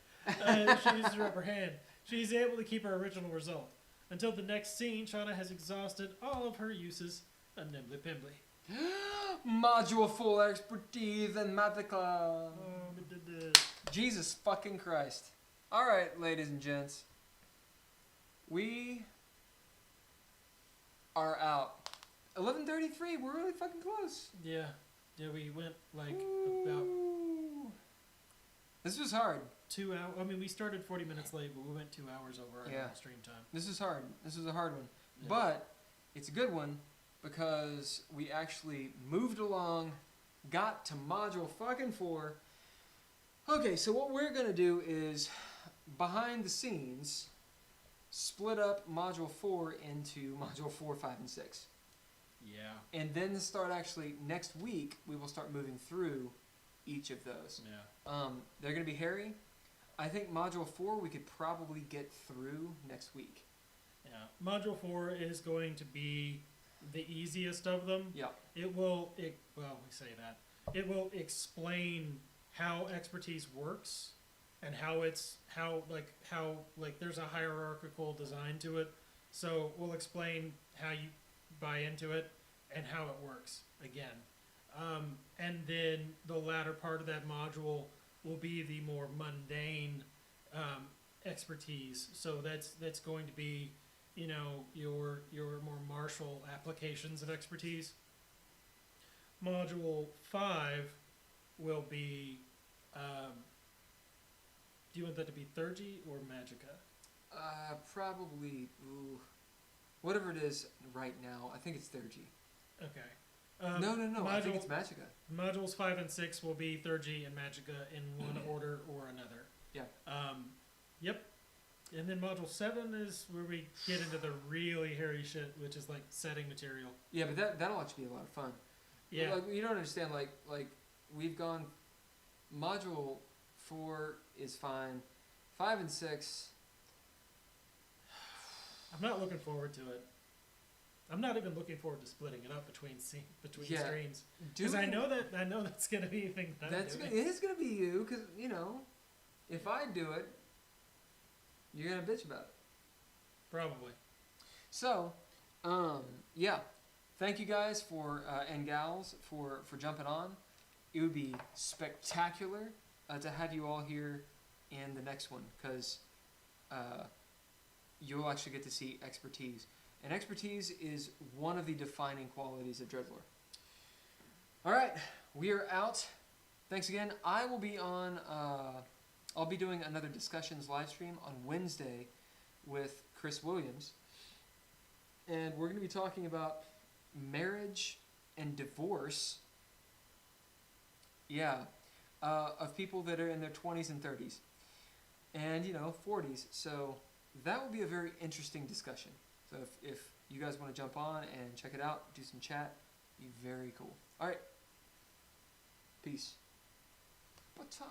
She uses her upper hand. She's able to keep her original result. Until the next scene, Shauna has exhausted all of her uses of Nimbly Pimbly. Module full expertise and magica. Jesus fucking Christ. Alright, ladies and gents. We are out. 11:33, we're really fucking close. Yeah, we went like Ooh. about This was hard. 2 hours. I mean, we started 40 minutes late, but we went 2 hours over our normal stream time. This is hard. This was a hard one. Yeah. But it's a good one because we actually moved along, got to module fucking 4. Okay, so what we're going to do is, behind the scenes, split up module 4 into module 4, 5, and 6. Yeah. And then start actually, next week, we will start moving through each of those. Yeah. They're going to be hairy. I think module 4 we could probably get through next week. Yeah. Module 4 is going to be the easiest of them. Yeah. Well, we say that. It will explain how expertise works and how there's a hierarchical design to it. So we'll explain how you buy into it and how it works again. And then the latter part of that module will be the more mundane expertise. So that's going to be, your more martial applications of expertise. Module 5 will be, do you want that to be Theurgy or Magicka? Probably, whatever it is right now. I think it's Theurgy. Okay. No, I think it's Magicka. Modules 5 and 6 will be Theurgy and Magicka in one order or another. Yeah. Yep. And then module 7 is where we get into the really hairy shit, which is like setting material. Yeah, but that'll actually be a lot of fun. Yeah. Like, you don't understand, like we've gone, module 4 is fine. 5 and 6. I'm not looking forward to it. I'm not even looking forward to splitting it up between streams. Because I know that's gonna be a thing that it is gonna be you, because if I do it, you're gonna bitch about it. Probably. So, yeah. Thank you guys for and gals for jumping on. It would be spectacular to have you all here in the next one, because you'll actually get to see expertise. And expertise is one of the defining qualities of Dreadlore. All right, we are out. Thanks again. I will be on. I'll be doing another discussions live stream on Wednesday with Chris Williams, and we're going to be talking about marriage and divorce. Yeah, of people that are in their 20s and 30s, and 40s. So that will be a very interesting discussion. So if you guys want to jump on and check it out, do some chat, be very cool. All right. Peace. Bata.